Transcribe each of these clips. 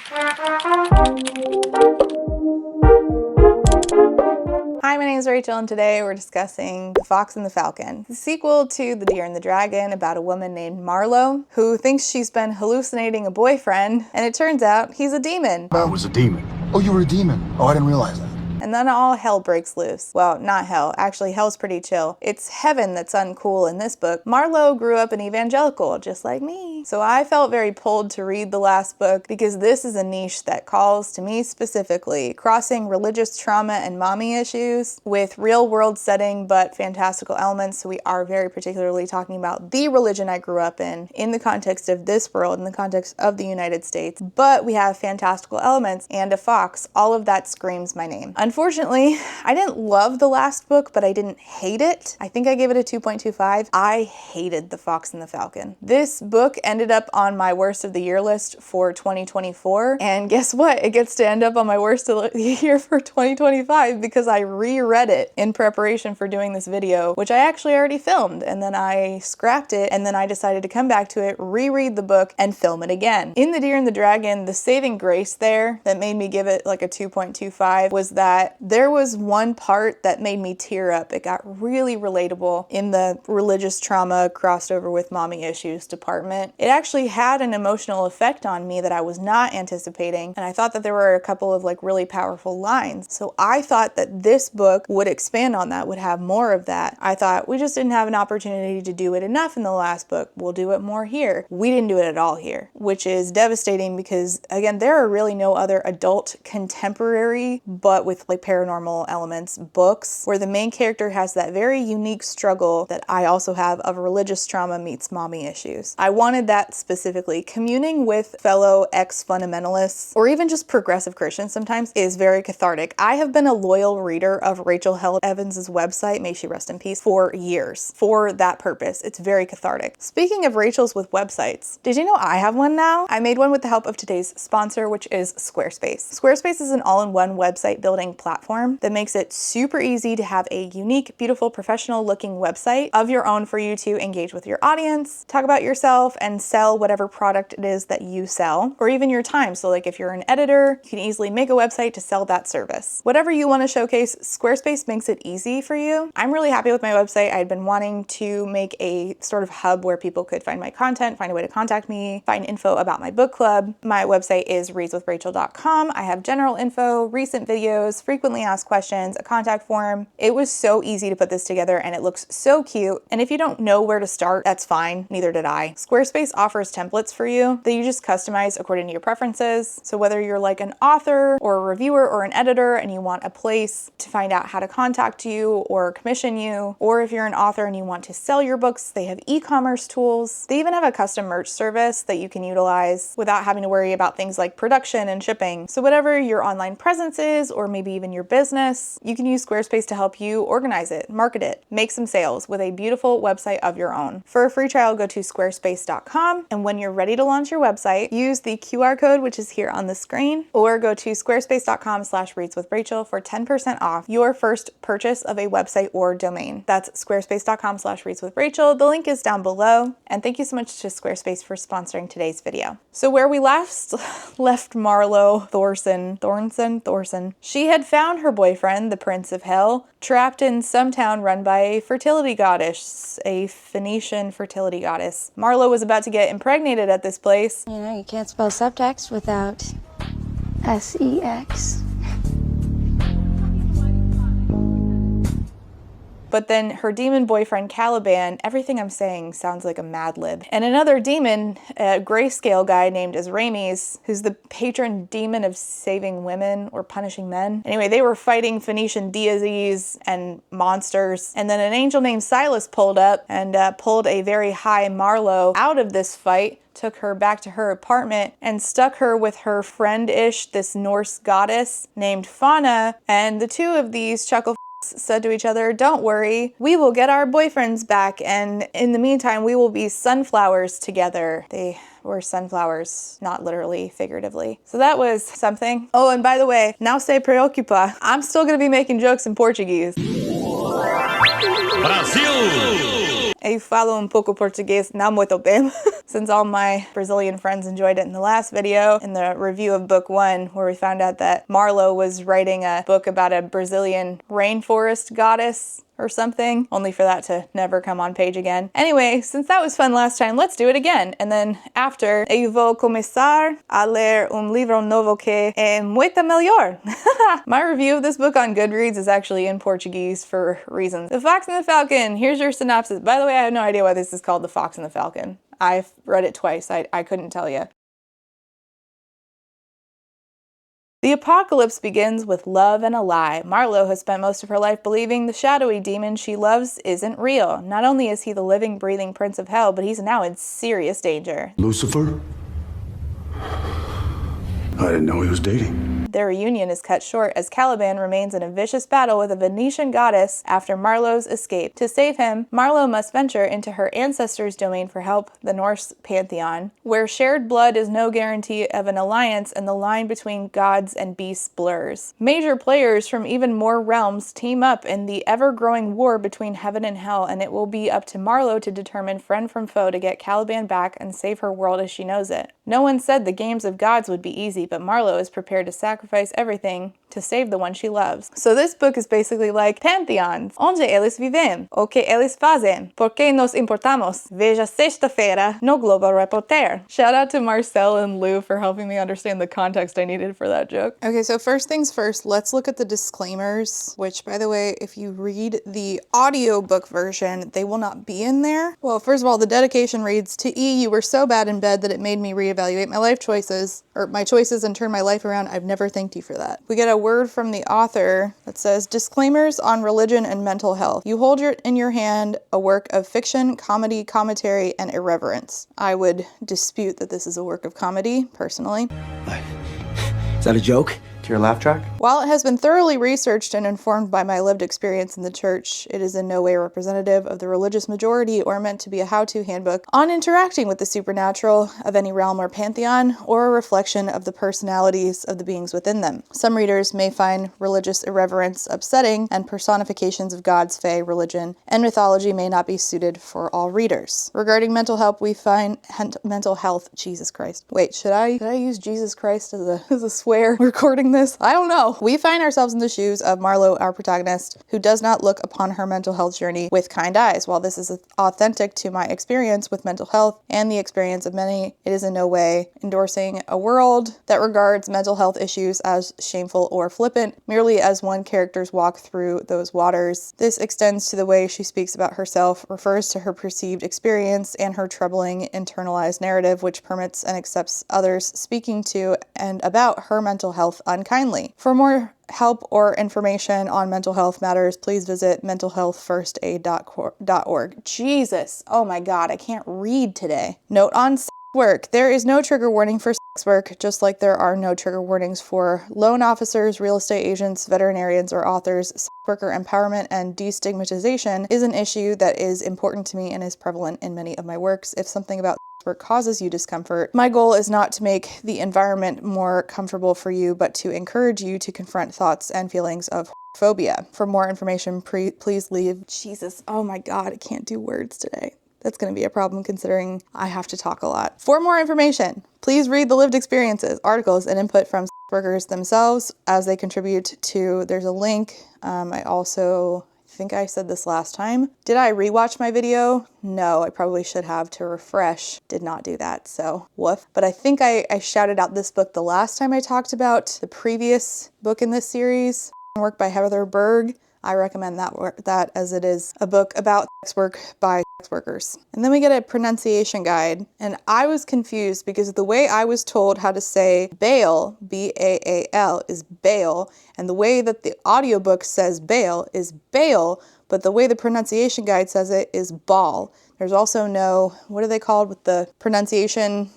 Hi, my name is Rachel, and today we're discussing The Fox and the Falcon, the sequel to The Deer and the Dragon, about a woman named Marlow who thinks she's been hallucinating a boyfriend, and it turns out he's a demon. I was a demon. Oh, you were a demon. Oh, I didn't realize that. And then all hell breaks loose. Well, not hell. Actually, hell's pretty chill. It's heaven that's uncool in this book. Marlow grew up an evangelical, just like me. So I felt very pulled to read the last book because this is a niche that calls to me specifically, crossing religious trauma and mommy issues with real world setting but fantastical elements. So we are very particularly talking about the religion I grew up in the context of this world, in the context of the United States. But we have fantastical elements and a fox. All of that screams my name. Unfortunately, I didn't love the last book, but I didn't hate it. I think I gave it a 2.25. I hated The Fox and the Falcon. This book ended up on my worst of the year list for 2024. And guess what? It gets to end up on my worst of the year for 2025 because I reread it in preparation for doing this video, which I actually already filmed. And then I scrapped it, and then I decided to come back to it, reread the book, and film it again. In The Deer and the Dragon, the saving grace there that made me give it like a 2.25 was that there was one part that made me tear up. It got really relatable in the religious trauma crossed over with mommy issues department. It actually had an emotional effect on me that I was not anticipating, and I thought that there were a couple of like really powerful lines. So I thought that this book would expand on that, would have more of that. I thought we just didn't have an opportunity to do it enough in the last book. We'll do it more here. We didn't do it at all here, which is devastating because, again, there are really no other adult contemporary, but with like paranormal elements, books where the main character has that very unique struggle that I also have of religious trauma meets mommy issues. I wanted that specifically. Communing with fellow ex-fundamentalists or even just progressive Christians sometimes is very cathartic. I have been a loyal reader of Rachel Held Evans's website, may she rest in peace, for years for that purpose. It's very cathartic. Speaking of Rachel's with websites, did you know I have one now? I made one with the help of today's sponsor, which is Squarespace. Squarespace is an all-in-one website building platform that makes it super easy to have a unique, beautiful, professional looking website of your own for you to engage with your audience, talk about yourself, and sell whatever product it is that you sell, or even your time. So like if you're an editor, you can easily make a website to sell that service. Whatever you want to showcase, Squarespace makes it easy for you. I'm really happy with my website. I had been wanting to make a sort of hub where people could find my content, find a way to contact me, find info about my book club. My website is readswithrachel.com. I have general info, recent videos, frequently asked questions, a contact form. It was so easy to put this together and it looks so cute. And if you don't know where to start, that's fine. Neither did I. Squarespace offers templates for you that you just customize according to your preferences. So whether you're like an author or a reviewer or an editor and you want a place to find out how to contact you or commission you, or if you're an author and you want to sell your books, they have e-commerce tools. They even have a custom merch service that you can utilize without having to worry about things like production and shipping. So whatever your online presence is, or maybe even your business, you can use Squarespace to help you organize it, market it, make some sales with a beautiful website of your own. For a free trial, go to squarespace.com, and when you're ready to launch your website, use the QR code which is here on the screen, or go to squarespace.com/readswithrachel for 10% off your first purchase of a website or domain. That's squarespace.com/readswithrachel. The link is down below, and thank you so much to Squarespace for sponsoring today's video. So where we last left Marlow Thorson, she had found her boyfriend, the Prince of Hell, trapped in some town run by a fertility goddess, a Phoenician fertility goddess. Marlow was about to get impregnated at this place. You know, you can't spell subtext without S-E-X. But then her demon boyfriend Caliban, everything I'm saying sounds like a Mad Lib. And another demon, a grayscale guy named Azrames, who's the patron demon of saving women or punishing men. Anyway, they were fighting Phoenician deities and monsters. And then an angel named Silas pulled up and pulled a very high Marlow out of this fight, took her back to her apartment and stuck her with her friend-ish, this Norse goddess named Fauna. And the two of these chuckle said to each other, "Don't worry, we will get our boyfriends back, and in the meantime we will be sunflowers together." They were sunflowers, not literally, figuratively. So that was something. Oh, and by the way, não se preocupa, I'm still gonna be making jokes in Portuguese. Brasil! Eu falo pouco português, não muito bem. since all my Brazilian friends enjoyed it in the last video, in the review of book 1, where we found out that Marlow was writing a book about a Brazilian rainforest goddess or something, only for that to never come on page again. Anyway, since that was fun last time, let's do it again. And then after, eu vou começar a ler livro novo que é muito melhor. My review of this book on Goodreads is actually in Portuguese for reasons. The Fox and the Falcon, here's your synopsis. By the way, I have no idea why this is called The Fox and the Falcon. I've read it twice, I couldn't tell you. The apocalypse begins with love and a lie. Marlow has spent most of her life believing the shadowy demon she loves isn't real. Not only is he the living, breathing prince of hell, but he's now in serious danger. Lucifer? I didn't know he was dating. Their reunion is cut short as Caliban remains in a vicious battle with a Phoenician goddess after Marlow's escape. To save him, Marlow must venture into her ancestors' domain for help, the Norse pantheon, where shared blood is no guarantee of an alliance and the line between gods and beasts blurs. Major players from even more realms team up in the ever-growing war between heaven and hell, and it will be up to Marlow to determine friend from foe to get Caliban back and save her world as she knows it. No one said the games of gods would be easy, but Marlow is prepared to sacrifice everything to save the one she loves. So this book is basically like pantheons. Onde eles vivem? O que eles fazem? Por que nos importamos? Veja sexta-feira no Globo Repórter. Shout out to Marcel and Lou for helping me understand the context I needed for that joke. Okay, so first things first, let's look at the disclaimers, which, by the way, if you read the audiobook version, they will not be in there. Well, first of all, the dedication reads, "To E, you were so bad in bed that it made me reevaluate my life choices, or my choices and turn my life around. I've never thanked you for that." We get a word from the author that says, "Disclaimers on religion and mental health. You hold in your hand a work of fiction, comedy, commentary, and irreverence." I would dispute that this is a work of comedy, personally. Is that a joke? To your laugh track? While it has been thoroughly researched and informed by my lived experience in the church, it is in no way representative of the religious majority or meant to be a how-to handbook on interacting with the supernatural of any realm or pantheon, or a reflection of the personalities of the beings within them. Some readers may find religious irreverence upsetting, and personifications of gods, fae, religion, and mythology may not be suited for all readers. Regarding mental health, we find Jesus Christ. Wait, should I use Jesus Christ as a swear recording this? I don't know. We find ourselves in the shoes of Marlow, our protagonist, who does not look upon her mental health journey with kind eyes. While this is authentic to my experience with mental health and the experience of many, it is in no way endorsing a world that regards mental health issues as shameful or flippant, merely as one character's walk through those waters. This extends to the way she speaks about herself, refers to her perceived experience, and her troubling internalized narrative, which permits and accepts others speaking to and about her mental health unkindly. For more help or information on mental health matters, please visit mentalhealthfirstaid.org. Jesus, oh my God, I can't read today. Note on sex work. There is no trigger warning for sex work, just like there are no trigger warnings for loan officers, real estate agents, veterinarians, or authors. Sex worker empowerment and destigmatization is an issue that is important to me and is prevalent in many of my works. If something about work causes you discomfort, my goal is not to make the environment more comfortable for you, but to encourage you to confront thoughts and feelings of phobia. For more information, please leave. Jesus, oh my God, I can't do words today. That's going to be a problem considering I have to talk a lot. For more information, please read the lived experiences, articles, and input from workers themselves as they contribute to, there's a link. I think I said this last time. Did I rewatch my video? No, I probably should have to refresh. Did not do that, so woof. But I think I shouted out this book the last time I talked about the previous book in this series, work by Heather Berg. I recommend that as it is a book about sex work by sex workers. And then we get a pronunciation guide, and I was confused because the way I was told how to say Baal, B-A-A-L, is Baal, and the way that the audiobook says Baal is Baal, but the way the pronunciation guide says it is Baal. There's also no, what are they called with the pronunciation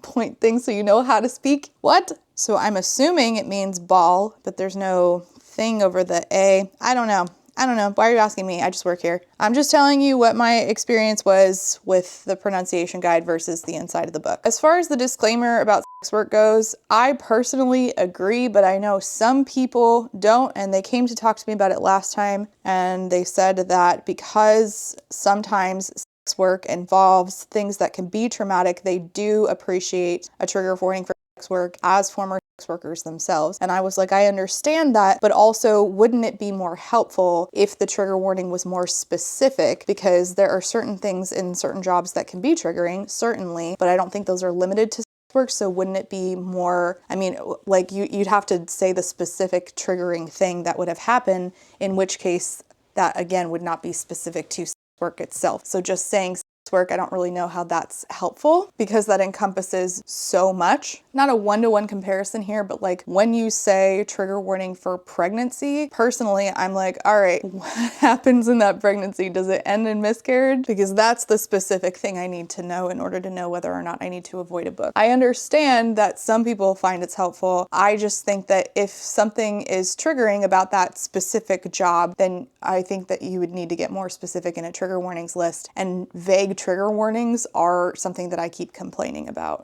point thing so you know how to speak? What? So I'm assuming it means Baal, but there's no thing over the A. I don't know. Why are you asking me? I just work here. I'm just telling you what my experience was with the pronunciation guide versus the inside of the book. As far as the disclaimer about sex work goes, I personally agree, but I know some people don't, and they came to talk to me about it last time, and they said that because sometimes work involves things that can be traumatic, they do appreciate a trigger warning for sex work as former sex workers themselves. And I was like, I understand that, but also wouldn't it be more helpful if the trigger warning was more specific? Because there are certain things in certain jobs that can be triggering, certainly, but I don't think those are limited to work. So wouldn't it be more, I mean, like you'd have to say the specific triggering thing that would have happened, in which case that again would not be specific to work itself. So just saying work, I don't really know how that's helpful because that encompasses so much. Not a one-to-one comparison here, but like when you say trigger warning for pregnancy, personally, I'm like, all right, what happens in that pregnancy? Does it end in miscarriage? Because that's the specific thing I need to know in order to know whether or not I need to avoid a book. I understand that some people find it's helpful. I just think that if something is triggering about that specific job, then I think that you would need to get more specific in a trigger warnings list, and vague trigger warnings are something that I keep complaining about.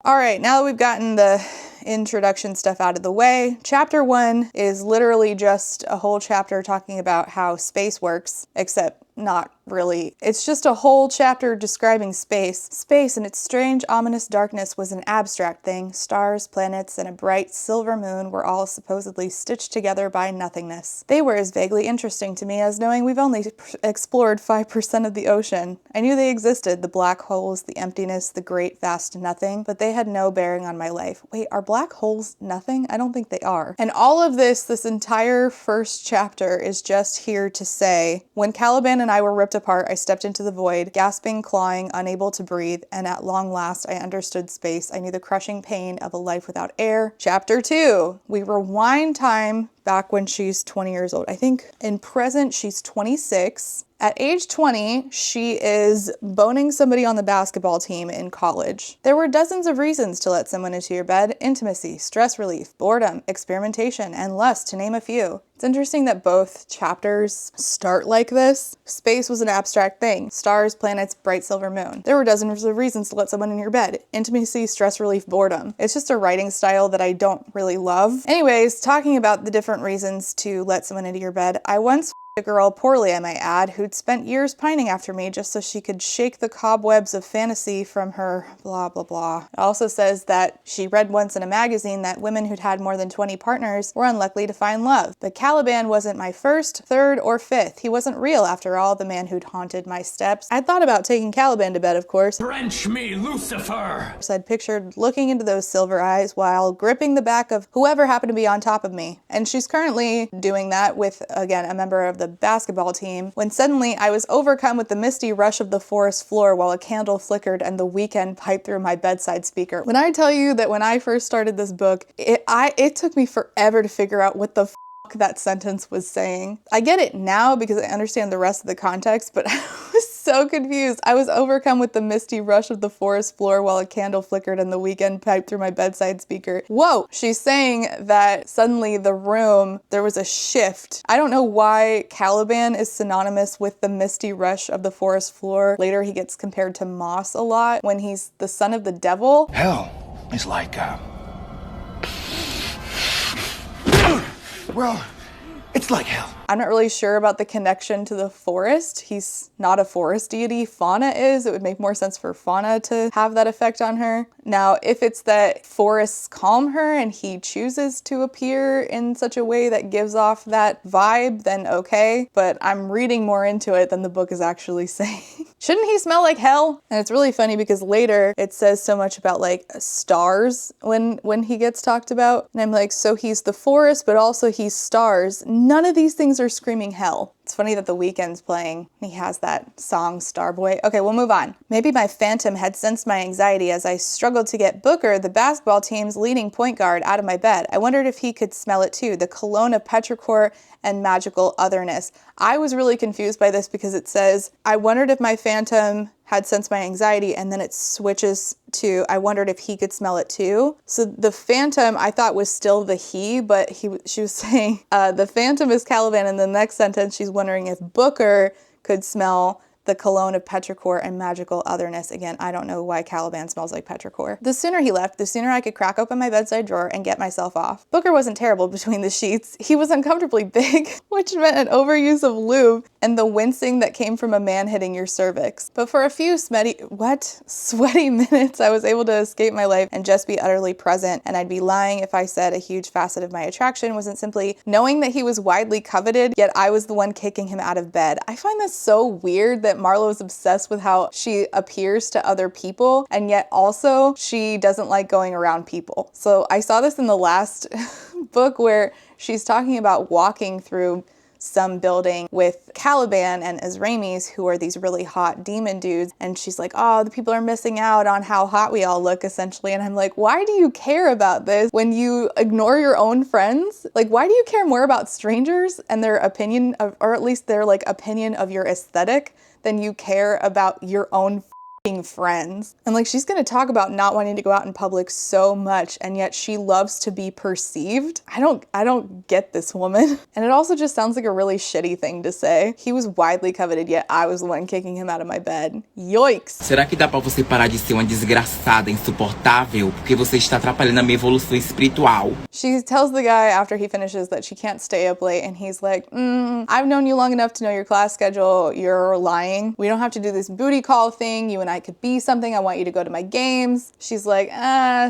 All right, now that we've gotten the introduction stuff out of the way, chapter 1 is literally just a whole chapter talking about how space works, except not really. It's just a whole chapter describing space. Space in its strange, ominous darkness was an abstract thing. Stars, planets, and a bright silver moon were all supposedly stitched together by nothingness. They were as vaguely interesting to me as knowing we've only explored 5% of the ocean. I knew they existed, the black holes, the emptiness, the great vast nothing, but they had no bearing on my life. Wait, are black holes nothing? I don't think they are. And all of this entire first chapter is just here to say, when Caliban and I were ripped apart, I stepped into the void, gasping, clawing, unable to breathe, and at long last I understood space. I knew the crushing pain of a life without air. Chapter 2, we rewind time back when she's 20 years old. I think in present she's 26. At age 20, she is boning somebody on the basketball team in college. There were dozens of reasons to let someone into your bed: intimacy, stress relief, boredom, experimentation, and lust, to name a few. It's interesting that both chapters start like this. Space was an abstract thing. Stars, planets, bright silver moon. There were dozens of reasons to let someone in your bed: intimacy, stress relief, boredom. It's just a writing style that I don't really love. Anyways, talking about the different reasons to let someone into your bed, I once a girl, poorly I might add, who'd spent years pining after me just so she could shake the cobwebs of fantasy from her blah blah blah. It also says that she read once in a magazine that women who'd had more than 20 partners were unlikely to find love. But Caliban wasn't my first, third, or fifth. He wasn't real after all, the man who'd haunted my steps. I'd thought about taking Caliban to bed, of course. Drench me, Lucifer! I'd pictured looking into those silver eyes while gripping the back of whoever happened to be on top of me. And she's currently doing that with, again, a member of the basketball team, when suddenly I was overcome with the misty rush of the forest floor while a candle flickered and the weekend piped through my bedside speaker. When I tell you that when I first started this book, it took me forever to figure out what the that sentence was saying. I get it now because I understand the rest of the context, but I was so confused. I was overcome with the misty rush of the forest floor while a candle flickered and the weekend piped through my bedside speaker. Whoa! She's saying that suddenly the room, there was a shift. I don't know why Caliban is synonymous with the misty rush of the forest floor. Later he gets compared to moss a lot when he's the son of the devil. Hell is like, well, it's like hell. I'm not really sure about the connection to the forest. He's not a forest deity. Fauna is. It would make more sense for Fauna to have that effect on her. Now, if it's that forests calm her and he chooses to appear in such a way that gives off that vibe, then okay. But I'm reading more into it than the book is actually saying. Shouldn't he smell like hell? And it's really funny because later it says so much about like stars when he gets talked about. And I'm like, so he's the forest, but also he's stars. None of these things are screaming hell. It's funny that The Weeknd's playing. He has that song, Starboy. Okay, we'll move on. Maybe my phantom had sensed my anxiety as I struggled to get Booker, the basketball team's leading point guard, out of my bed. I wondered if he could smell it too, the cologne of petrichor and magical otherness. I was really confused by this because it says, I wondered if my phantom had sensed my anxiety, and then it switches to, I wondered if he could smell it too. So the phantom I thought was still the he, but she was saying the phantom is Caliban, and the next sentence she's wondering if Booker could smell the cologne of petrichor and magical otherness. Again, I don't know why Caliban smells like petrichor. The sooner he left, the sooner I could crack open my bedside drawer and get myself off. Booker wasn't terrible between the sheets. He was uncomfortably big, which meant an overuse of lube and the wincing that came from a man hitting your cervix. But for a few sweaty minutes, I was able to escape my life and just be utterly present, and I'd be lying if I said a huge facet of my attraction wasn't simply knowing that he was widely coveted, yet I was the one kicking him out of bed. I find this so weird that Marlow is obsessed with how she appears to other people, and yet also she doesn't like going around people. So I saw this in the last book where she's talking about walking through some building with Caliban and Azrames, who are these really hot demon dudes, and she's like, oh, the people are missing out on how hot we all look, essentially. And I'm like, why do you care about this when you ignore your own friends? Like, why do you care more about strangers and their opinion of, or at least their like opinion of your aesthetic, than you care about your own friends? And like, she's gonna talk about not wanting to go out in public so much, and yet she loves to be perceived. I don't get this woman. And it also just sounds like a really shitty thing to say. He was widely coveted, yet I was the one kicking him out of my bed. Yoicks. Será que dá pra você parar de ser uma desgraçada insuportável porque você está atrapalhando a minha evolução espiritual? She tells the guy after he finishes that she can't stay up late, and he's like, I've known you long enough to know your class schedule. You're lying. We don't have to do this booty call thing. You and I could be something. I want you to go to my games. She's like,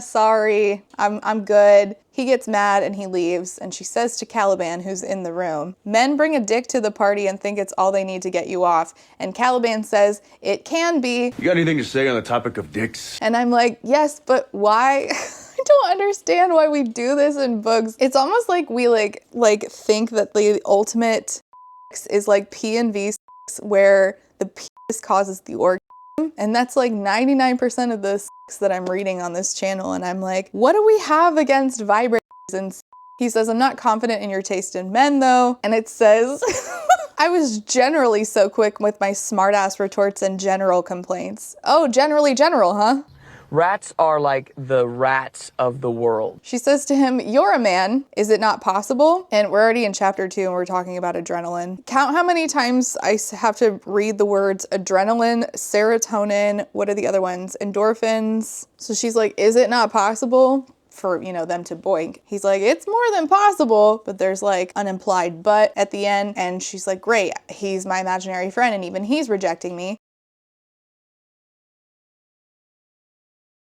sorry, I'm good. He gets mad and he leaves, and she says to Caliban, who's in the room, men bring a dick to the party and think it's all they need to get you off. And Caliban says, it can be. You got anything to say on the topic of dicks? And I'm like, yes, but why? I don't understand why we do this in books. It's almost like we like think that the ultimate is like P and V, where the penis causes the orgasm. And that's like 99% of the sex that I'm reading on this channel. And I'm like, what do we have against vibrators and sex? He says, I'm not confident in your taste in men though. And it says, I was generally so quick with my smartass retorts and general complaints. Oh, generally general, huh? Rats are like the rats of the world. She says to him, you're a man. Is it not possible? And we're already in chapter 2 and we're talking about adrenaline. Count how many times I have to read the words adrenaline, serotonin, what are the other ones? Endorphins. So she's like, is it not possible for, you know, them to boink? He's like, it's more than possible, but there's like an implied but at the end. And she's like, great, he's my imaginary friend and even he's rejecting me.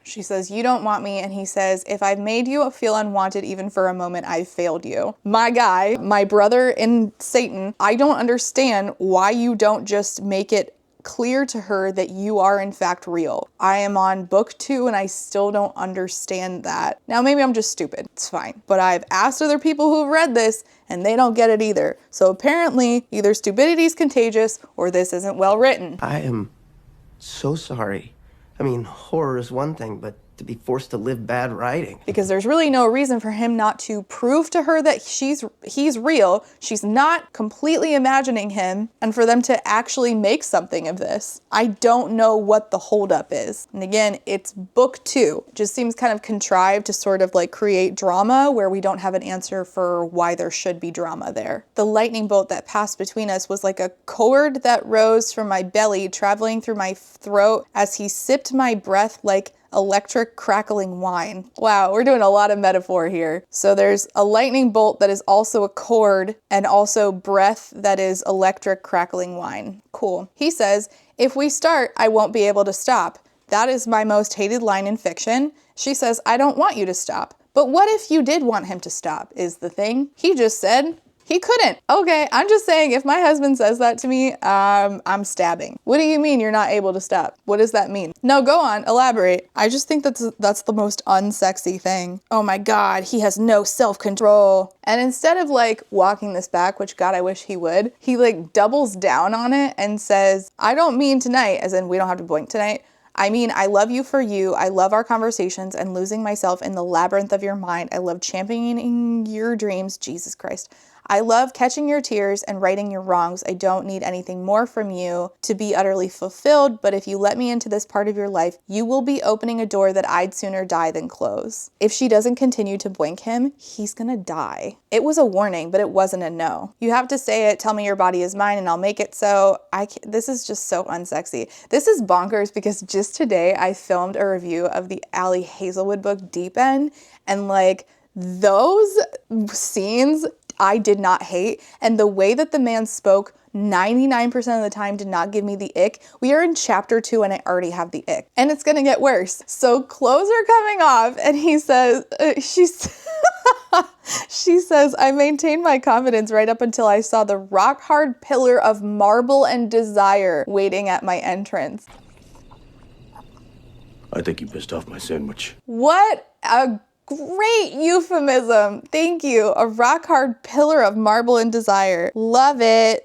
She says, you don't want me. And he says, if I've made you feel unwanted even for a moment, I've failed you. My guy, my brother in Satan, I don't understand why you don't just make it clear to her that you are in fact real. I am on book 2 and I still don't understand that. Now maybe I'm just stupid, it's fine. But I've asked other people who have read this and they don't get it either. So apparently either stupidity is contagious or this isn't well written. I am so sorry. I mean, horror is one thing, but to be forced to live bad writing. Because there's really no reason for him not to prove to her that he's real, she's not completely imagining him, and for them to actually make something of this. I don't know what the holdup is. And again, it's book 2. It just seems kind of contrived to sort of like create drama where we don't have an answer for why there should be drama there. The lightning bolt that passed between us was like a cord that rose from my belly, traveling through my throat as he sipped my breath like electric crackling wine. Wow, we're doing a lot of metaphor here. So there's a lightning bolt that is also a cord and also breath that is electric crackling wine. Cool. He says, if we start, I won't be able to stop. That is my most hated line in fiction. She says, I don't want you to stop. But what if you did want him to stop is the thing. He just said, he couldn't. Okay, I'm just saying if my husband says that to me, I'm stabbing. What do you mean you're not able to stop? What does that mean? No, go on, elaborate. I just think that's the most unsexy thing. Oh my God, he has no self-control. And instead of like walking this back, which God, I wish he would, he like doubles down on it and says, I don't mean tonight, as in we don't have to blink tonight. I mean, I love you for you. I love our conversations and losing myself in the labyrinth of your mind. I love championing your dreams. Jesus Christ. I love catching your tears and righting your wrongs. I don't need anything more from you to be utterly fulfilled, but if you let me into this part of your life, you will be opening a door that I'd sooner die than close. If she doesn't continue to boink him, he's gonna die. It was a warning, but it wasn't a no. You have to say it, tell me your body is mine and I'll make it so. This is just so unsexy. This is bonkers because just today I filmed a review of the Ali Hazelwood book Deep End, and like those scenes I did not hate, and the way that the man spoke 99% of the time did not give me the ick. We are in chapter 2 and I already have the ick. And it's gonna get worse. So clothes are coming off and he says, she says, I maintained my confidence right up until I saw the rock hard pillar of marble and desire waiting at my entrance. I think you pissed off my sandwich. What a great euphemism. Thank you. A rock hard pillar of marble and desire. Love it.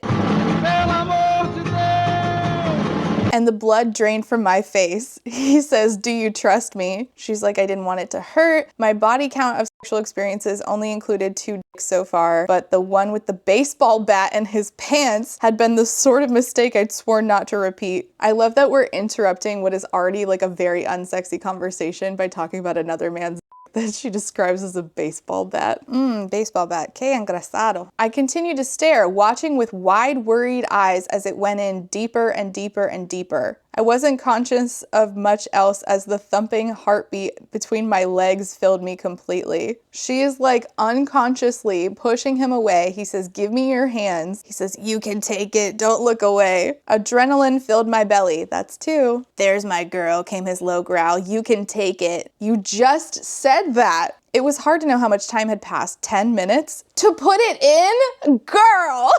And the blood drained from my face. He says, do you trust me? She's like, I didn't want it to hurt. My body count of sexual experiences only included 2 dicks so far, but the one with the baseball bat in his pants had been the sort of mistake I'd sworn not to repeat. I love that we're interrupting what is already like a very unsexy conversation by talking about another man's that she describes as a baseball bat. Baseball bat. Que engrasado. I continued to stare, watching with wide, worried eyes as it went in deeper and deeper and deeper. I wasn't conscious of much else as the thumping heartbeat between my legs filled me completely. She is like unconsciously pushing him away. He says, give me your hands. He says, you can take it. Don't look away. Adrenaline filled my belly. That's 2. There's my girl, came his low growl. You can take it. You just said that. It was hard to know how much time had passed. 10 minutes? To put it in? Girl!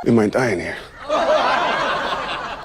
We might die in here.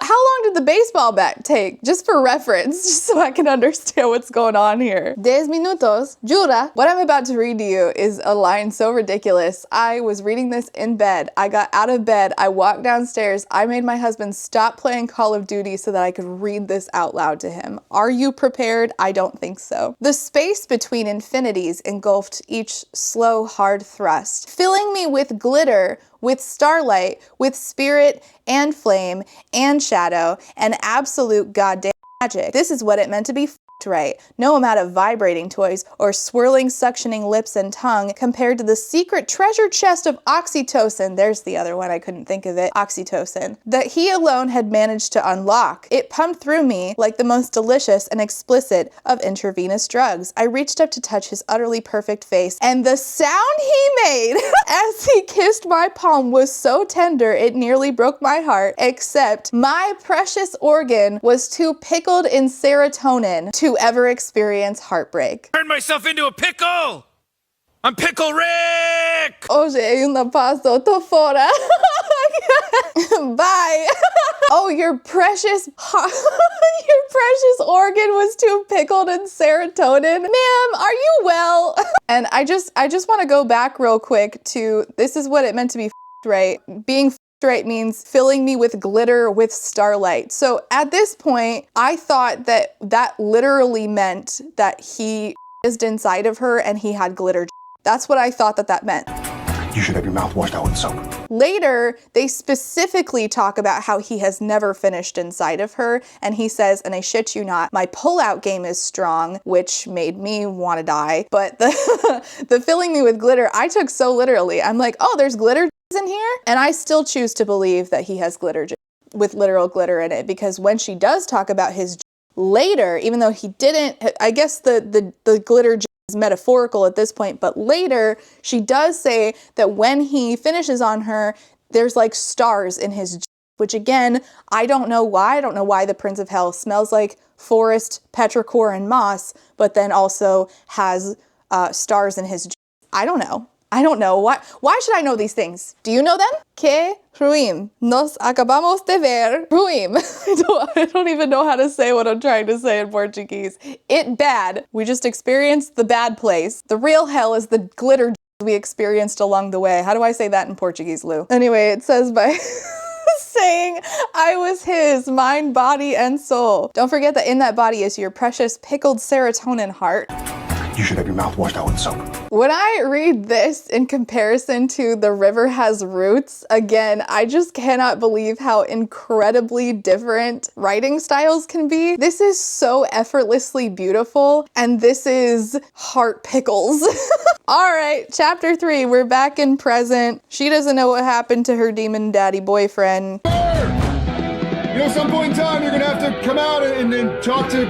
How long did the baseball bat take? Just for reference, just so I can understand what's going on here. 10 minutos, jura. What I'm about to read to you is a line so ridiculous. I was reading this in bed. I got out of bed. I walked downstairs. I made my husband stop playing Call of Duty so that I could read this out loud to him. Are you prepared? I don't think so. The space between infinities engulfed each slow, hard thrust, filling me with glitter, with starlight, with spirit and flame and shadow and absolute goddamn magic. This is what it meant to be right. No amount of vibrating toys or swirling, suctioning lips and tongue compared to the secret treasure chest of oxytocin, there's the other one, I couldn't think of it, oxytocin, that he alone had managed to unlock. It pumped through me like the most delicious and explicit of intravenous drugs. I reached up to touch his utterly perfect face, and the sound he made as he kissed my palm was so tender it nearly broke my heart, except my precious organ was too pickled in serotonin to ever experience heartbreak. Turned myself into a pickle! I'm Pickle Rick! Hoje ainda passo, tô fora. Bye. Oh, your precious organ was too pickled in serotonin. Ma'am, are you well? And I just want to go back real quick to, this is what it meant to be right. Being right means filling me with glitter with starlight. So at this point, I thought that that literally meant that he is inside of her and he had glitter. That's what I thought that meant. You should have your mouth washed out with soap. Later, they specifically talk about how he has never finished inside of her, and he says, and I shit you not, my pullout game is strong, which made me want to die. But the filling me with glitter, I took so literally. I'm like, oh, there's glitter in here? And I still choose to believe that he has glitter with literal glitter in it, because when she does talk about his later, even though he didn't, I guess the glitter is metaphorical at this point, but later she does say that when he finishes on her, there's like stars in his, which again, I don't know why. I don't know why the Prince of Hell smells like forest, petrichor, and moss, but then also has stars in his. I don't know. Why should I know these things? Do you know them? Que ruim. Nos acabamos de ver. Ruim. I don't even know how to say what I'm trying to say in Portuguese. It bad. We just experienced the bad place. The real hell is the glitter we experienced along the way. How do I say that in Portuguese, Lou? Anyway, it says by saying I was his, mind, body, and soul. Don't forget that in that body is your precious pickled serotonin heart. You should have your mouth washed out with soap. When I read this in comparison to The River Has Roots, again, I just cannot believe how incredibly different writing styles can be. This is so effortlessly beautiful, and this is heart pickles. All right, chapter 3, we're back in present. She doesn't know what happened to her demon daddy boyfriend. You know, at some point in time, you're gonna have to come out and talk to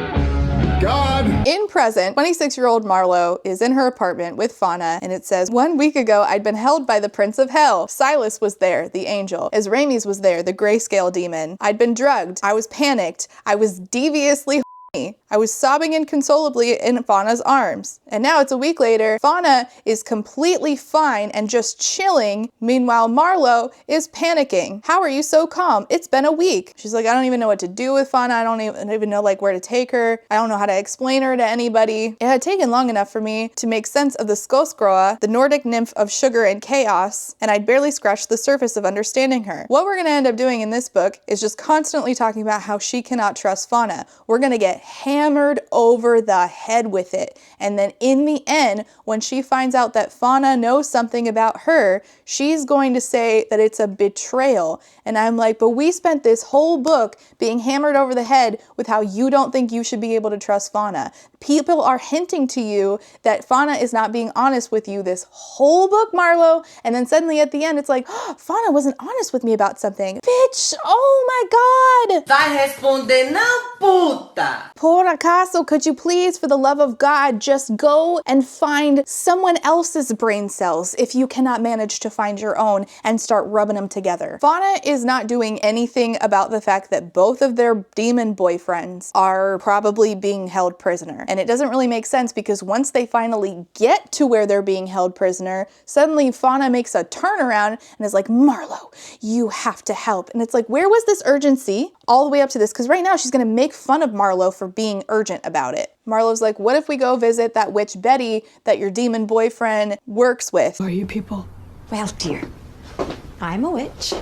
God. In present, 26-year-old Marlow is in her apartment with Fauna, and it says, 1 week ago, I'd been held by the Prince of Hell. Silas was there, the angel. Ezrames was there, the grayscale demon. I'd been drugged. I was panicked. I was deviously I was sobbing inconsolably in Fauna's arms. And now it's a week later, Fauna is completely fine and just chilling. Meanwhile, Marlow is panicking. How are you so calm? It's been a week. She's like, I don't even know what to do with Fauna. I don't even know like where to take her. I don't know how to explain her to anybody. It had taken long enough for me to make sense of the Skoskroa, the Nordic nymph of sugar and chaos, and I'd barely scratched the surface of understanding her. What we're gonna end up doing in this book is just constantly talking about how she cannot trust Fauna. We're gonna get hammered over the head with it. And then in the end, when she finds out that Fauna knows something about her, she's going to say that it's a betrayal. And I'm like, but we spent this whole book being hammered over the head with how you don't think you should be able to trust Fauna. People are hinting to you that Fauna is not being honest with you this whole book, Marlow. And then suddenly at the end, it's like, oh, Fauna wasn't honest with me about something. Bitch, oh my God. Vai responder não, puta. Por acaso, could you please, for the love of God, just go and find someone else's brain cells if you cannot manage to find your own and start rubbing them together. Fauna is not doing anything about the fact that both of their demon boyfriends are probably being held prisoner. And it doesn't really make sense because once they finally get to where they're being held prisoner, suddenly Fauna makes a turnaround and is like, Marlow, you have to help. And it's like, where was this urgency all the way up to this? Because right now she's gonna make fun of Marlow for being urgent about it. Marlow's like, what if we go visit that witch Betty that your demon boyfriend works with? Who are you people? Well, dear, I'm a witch.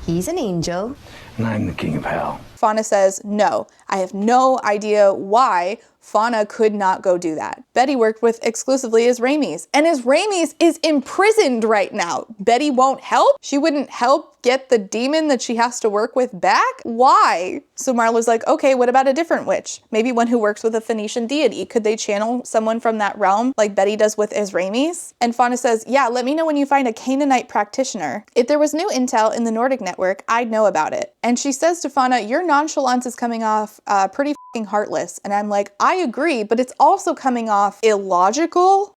He's an angel. And I'm the king of hell. Fauna says, no, I have no idea why Fauna could not go do that. Betty worked with exclusively Ezrames, and Ezrames is imprisoned right now. Betty won't help? She wouldn't help get the demon that she has to work with back? Why? So Marlowe's like, okay, what about a different witch? Maybe one who works with a Phoenician deity. Could they channel someone from that realm like Betty does with Ezrames? And Fauna says, yeah, let me know when you find a Canaanite practitioner. If there was new intel in the Nordic network, I'd know about it. And she says to Fauna, your nonchalance is coming off pretty f***ing heartless. And I'm like, I agree, but it's also coming off illogical.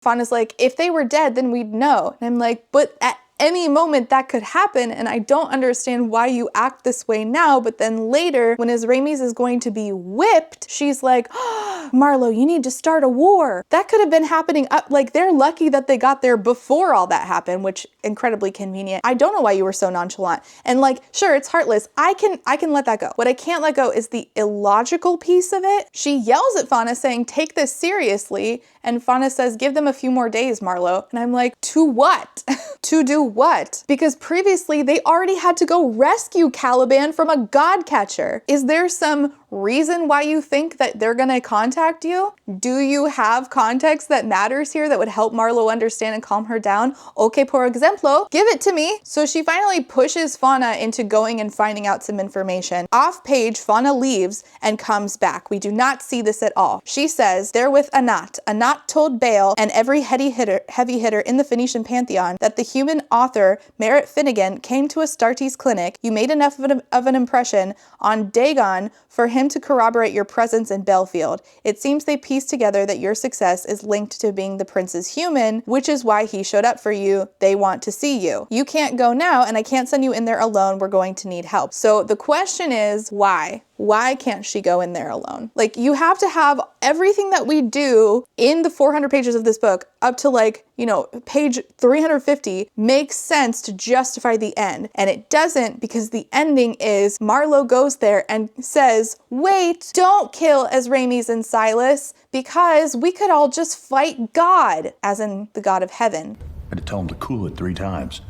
Fauna's like, if they were dead, then we'd know. And I'm like, but at any moment that could happen, and I don't understand why you act this way now, but then later, when Ezrames is going to be whipped, she's like, oh, Marlow, you need to start a war. That could have been happening up, like they're lucky that they got there before all that happened, which incredibly convenient. I don't know why you were so nonchalant. And like, sure, it's heartless. I can let that go. What I can't let go is the illogical piece of it. She yells at Fauna saying, take this seriously. And Fauna says, give them a few more days, Marlow. And I'm like, to what? To do what? Because previously they already had to go rescue Caliban from a god catcher. Is there some reason why you think that they're gonna contact you? Do you have context that matters here that would help Marlow understand and calm her down? Okay, por ejemplo, give it to me. So she finally pushes Fauna into going and finding out some information. Off page, Fauna leaves and comes back. We do not see this at all. She says they're with Anat. Anat told Baal and every heavy hitter in the Phoenician pantheon that the human author Merritt Finnegan came to Astartes clinic. You made enough of an impression on Dagon for him to corroborate your presence in Belfield. It seems they pieced together that your success is linked to being the prince's human, which is why he showed up for you. They want to see you. You can't go now, and I can't send you in there alone. We're going to need help. So the question is, why? Why can't she go in there alone? Like, you have to have everything that we do in the 400 pages of this book up to like, you know, page 350 makes sense to justify the end. And it doesn't, because the ending is Marlow goes there and says, wait, don't kill Ezrames and Silas, because we could all just fight God, as in the God of heaven. I had to tell him to cool it 3 times.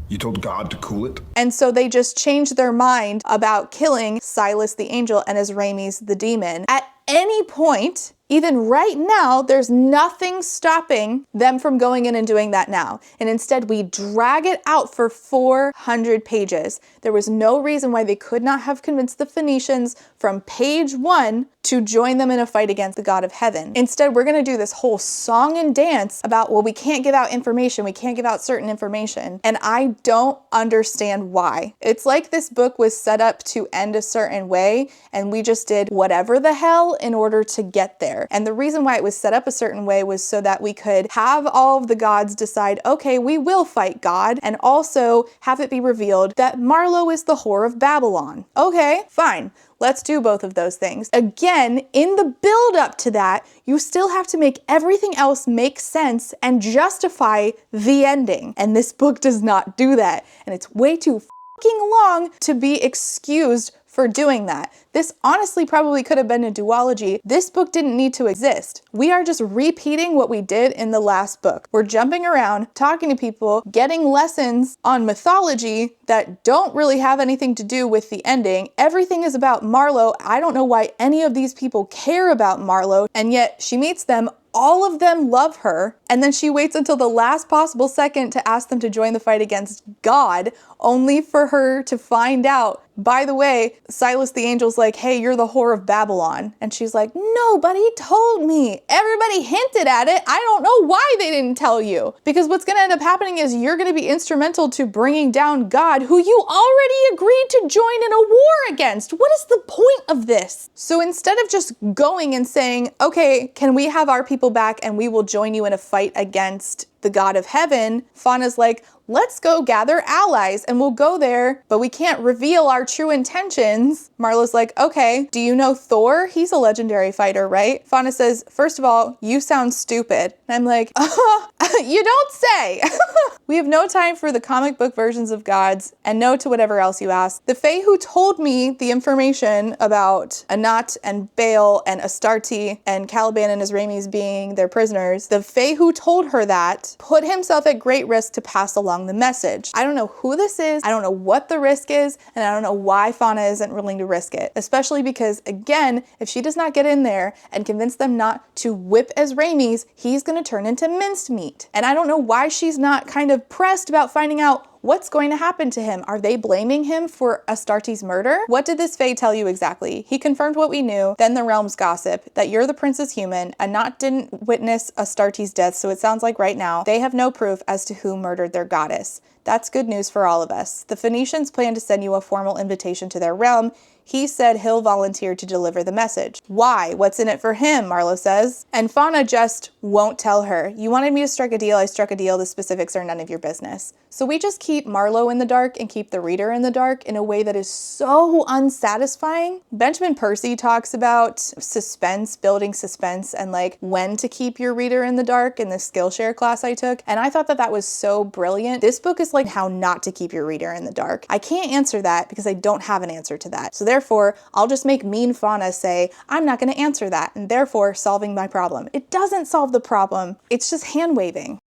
You told God to cool it? And so they just changed their mind about killing Silas the angel and Ezrames the demon. At any point, even right now, there's nothing stopping them from going in and doing that now. And instead, we drag it out for 400 pages. There was no reason why they could not have convinced the Phoenicians from page 1 to join them in a fight against the God of heaven. Instead, we're going to do this whole song and dance about, well, we can't give out information. We can't give out certain information. And I don't understand why. It's like this book was set up to end a certain way, and we just did whatever the hell in order to get there. And the reason why it was set up a certain way was so that we could have all of the gods decide, okay, we will fight God, and also have it be revealed that Marlow is the whore of Babylon. Okay, fine. Let's do both of those things. Again, in the build up to that, you still have to make everything else make sense and justify the ending. And this book does not do that. And it's way too fucking long to be excused for doing that. This honestly probably could have been a duology. This book didn't need to exist. We are just repeating what we did in the last book. We're jumping around, talking to people, getting lessons on mythology that don't really have anything to do with the ending. Everything is about Marlow. I don't know why any of these people care about Marlow, and yet she meets them. All of them love her, and then she waits until the last possible second to ask them to join the fight against God, only for her to find out, by the way, Silas the angel's like, hey, you're the whore of Babylon. And she's like, nobody told me. Everybody hinted at it. I don't know why they didn't tell you. Because what's going to end up happening is you're going to be instrumental to bringing down God, who you already agreed to join in a war against. What is the point of this? So instead of just going and saying, okay, can we have our people back and we will join you in a fight against the God of heaven, Fauna's like, let's go gather allies and we'll go there, but we can't reveal our true intentions. Marlow's like, okay, do you know Thor? He's a legendary fighter, right? Fauna says, first of all, you sound stupid. And I'm like, you don't say. We have no time for the comic book versions of gods and no to whatever else you ask. The Fae who told me the information about Anat and Baal and Astarte and Caliban and Azrames being their prisoners, the Fae who told her that put himself at great risk to pass along the message. I don't know who this is, I don't know what the risk is, and I don't know why Fauna isn't willing to risk it. Especially because, again, if she does not get in there and convince them not to whip Azrames, he's gonna turn into minced meat. And I don't know why she's not kind of pressed about finding out what's going to happen to him. Are they blaming him for Astarte's murder? What did this Fae tell you exactly? He confirmed what we knew, then the realm's gossip, that you're the prince's human, and not didn't witness Astarte's death, so it sounds like right now, they have no proof as to who murdered their goddess. That's good news for all of us. The Phoenicians plan to send you a formal invitation to their realm. He said he'll volunteer to deliver the message. Why? What's in it for him? Marlow says. And Fauna just won't tell her. You wanted me to strike a deal, I struck a deal. The specifics are none of your business. So we just keep Marlow in the dark and keep the reader in the dark in a way that is so unsatisfying. Benjamin Percy talks about suspense, building suspense, and like when to keep your reader in the dark in the Skillshare class I took. And I thought that that was so brilliant. This book is like how not to keep your reader in the dark. I can't answer that because I don't have an answer to that. So therefore, I'll just make mean Fauna say, I'm not going to answer that, and therefore solving my problem. It doesn't solve the problem. It's just hand waving.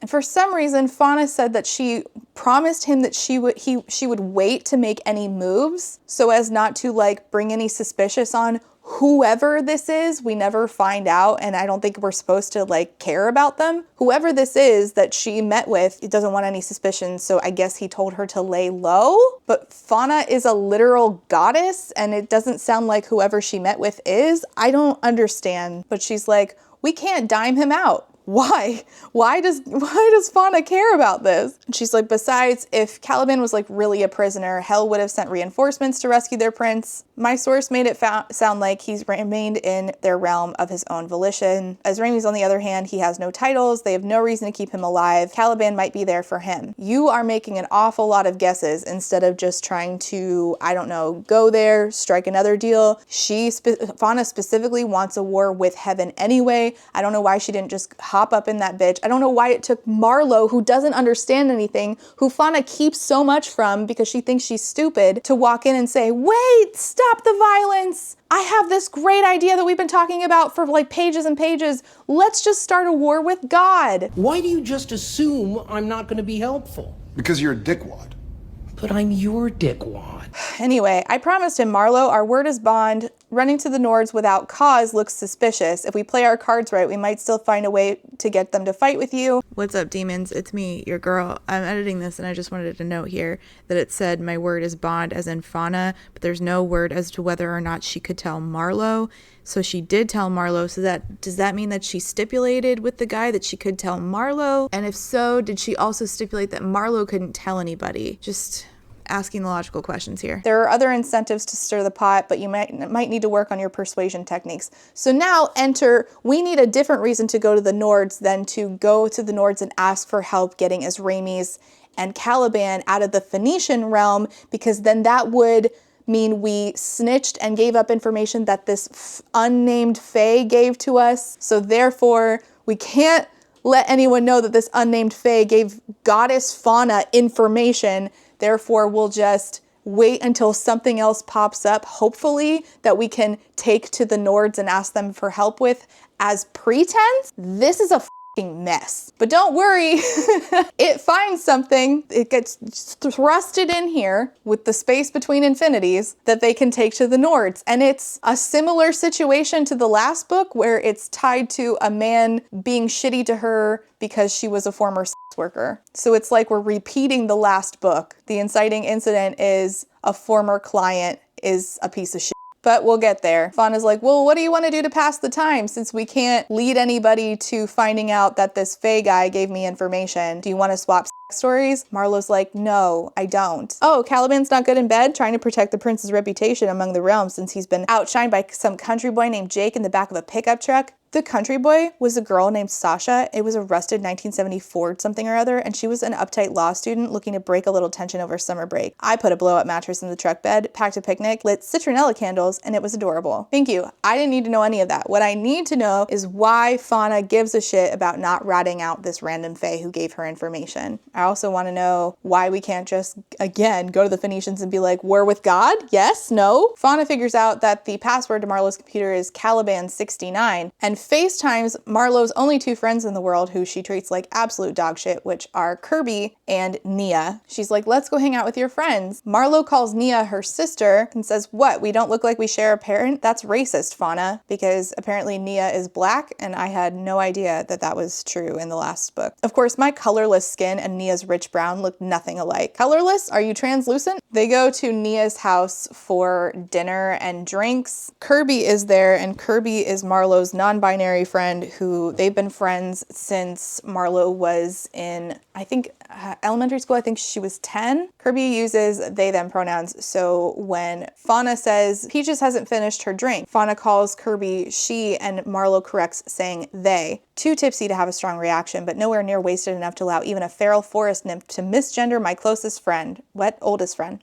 And for some reason, Fauna said that she promised him that she would wait to make any moves so as not to like bring any suspicious on whoever this is. We never find out, and I don't think we're supposed to like care about them. Whoever this is that she met with, he doesn't want any suspicions, so I guess he told her to lay low. But Fauna is a literal goddess, and it doesn't sound like whoever she met with is. I don't understand. But she's like, we can't dime him out. Why? Why does Fauna care about this? And she's like, besides, if Caliban was like really a prisoner, Hell would have sent reinforcements to rescue their prince. My source made it sound like he's remained in their realm of his own volition. Azrames, on the other hand, he has no titles. They have no reason to keep him alive. Caliban might be there for him. You are making an awful lot of guesses instead of just trying to, I don't know, go there, strike another deal. Fauna specifically wants a war with heaven anyway. I don't know why she didn't just hop up in that bitch. I don't know why it took Marlow, who doesn't understand anything, who Fauna keeps so much from because she thinks she's stupid, to walk in and say, wait, stop the violence. I have this great idea that we've been talking about for like pages and pages. Let's just start a war with God. Why do you just assume I'm not going to be helpful? Because you're a dickwad. But I'm your dickwad. Anyway, I promised him Marlow, our word is bond. Running to the Nords without cause looks suspicious. If we play our cards right, we might still find a way to get them to fight with you. What's up, demons? It's me, your girl. I'm editing this and I just wanted to note here that it said my word is bond as in fauna, but there's no word as to whether or not she could tell Marlow. So she did tell Marlow. So does that mean that she stipulated with the guy that she could tell Marlow? And if so, did she also stipulate that Marlow couldn't tell anybody? Just asking the logical questions here. There are other incentives to stir the pot, but you might need to work on your persuasion techniques. So now enter, we need a different reason to go to the Nords than to go to the Nords and ask for help getting Esramis and Caliban out of the Phoenician realm, because then that would mean we snitched and gave up information that this unnamed fae gave to us. So therefore, we can't let anyone know that this unnamed fae gave goddess Fauna information. Therefore, we'll just wait until something else pops up, hopefully, that we can take to the Nords and ask them for help with as pretense. This is a fucking mess. But don't worry, it finds something. It gets thrusted in here with the space between infinities that they can take to the Nords. And it's a similar situation to the last book where it's tied to a man being shitty to her because she was a former sex worker. So it's like we're repeating the last book. The inciting incident is a former client is a piece of shit. But we'll get there. Fauna's like, well, what do you want to do to pass the time since we can't lead anybody to finding out that this Fae guy gave me information? Do you want to swap sex stories? Marlow's like, no, I don't. Oh, Caliban's not good in bed, trying to protect the prince's reputation among the realms since he's been outshined by some country boy named Jake in the back of a pickup truck. The country boy was a girl named Sasha. It was arrested in 1974 something or other, and she was an uptight law student looking to break a little tension over summer break. I put a blow-up mattress in the truck bed, packed a picnic, lit citronella candles, and it was adorable. Thank you. I didn't need to know any of that. What I need to know is why Fauna gives a shit about not ratting out this random fae who gave her information. I also want to know why we can't just, again, go to the Phoenicians and be like, we're with God? Yes? No? Fauna figures out that the password to Marlow's computer is Caliban69, and FaceTimes Marlow's only two friends in the world who she treats like absolute dog shit, which are Kirby and Nia. She's like, let's go hang out with your friends. Marlow calls Nia her sister and says, what, we don't look like we share a parent? That's racist, Fauna, because apparently Nia is black, and I had no idea that that was true in the last book. Of course, my colorless skin and Nia's rich brown look nothing alike. Colorless? Are you translucent? They go to Nia's house for dinner and drinks. Kirby is there, and Kirby is Marlow's non-binary friend who they've been friends since Marlow was in, I think, elementary school. I think she was 10. Kirby uses they them pronouns, so when Fauna says Peaches hasn't finished her drink, Fauna calls Kirby she, and Marlow corrects saying they. Too tipsy to have a strong reaction, but nowhere near wasted enough to allow even a feral forest nymph to misgender my closest friend. What? Oldest friend.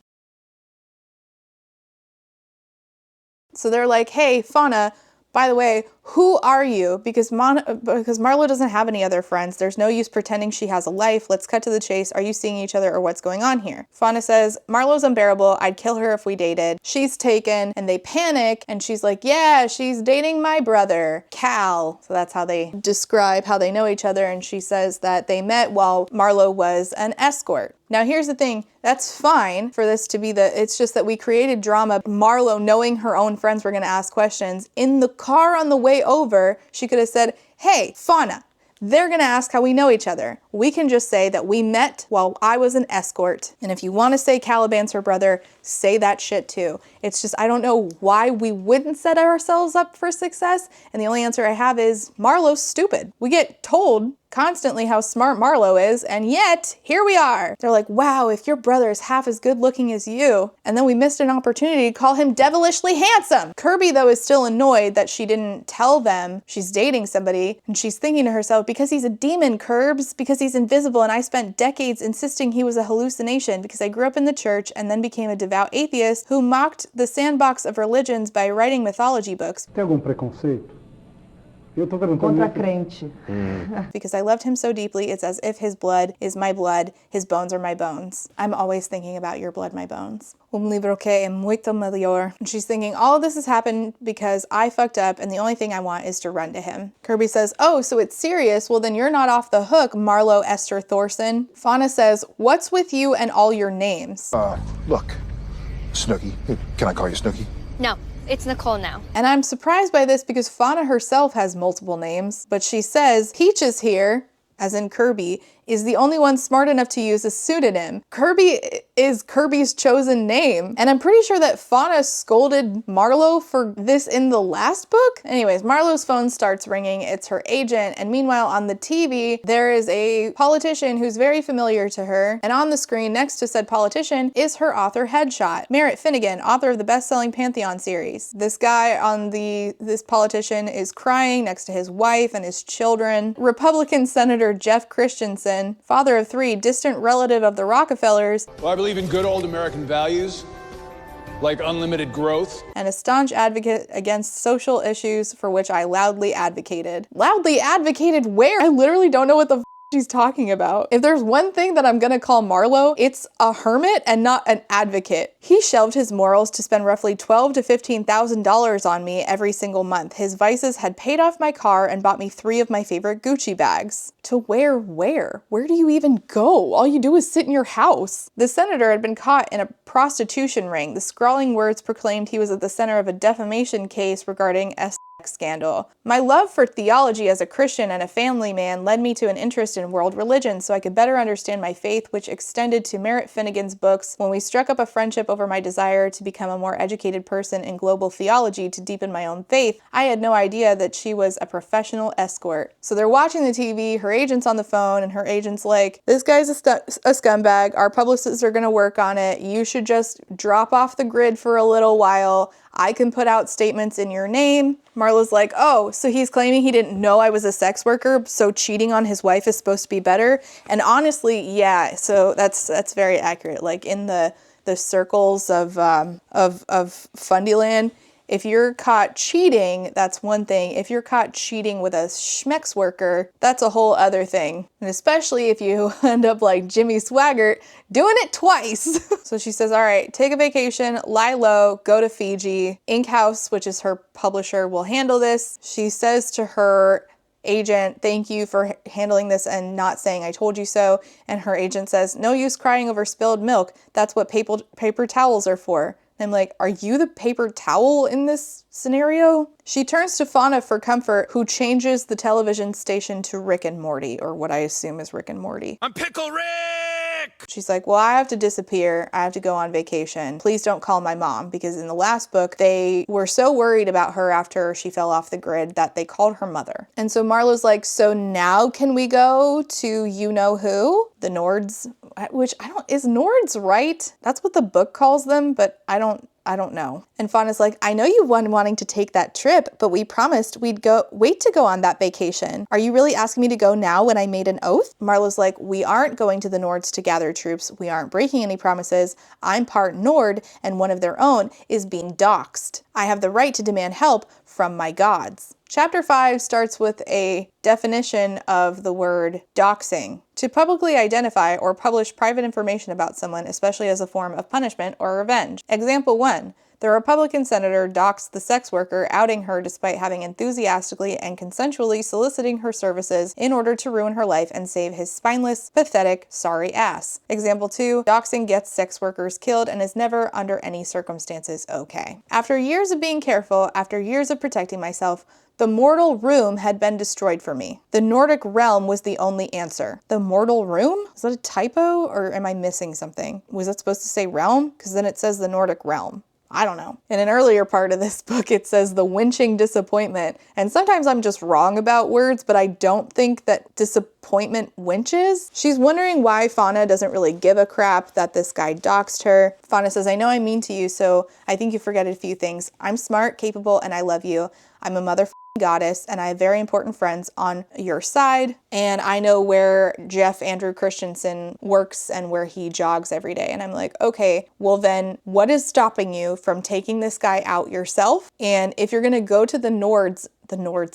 So they're like, hey, Fauna, by the way, who are you? Because Marlow doesn't have any other friends. There's no use pretending she has a life. Let's cut to the chase. Are you seeing each other or what's going on here? Fauna says, Marlow's unbearable. I'd kill her if we dated. She's taken, and they panic, and she's like, yeah, she's dating my brother, Cal. So that's how they describe how they know each other, and she says that they met while Marlow was an escort. Now here's the thing, that's fine for this to be it's just that we created drama. Marlow, knowing her own friends were gonna ask questions, in the car on the way over, she could have said, hey, Fauna, they're gonna ask how we know each other. We can just say that we met while I was an escort. And if you wanna say Caliban's her brother, say that shit too. It's just, I don't know why we wouldn't set ourselves up for success. And the only answer I have is Marlow's stupid. We get told constantly how smart Marlow is, and yet here we are. They're like, wow, if your brother is half as good looking as you, and then we missed an opportunity to call him devilishly handsome. Kirby, though, is still annoyed that she didn't tell them she's dating somebody, and she's thinking to herself, because he's a demon, Curbs, because he's invisible, and I spent decades insisting he was a hallucination because I grew up in the church and then became a devout atheist who mocked the sandbox of religions by writing mythology books. Tem algum preconceito? Contra crente. Because I loved him so deeply, it's as if his blood is my blood, his bones are my bones. I'm always thinking about your blood, my bones. Libro que é muito melhor. And she's thinking, all of this has happened because I fucked up and the only thing I want is to run to him. Kirby says, oh, so it's serious? Well, then you're not off the hook, Marlow Esther Thorson. Fauna says, what's with you and all your names? Look, Snooky. Can I call you Snooky? No, it's Nicole now. And I'm surprised by this because Fauna herself has multiple names, but she says Peaches here, as in Kirby, is the only one smart enough to use a pseudonym. Kirby is Kirby's chosen name. And I'm pretty sure that Fauna scolded Marlow for this in the last book. Anyways, Marlow's phone starts ringing. It's her agent. And meanwhile, on the TV, there is a politician who's very familiar to her. And on the screen next to said politician is her author headshot. Merritt Finnegan, author of the best-selling Pantheon series. This guy on this politician is crying next to his wife and his children. Republican Senator Jeff Christensen, father of 3, distant relative of the Rockefellers. Well, I believe in good old American values, like unlimited growth. And a staunch advocate against social issues for which I loudly advocated. Loudly advocated where? I literally don't know what the she's talking about. If there's one thing that I'm gonna call Marlow, it's a hermit and not an advocate. He shelved his morals to spend roughly $12,000 to $15,000 on me every single month. His vices had paid off my car and bought me 3 of my favorite Gucci bags. To wear where? Where do you even go? All you do is sit in your house. The senator had been caught in a prostitution ring. The scrawling words proclaimed he was at the center of a defamation case regarding scandal. My love for theology as a Christian and a family man led me to an interest in world religion so I could better understand my faith, which extended to Merritt Finnegan's books. When we struck up a friendship over my desire to become a more educated person in global theology to deepen my own faith, I had no idea that she was a professional escort. So they're watching the TV, her agent's on the phone, and her agent's like, this guy's a scumbag, our publicists are gonna work on it, you should just drop off the grid for a little while, I can put out statements in your name. Marlow's like, oh, so he's claiming he didn't know I was a sex worker, so cheating on his wife is supposed to be better? And honestly, yeah, so that's very accurate. Like in the circles of Fundyland, if you're caught cheating, that's one thing. If you're caught cheating with a schmex worker, that's a whole other thing. And especially if you end up like Jimmy Swaggart doing it twice. So she says, all right, take a vacation, lie low, go to Fiji. Ink House, which is her publisher, will handle this. She says to her agent, thank you for handling this and not saying I told you so. And her agent says, no use crying over spilled milk. That's what paper towels are for. I'm like, are you the paper towel in this scenario? She turns to Fauna for comfort, who changes the television station to Rick and Morty, or what I assume is Rick and Morty. I'm Pickle Rick! She's like, well, I have to disappear. I have to go on vacation. Please don't call my mom, because in the last book, they were so worried about her after she fell off the grid that they called her mother. And so Marlow's like, so now can we go to you-know-who? The Nords, which is Nords right? That's what the book calls them, but I don't know. And Fauna's like, I know you wanting to take that trip, but we promised we'd wait to go on that vacation. Are you really asking me to go now when I made an oath? Marlow's like, we aren't going to the Nords to gather troops. We aren't breaking any promises. I'm part Nord, and one of their own is being doxxed. I have the right to demand help from my gods. Chapter 5 starts with a definition of the word doxing. To publicly identify or publish private information about someone, especially as a form of punishment or revenge. Example 1. The Republican senator doxed the sex worker, outing her despite having enthusiastically and consensually soliciting her services in order to ruin her life and save his spineless, pathetic, sorry ass. Example 2. Doxing gets sex workers killed and is never, under any circumstances, okay. After years of being careful, after years of protecting myself, the mortal room had been destroyed for me. The Nordic realm was the only answer. The mortal room? Is that a typo, or am I missing something? Was it supposed to say realm? Because then it says the Nordic realm. I don't know. In an earlier part of this book, it says the winching disappointment. And sometimes I'm just wrong about words, but I don't think that appointment winches. She's wondering why Fauna doesn't really give a crap that this guy doxed her. Fauna says, I know I'm mean to you, so I think you forget a few things. I'm smart, capable, and I love you. I'm a mother goddess, and I have very important friends on your side, and I know where Jeff Andrew Christensen works and where he jogs every day. And I'm like, okay, well then what is stopping you from taking this guy out yourself? And if you're gonna go to the Nords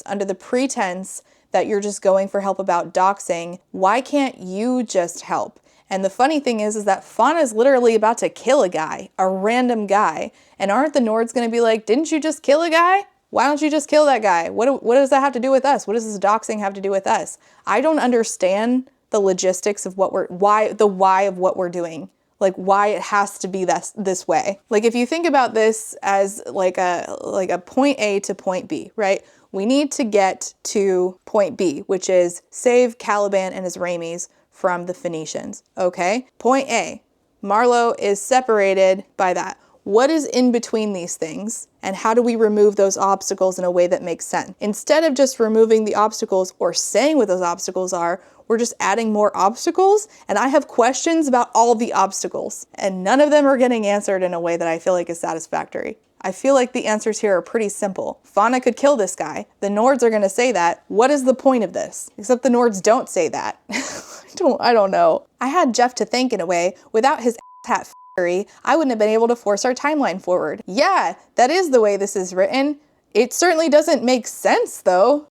under the pretense that you're just going for help about doxing, why can't you just help? And the funny thing is that Fauna is literally about to kill a guy, a random guy, and aren't the Nords gonna be like, didn't you just kill a guy? Why don't you just kill that guy? What does that have to do with us? What does this doxing have to do with us? I don't understand the logistics of why of what we're doing. Like why it has to be this way. Like if you think about this as like a point A to point B, right? We need to get to point B, which is save Caliban and his Ramies from the Phoenicians, okay? Point A, Marlow is separated by that. What is in between these things, and how do we remove those obstacles in a way that makes sense? Instead of just removing the obstacles or saying what those obstacles are, we're just adding more obstacles, and I have questions about all the obstacles, and none of them are getting answered in a way that I feel like is satisfactory. I feel like the answers here are pretty simple. Fauna could kill this guy. The Nords are gonna say that. What is the point of this? Except the Nords don't say that. I don't know. I had Jeff to thank in a way. Without his hat I wouldn't have been able to force our timeline forward. Yeah, that is the way this is written. It certainly doesn't make sense though.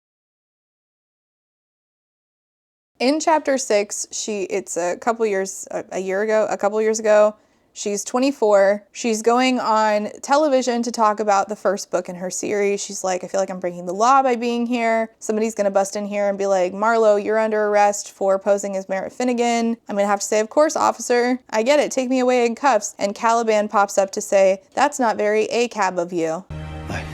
In chapter 6, it's a couple years ago, she's 24. She's going on television to talk about the first book in her series. She's like, I feel like I'm breaking the law by being here. Somebody's gonna bust in here and be like, Marlow, you're under arrest for posing as Merritt Finnegan. I'm gonna have to say, of course, officer. I get it, take me away in cuffs. And Caliban pops up to say, that's not very ACAB of you. What?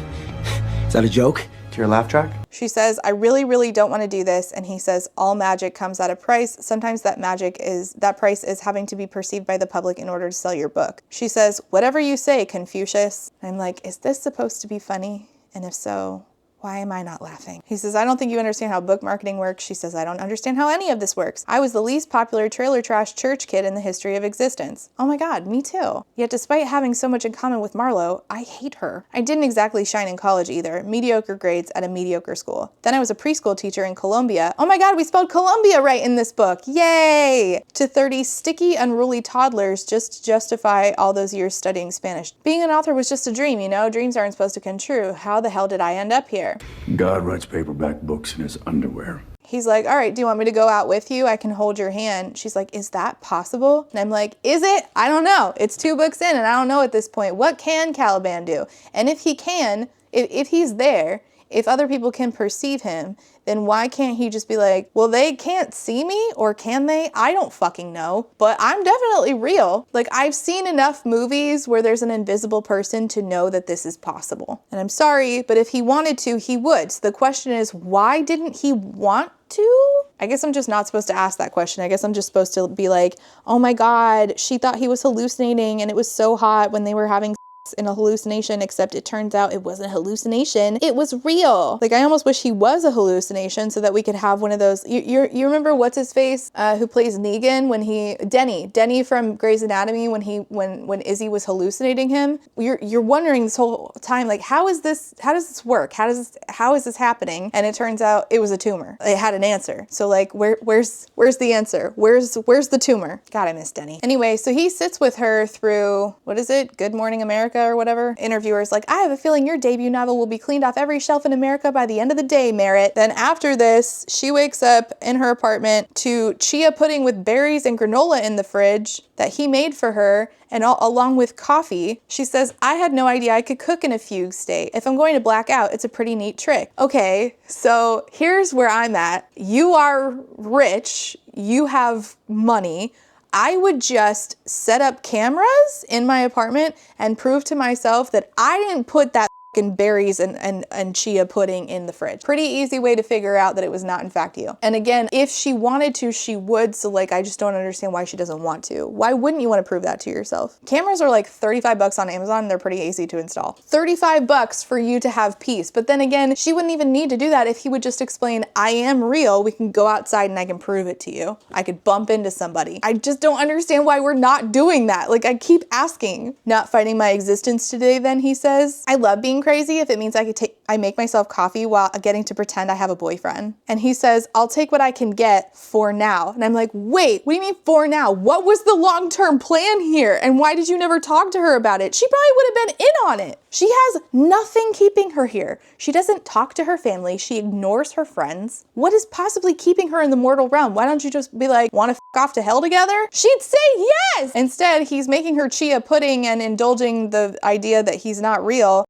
Is that a joke? To your laugh track? She says, I really, really don't want to do this. And he says, all magic comes at a price. Sometimes that price is having to be perceived by the public in order to sell your book. She says, whatever you say, Confucius. I'm like, is this supposed to be funny? And if so, why am I not laughing? He says, I don't think you understand how book marketing works. She says, I don't understand how any of this works. I was the least popular trailer trash church kid in the history of existence. Oh my God, me too. Yet despite having so much in common with Marlow, I hate her. I didn't exactly shine in college either. Mediocre grades at a mediocre school. Then I was a preschool teacher in Colombia. Oh my God, we spelled Colombia right in this book. Yay! To 30 sticky, unruly toddlers just to justify all those years studying Spanish. Being an author was just a dream, you know? Dreams aren't supposed to come true. How the hell did I end up here? God writes paperback books in his underwear. He's like, all right, do you want me to go out with you? I can hold your hand. She's like, is that possible? And I'm like, is it? I don't know. It's 2 books in and I don't know at this point. What can Caliban do? And if he can, if he's there, if other people can perceive him, then why can't he just be like, well, they can't see me, or can they? I don't fucking know, but I'm definitely real. Like, I've seen enough movies where there's an invisible person to know that this is possible. And I'm sorry, but if he wanted to, he would. So the question is, why didn't he want to? I guess I'm just not supposed to ask that question. I guess I'm just supposed to be like, oh my God, she thought he was hallucinating and it was so hot when they were having in a hallucination, except it turns out it wasn't a hallucination, it was real. Like, I almost wish he was a hallucination so that we could have one of those. You remember what's his face who plays Negan when Denny from Grey's Anatomy when Izzy was hallucinating him? You're wondering this whole time, like, how does this work? How is this happening? And it turns out it was a tumor. It had an answer. So like, where's the answer? Where's the tumor? God, I miss Denny. Anyway, so he sits with her through, what is it? Good Morning America or whatever. Interviewer's like, I have a feeling your debut novel will be cleaned off every shelf in America by the end of the day, Merritt. Then after this, she wakes up in her apartment to chia pudding with berries and granola in the fridge that he made for her, and along with coffee. She says, I had no idea I could cook in a fugue state. If I'm going to black out, it's a pretty neat trick. Okay, so here's where I'm at. You are rich, you have money. I would just set up cameras in my apartment and prove to myself that I didn't put that berries and chia pudding in the fridge. Pretty easy way to figure out that it was not in fact you. And again, if she wanted to, she would. So like, I just don't understand why she doesn't want to. Why wouldn't you want to prove that to yourself? Cameras are like 35 bucks on Amazon. They're pretty easy to install. 35 bucks for you to have peace. But then again, she wouldn't even need to do that if he would just explain, I am real. We can go outside and I can prove it to you. I could bump into somebody. I just don't understand why we're not doing that. Like, I keep asking. Not fighting my existence today, then, he says. I love being crazy if it means I make myself coffee while getting to pretend I have a boyfriend. And he says, I'll take what I can get for now. And I'm like, wait, what do you mean for now? What was the long-term plan here? And why did you never talk to her about it? She probably would have been in on it. She has nothing keeping her here. She doesn't talk to her family. She ignores her friends. What is possibly keeping her in the mortal realm? Why don't you just be like, wanna f off to hell together? She'd say yes! Instead, he's making her chia pudding and indulging the idea that he's not real.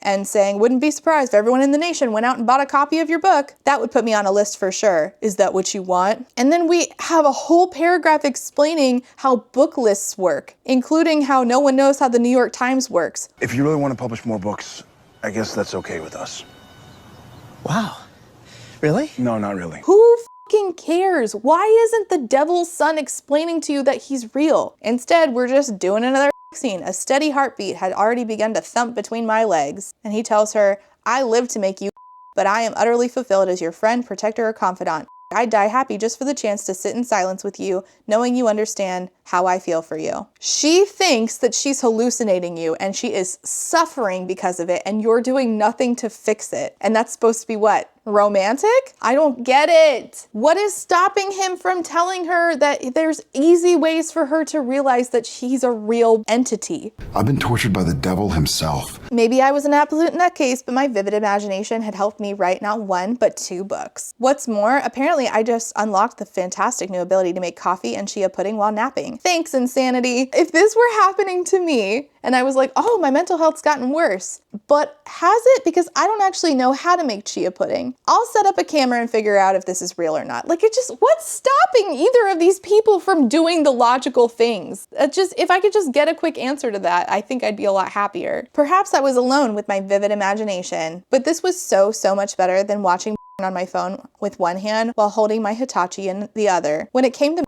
And saying, wouldn't be surprised if everyone in the nation went out and bought a copy of your book. That would put me on a list for sure. Is that what you want? And then we have a whole paragraph explaining how book lists work, including how no one knows how the New York Times works. If you really want to publish more books, I guess that's okay with us. Wow. Really? No, not really. Who fucking cares? Why isn't the devil's son explaining to you that he's real? Instead, we're just doing another scene. A steady heartbeat had already begun to thump between my legs. And he tells her, I live to make you, but I am utterly fulfilled as your friend, protector, or confidant. I'd die happy just for the chance to sit in silence with you, knowing you understand how I feel for you. She thinks that she's hallucinating you and she is suffering because of it, and you're doing nothing to fix it. And that's supposed to be what? Romantic? I don't get it. What is stopping him from telling her that there's easy ways for her to realize that she's a real entity? I've been tortured by the devil himself. Maybe I was an absolute nutcase, but my vivid imagination had helped me write not one, but 2 books. What's more, apparently I just unlocked the fantastic new ability to make coffee and chia pudding while napping. Thanks, insanity. If this were happening to me, and I was like, oh, my mental health's gotten worse. But has it? Because I don't actually know how to make chia pudding. I'll set up a camera and figure out if this is real or not. Like, what's stopping either of these people from doing the logical things? If I could just get a quick answer to that, I think I'd be a lot happier. Perhaps I was alone with my vivid imagination, but this was so much better than watching on my phone with one hand while holding my Hitachi in the other. When it came to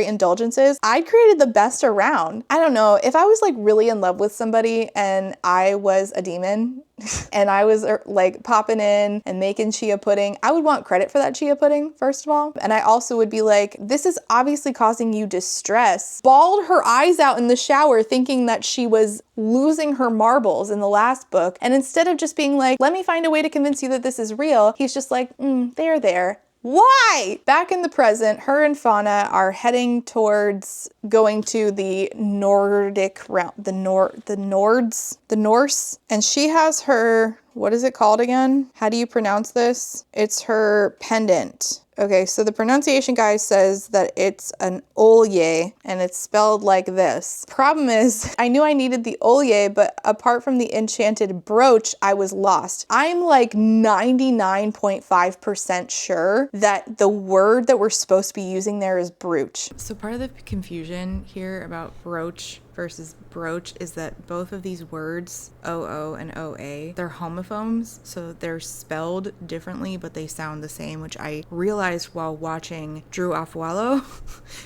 indulgences, I created the best around. I don't know, if I was like really in love with somebody and I was a demon and I was like popping in and making chia pudding, I would want credit for that chia pudding, first of all. And I also would be like, this is obviously causing you distress. Bawled her eyes out in the shower thinking that she was losing her marbles in the last book. And instead of just being like, let me find a way to convince you that this is real, he's just like, they're there. Why? Back in the present, her and Fauna are heading towards going to the Nordic realm, the Norse, and she has her, what is it called again? How do you pronounce this? It's her pendant. Okay, so the pronunciation guy says that it's an olje, and it's spelled like this. Problem is, I knew I needed the olje, but apart from the enchanted brooch, I was lost. I'm like 99.5% sure that the word that we're supposed to be using there is brooch. So part of the confusion here about brooch versus brooch is that both of these words, OO and OA, they're homophones, so they're spelled differently, but they sound the same, which I realized while watching Drew Afualo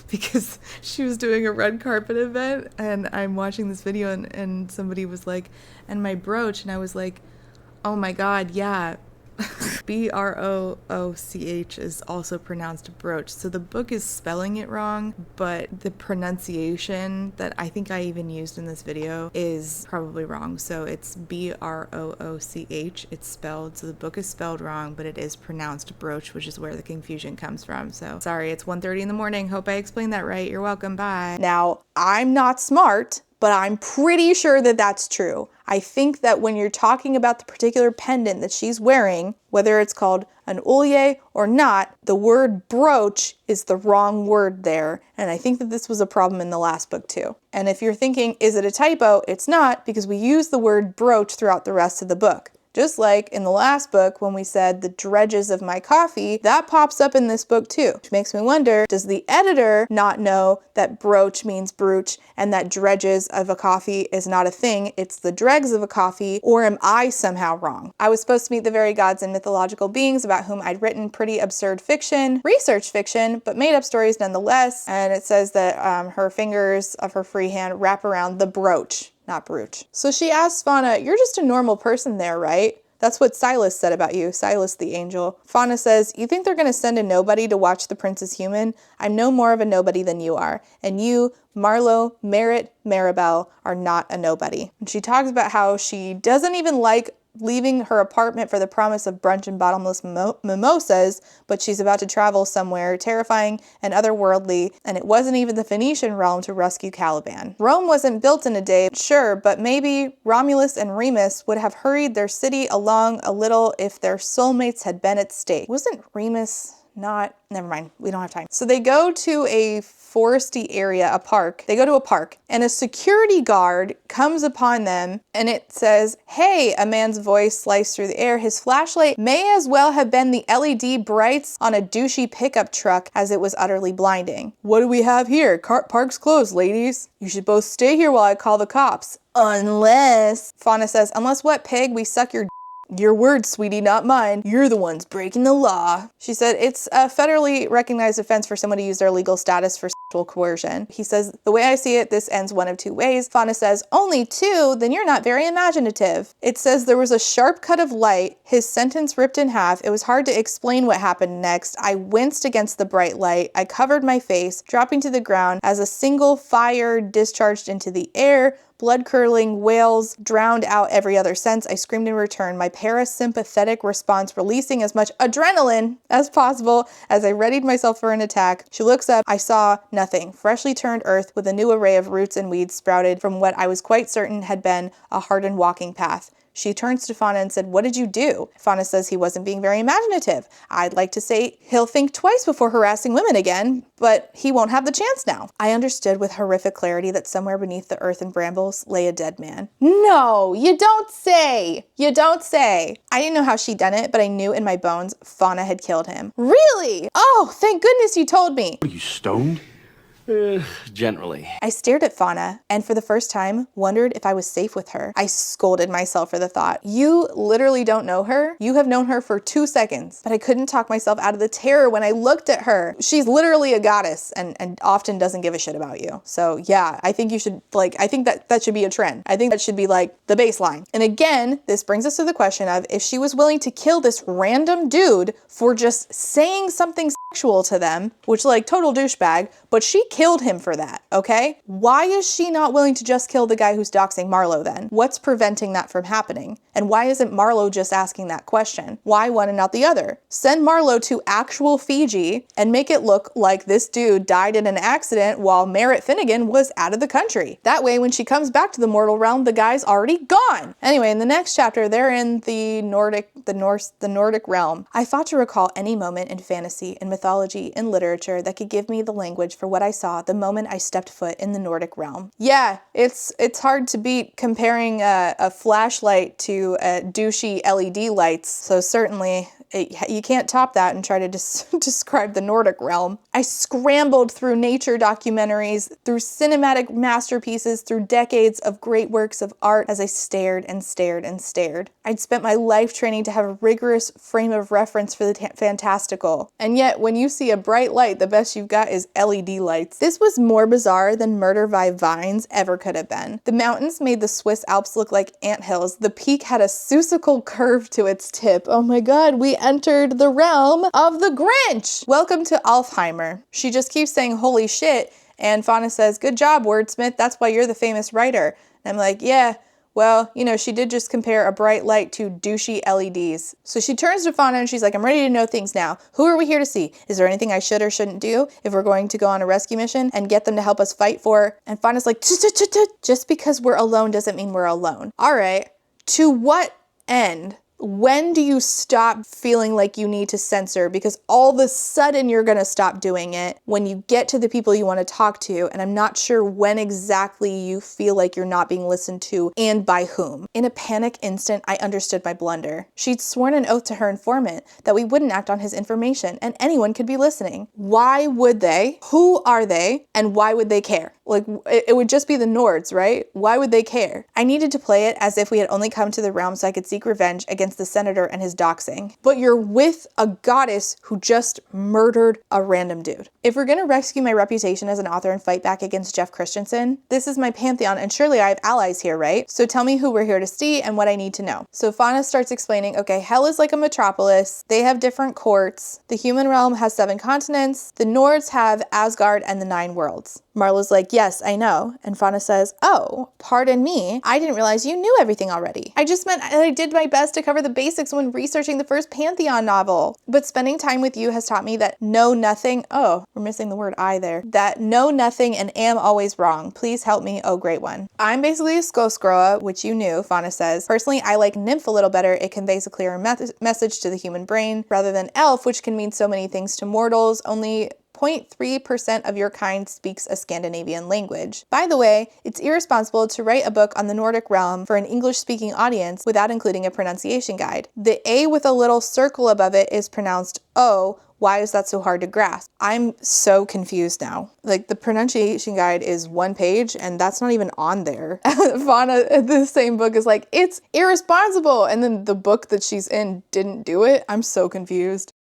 because she was doing a red carpet event, and I'm watching this video and somebody was like, and my brooch, and I was like, oh my god, yeah. B-R-O-O-C-H is also pronounced brooch. So the book is spelling it wrong, but the pronunciation that I think I even used in this video is probably wrong. So it's B-R-O-O-C-H. It's spelled, so the book is spelled wrong, but it is pronounced brooch, which is where the confusion comes from. So sorry, it's 1:30 in the morning. Hope I explained that right. You're welcome. Bye. Now, I'm not smart, but I'm pretty sure that that's true. I think that when you're talking about the particular pendant that she's wearing, whether it's called an olje or not, the word brooch is the wrong word there. And I think that this was a problem in the last book too. And if you're thinking, is it a typo? It's not, because we use the word brooch throughout the rest of the book. Just like in the last book when we said the dredges of my coffee, that pops up in this book too. Which makes me wonder, does the editor not know that broach means brooch and that dredges of a coffee is not a thing, it's the dregs of a coffee, or am I somehow wrong? I was supposed to meet the very gods and mythological beings about whom I'd written pretty absurd fiction, research fiction, but made up stories nonetheless, and it says that her fingers of her free hand wrap around the brooch, not brooch. So she asks Fauna, you're just a normal person there, right? That's what Silas said about you, Silas the angel. Fauna says, you think they're going to send a nobody to watch the prince's human? I'm no more of a nobody than you are. And you, Marlow, Merritt, Maribel, are not a nobody. And she talks about how she doesn't even like leaving her apartment for the promise of brunch and bottomless mimosas, but she's about to travel somewhere terrifying and otherworldly, and it wasn't even the Phoenician realm to rescue Caliban. Rome wasn't built in a day, sure, but maybe Romulus and Remus would have hurried their city along a little if their soulmates had been at stake. Wasn't Remus not? Never mind, we don't have time. So they go to a foresty area, a park. They go to a park and a security guard comes upon them and it says, hey, a man's voice sliced through the air. His flashlight may as well have been the LED brights on a douchey pickup truck as it was utterly blinding. What do we have here? Park's closed, ladies. You should both stay here while I call the cops. Unless, Fauna says, unless what, pig? We suck your Your words, sweetie, not mine. You're the ones breaking the law. She said it's a federally recognized offense for someone to use their legal status for sexual coercion. He says, the way I see it, this ends one of two ways. Fauna says, only two? Then you're not very imaginative. It says there was a sharp cut of light, his sentence ripped in half. It was hard to explain what happened next. I winced against the bright light. I covered my face, dropping to the ground as a single fire discharged into the air. Blood-curdling wails drowned out every other sense. I screamed in return, my parasympathetic response releasing as much adrenaline as possible as I readied myself for an attack. She looks up. I saw nothing. Freshly turned earth with a new array of roots and weeds sprouted from what I was quite certain had been a hardened walking path. She turns to Fauna and said, what did you do? Fauna says he wasn't being very imaginative. I'd like to say he'll think twice before harassing women again, but he won't have the chance now. I understood with horrific clarity that somewhere beneath the earth and brambles lay a dead man. No, you don't say. You don't say. I didn't know how she'd done it, but I knew in my bones Fauna had killed him. Really? Oh, thank goodness you told me. Are you stoned? Generally. I stared at Fauna and for the first time wondered if I was safe with her. I scolded myself for the thought. You literally don't know her. You have known her for 2 seconds, but I couldn't talk myself out of the terror when I looked at her. She's literally a goddess and often doesn't give a shit about you. So yeah, I think you should I think that should be a trend. I think that should be like the baseline. And again, this brings us to the question of if she was willing to kill this random dude for just saying something sexual to them, which like total douchebag, but she killed him for that, okay? Why is she not willing to just kill the guy who's doxing Marlow then? What's preventing that from happening? And why isn't Marlow just asking that question? Why one and not the other? Send Marlow to actual Fiji and make it look like this dude died in an accident while Merritt Finnegan was out of the country. That way, when she comes back to the mortal realm, the guy's already gone. Anyway, in the next chapter, they're in the Nordic realm. I thought to recall any moment in fantasy, in mythology, in literature that could give me the language for what I saw the moment I stepped foot in the Nordic realm. Yeah, it's hard to beat comparing a flashlight to douchey LED lights, so certainly you can't top that and try to describe the Nordic realm. I scrambled through nature documentaries, through cinematic masterpieces, through decades of great works of art as I stared and stared and stared. I'd spent my life training to have a rigorous frame of reference for the fantastical. And yet, when you see a bright light, the best you've got is LED lights. This was more bizarre than Murder by Vines ever could have been. The mountains made the Swiss Alps look like anthills. The peak had a susical curve to its tip. Oh my god, we entered the realm of the Grinch! Welcome to Alfheimer. She just keeps saying holy shit, and Fauna says, good job, wordsmith, that's why you're the famous writer. And I'm like, yeah, well, you know, she did just compare a bright light to douchey LEDs. So she turns to Fauna and she's like, I'm ready to know things now. Who are we here to see? Is there anything I should or shouldn't do if we're going to go on a rescue mission and get them to help us fight for? And Fauna's like, just because we're alone doesn't mean we're alone. All right, to what end? When do you stop feeling like you need to censor? Because all of a sudden you're going to stop doing it when you get to the people you want to talk to. And I'm not sure when exactly you feel like you're not being listened to and by whom. In a panic instant, I understood my blunder. She'd sworn an oath to her informant that we wouldn't act on his information and anyone could be listening. Why would they? Who are they? And why would they care? Like, it would just be the Nords, right? Why would they care? I needed to play it as if we had only come to the realm so I could seek revenge against the senator and his doxing. But you're with a goddess who just murdered a random dude. If we're gonna rescue my reputation as an author and fight back against Jeff Christensen, this is my pantheon and surely I have allies here, right? So tell me who we're here to see and what I need to know. So Fauna starts explaining, okay, hell is like a metropolis. They have different courts. The human realm has 7 continents. The Nords have Asgard and the 9 worlds. Marlow's like, yes, I know. And Fauna says, oh, pardon me. I didn't realize you knew everything already. I just meant I did my best to cover the basics when researching the first Pantheon novel. But spending time with you has taught me that know nothing. Oh, we're missing the word I there. That know nothing and am always wrong. Please help me, oh great one. I'm basically a Skosgroa, which you knew, Fauna says. Personally, I like nymph a little better. It conveys a clearer message to the human brain rather than elf, which can mean so many things to mortals. Only 0.3% of your kind speaks a Scandinavian language. By the way, it's irresponsible to write a book on the Nordic realm for an English-speaking audience without including a pronunciation guide. The A with a little circle above it is pronounced O. Why is that so hard to grasp? I'm so confused now. Like, the pronunciation guide is 1 page and that's not even on there. Fauna, the same book, is like, it's irresponsible. And then the book that she's in didn't do it. I'm so confused.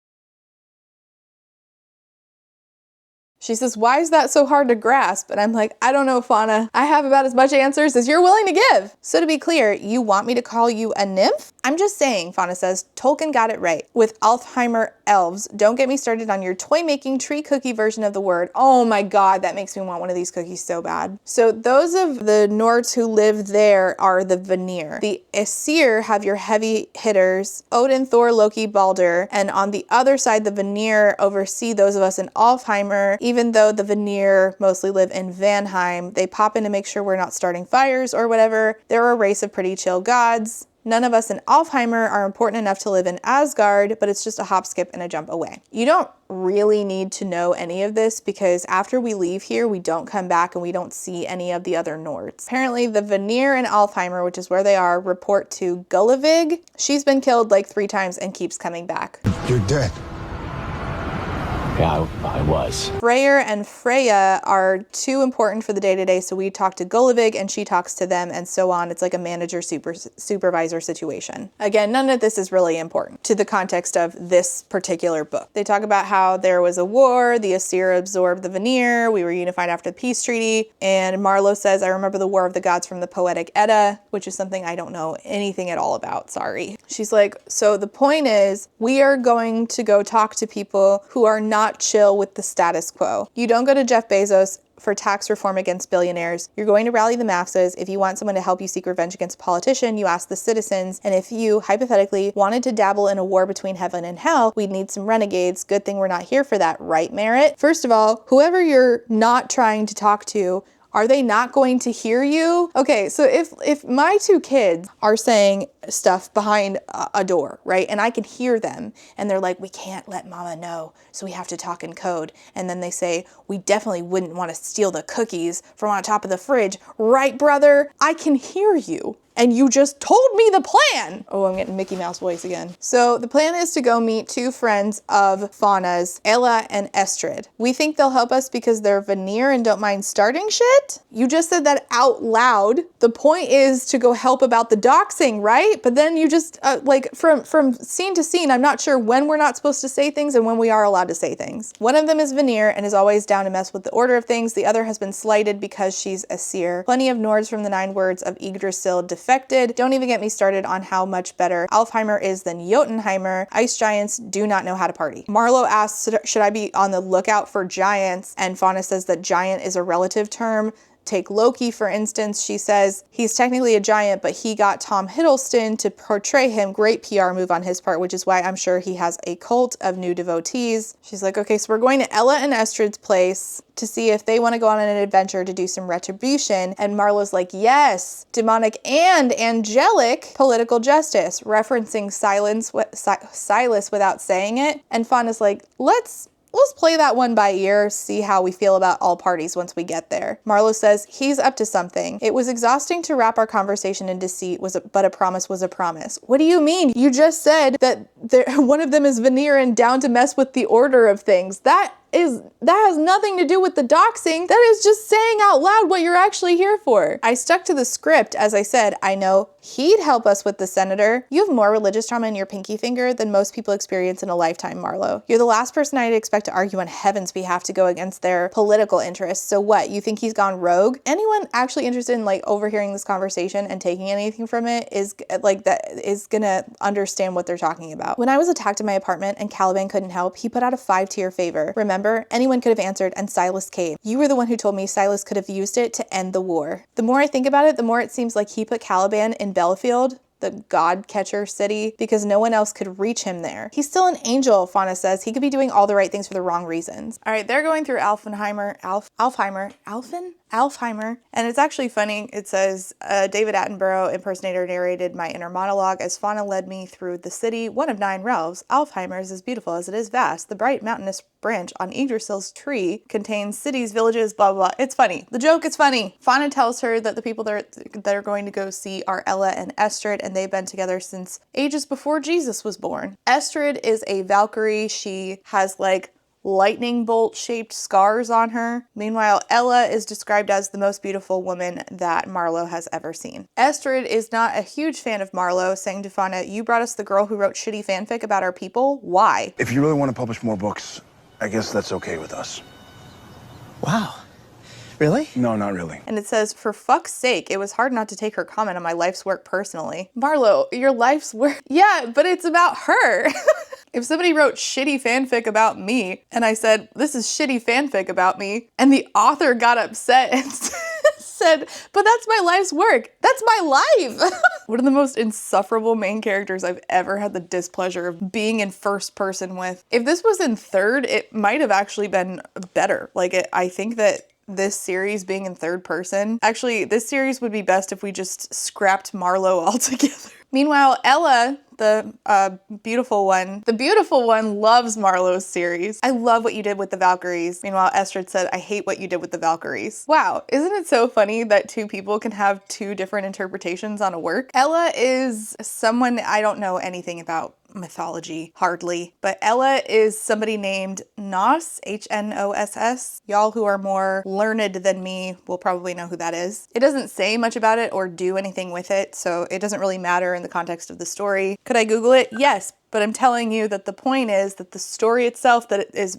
She says, why is that so hard to grasp? And I'm like, I don't know, Fauna. I have about as much answers as you're willing to give. So to be clear, you want me to call you a nymph? I'm just saying, Fauna says, Tolkien got it right. With Alfheimer elves, don't get me started on your toy-making tree cookie version of the word. Oh my God, that makes me want one of these cookies so bad. So those of the Nords who live there are the Vanir. The Aesir have your heavy hitters, Odin, Thor, Loki, Balder. And on the other side, the Vanir oversee those of us in Alfheimer. Even though the Vanir mostly live in Vanheim, they pop in to make sure we're not starting fires or whatever. They're a race of pretty chill gods. None of us in Alfheimer are important enough to live in Asgard, but it's just a hop, skip, and a jump away. You don't really need to know any of this because after we leave here, we don't come back and we don't see any of the other Nords. Apparently, the Vanir in Alfheimer, which is where they are, report to Gullivig. She's been killed like 3 times and keeps coming back. You're dead. Yeah, I was. Freyr and Freya are too important for the day-to-day, so we talk to Gullivig and she talks to them and so on. It's like a manager-supervisor situation. Again, none of this is really important to the context of this particular book. They talk about how there was a war, the Aesir absorbed the Vanir, we were unified after the peace treaty, and Marlow says, I remember the War of the Gods from the Poetic Edda, which is something I don't know anything at all about, sorry. She's like, so the point is, we are going to go talk to people who are not chill with the status quo. You don't go to Jeff Bezos for tax reform against billionaires. You're going to rally the masses. If you want someone to help you seek revenge against a politician, you ask the citizens. And if you, hypothetically, wanted to dabble in a war between heaven and hell, we'd need some renegades. Good thing we're not here for that, right, Merritt? First of all, whoever you're not trying to talk to, are they not going to hear you? Okay, so if my 2 kids are saying stuff behind a door, right, and I can hear them, and they're like, we can't let mama know, so we have to talk in code, and then they say, we definitely wouldn't want to steal the cookies from on top of the fridge, right, brother? I can hear you. And you just told me the plan. Oh, I'm getting Mickey Mouse voice again. So the plan is to go meet 2 friends of Fauna's, Ella and Estrid. We think they'll help us because they're Vanir and don't mind starting shit? You just said that out loud. The point is to go help about the doxing, right? But then you just, like, from scene to scene, I'm not sure when we're not supposed to say things and when we are allowed to say things. One of them is Vanir and is always down to mess with the order of things. The other has been slighted because she's Aesir. Plenty of Nords from the 9 words of Yggdrasil defected. Don't even get me started on how much better Alfheimer is than Jotunheimer. Ice giants do not know how to party. Marlow asks, should I be on the lookout for giants? And Fauna says that giant is a relative term. Take Loki, for instance. She says he's technically a giant, but he got Tom Hiddleston to portray him. Great PR move on his part, which is why I'm sure he has a cult of new devotees. She's like, okay, so we're going to Ella and Estrid's place to see if they want to go on an adventure to do some retribution. And Marlow's like, yes, demonic and angelic political justice, referencing Silas without saying it. And Fauna's like, let's play that one by ear, see how we feel about all parties once we get there. Marlow says he's up to something. It was exhausting to wrap our conversation in deceit, but a promise was a promise. What do you mean? You just said that one of them is Fenrir and down to mess with the order of things. That has nothing to do with the doxing. That is just saying out loud what you're actually here for. I stuck to the script. As I said, I know he'd help us with the senator. You have more religious trauma in your pinky finger than most people experience in a lifetime, Marlow. You're the last person I'd expect to argue on heaven's behalf to go against their political interests. So what, you think he's gone rogue? Anyone actually interested in like overhearing this conversation and taking anything from it is gonna understand what they're talking about. When I was attacked in my apartment and Caliban couldn't help, he put out a 5-tier favor. Remember, anyone could have answered and Silas caved. You were the one who told me Silas could have used it to end the war. The more I think about it, the more it seems like he put Caliban in Belfield, the god catcher city, because no one else could reach him there. He's still an angel, Fauna says. He could be doing all the right things for the wrong reasons. All right, they're going through Alfheimer, and it's actually funny. It says, David Attenborough impersonator narrated my inner monologue as Fauna led me through the city, one of 9 realms. Alfheimer is as beautiful as it is vast. The bright mountainous branch on Yggdrasil's tree contains cities, villages, blah, blah, blah. It's funny. The joke is funny. Fauna tells her that the people that are going to go see are Ella and Estrid, and they've been together since ages before Jesus was born. Estrid is a Valkyrie. She has like lightning bolt shaped scars on her. Meanwhile, Ella is described as the most beautiful woman that Marlow has ever seen. Estrid is not a huge fan of Marlow, saying to Fauna, you brought us the girl who wrote shitty fanfic about our people? Why? If you really want to publish more books, I guess that's okay with us. Wow. Really? No, not really. And it says, for fuck's sake, it was hard not to take her comment on my life's work personally. Marlow, your life's work? Yeah, but it's about her. If somebody wrote shitty fanfic about me, and I said, this is shitty fanfic about me, and the author got upset and said, but that's my life's work. That's my life. One of the most insufferable main characters I've ever had the displeasure of being in first person with. If this was in third, it might have actually been better. I think that this series being in third person, actually, this series would be best if we just scrapped Marlow altogether. Meanwhile, Ella, the beautiful one loves Marlow's series. I love what you did with the Valkyries. Meanwhile, Estrid said, I hate what you did with the Valkyries. Wow, isn't it so funny that 2 people can have 2 different interpretations on a work? Ella is someone I don't know anything about mythology, hardly, but Ella is somebody named Nos, Hnoss. Y'all who are more learned than me will probably know who that is. It doesn't say much about it or do anything with it, so it doesn't really matter in the context of the story. Could I Google it? Yes. But I'm telling you that the point is that the story itself that is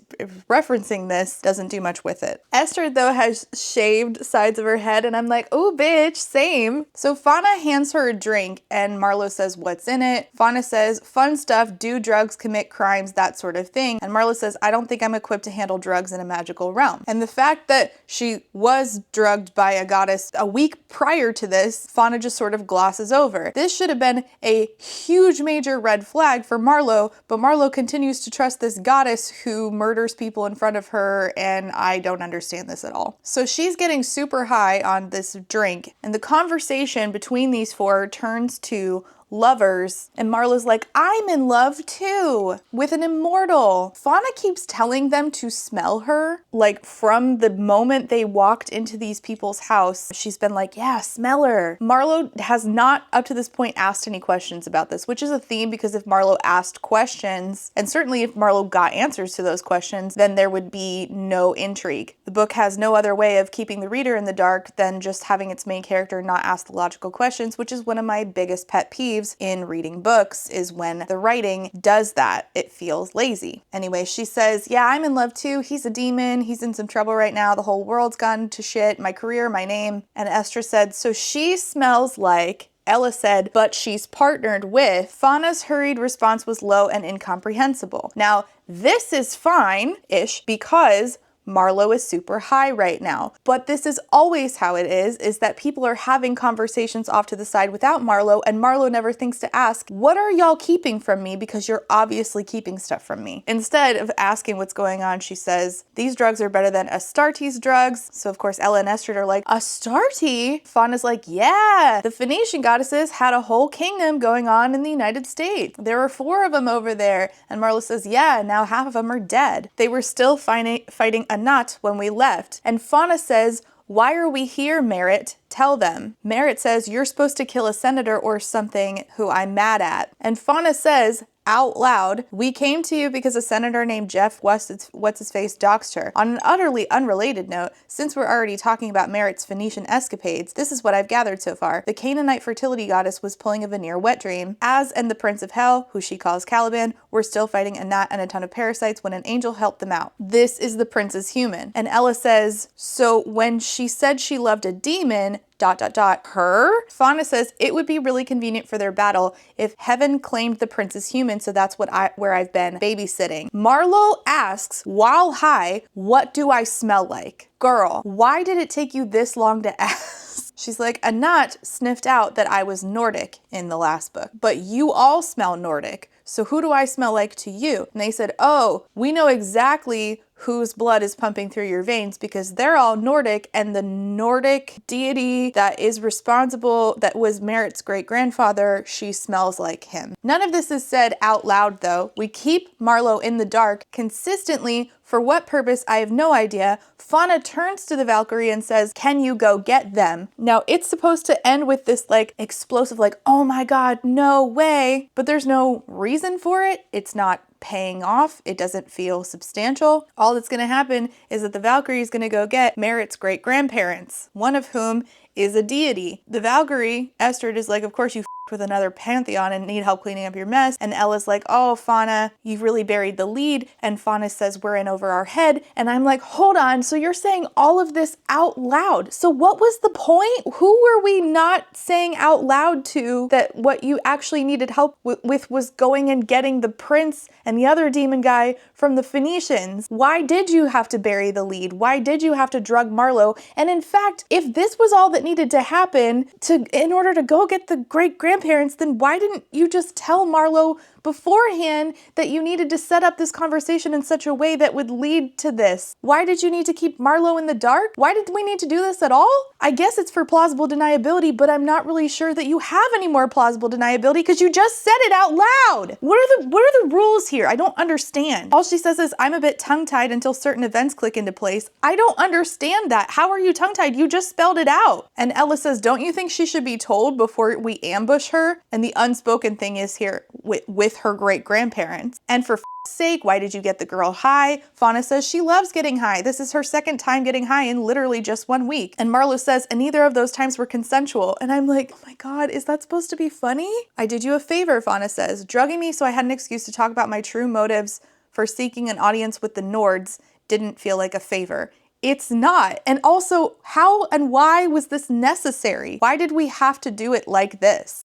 referencing this doesn't do much with it. Estrid, though, has shaved sides of her head, and I'm like, oh, bitch, same. So Fauna hands her a drink, and Marlow says, what's in it? Fauna says, fun stuff, do drugs, commit crimes, that sort of thing. And Marlow says, I don't think I'm equipped to handle drugs in a magical realm. And the fact that she was drugged by a goddess a week prior to this, Fauna just sort of glosses over. This should have been a huge major red flag for Marlow, but Marlow continues to trust this goddess who murders people in front of her, and I don't understand this at all. So she's getting super high on this drink, and the conversation between these 4 turns to lovers, and Marlow's like, I'm in love too, with an immortal. Fauna keeps telling them to smell her, like from the moment they walked into these people's house. She's been like, yeah, smell her. Marlow has not up to this point asked any questions about this, which is a theme because if Marlow asked questions, and certainly if Marlow got answers to those questions, then there would be no intrigue. The book has no other way of keeping the reader in the dark than just having its main character not ask the logical questions, which is one of my biggest pet peeves in reading books, is when the writing does that. It feels lazy. Anyway, she says, yeah, I'm in love too. He's a demon. He's in some trouble right now. The whole world's gone to shit. My career, my name. And Estrid said, so she smells like... Ella said, but she's partnered with... Fauna's hurried response was low and incomprehensible. Now, this is fine-ish because Marlow is super high right now. But this is always how it is that people are having conversations off to the side without Marlow, and Marlow never thinks to ask, what are y'all keeping from me? Because you're obviously keeping stuff from me. Instead of asking what's going on, she says, these drugs are better than Astarte's drugs. So of course, Ella and Estrid are like, Astarte? Fauna's like, yeah, the Phoenician goddesses had a whole kingdom going on in the United States. There were 4 of them over there. And Marlow says, yeah, now half of them are dead. They were still fighting Anat when we left. And Fauna says, why are we here, Merritt? Tell them. Merritt says, you're supposed to kill a senator or something who I'm mad at. And Fauna says, out loud, we came to you because a senator named Jeff What's-His-Face doxed her. On an utterly unrelated note, since we're already talking about Merritt's Phoenician escapades, this is what I've gathered so far. The Canaanite fertility goddess was pulling a veneer wet dream. Az and the Prince of Hell, who she calls Caliban, were still fighting a gnat and a ton of parasites when an angel helped them out. This is the prince's human. And Ella says, so when she said she loved a demon, ... her? Fauna says it would be really convenient for their battle if heaven claimed the prince as human, so that's where I've been babysitting. Marlow asks, while high, what do I smell like? Girl, why did it take you this long to ask? She's like, Anat sniffed out that I was Nordic in the last book, but you all smell Nordic. So who do I smell like to you? And they said, oh, we know exactly whose blood is pumping through your veins because they're all Nordic, and the Nordic deity that is responsible, that was Merritt's great-grandfather, she smells like him. None of this is said out loud though. We keep Marlow in the dark consistently. For what purpose, I have no idea. Fauna turns to the Valkyrie and says, can you go get them? Now, it's supposed to end with this like explosive, like, oh my God, no way. But there's no reason for it. It's not paying off. It doesn't feel substantial. All that's going to happen is that the Valkyrie is going to go get Merritt's great-grandparents, one of whom is a deity. The Valkyrie, Estrid, is like, of course you f***ed with another pantheon and need help cleaning up your mess. And Ella's like, oh, Fauna, you've really buried the lead. And Fauna says, we're in over our head. And I'm like, hold on. So you're saying all of this out loud. So what was the point? Who were we not saying out loud to that what you actually needed help with was going and getting the prince and the other demon guy from the Phoenicians? Why did you have to bury the lead? Why did you have to drug Marlow? And in fact, if this was all that needed to happen in order to go get the great-grandparents, then why didn't you just tell Marlow beforehand that you needed to set up this conversation in such a way that would lead to this? Why did you need to keep Marlow in the dark? Why did we need to do this at all? I guess it's for plausible deniability, but I'm not really sure that you have any more plausible deniability because you just said it out loud. What are the rules here? I don't understand. All she says is, I'm a bit tongue-tied until certain events click into place. I don't understand that. How are you tongue-tied? You just spelled it out. And Ella says, don't you think she should be told before we ambush her? And the unspoken thing is here with her great-grandparents. And for sake, why did you get the girl high? Fauna says she loves getting high. This is her second time getting high in literally just 1 week. And Marlow says, and neither of those times were consensual. And I'm like, oh my God, is that supposed to be funny? I did you a favor, Fauna says, drugging me so I had an excuse to talk about my true motives for seeking an audience with the Nords didn't feel like a favor. It's not. And also, how and why was this necessary? Why did we have to do it like this?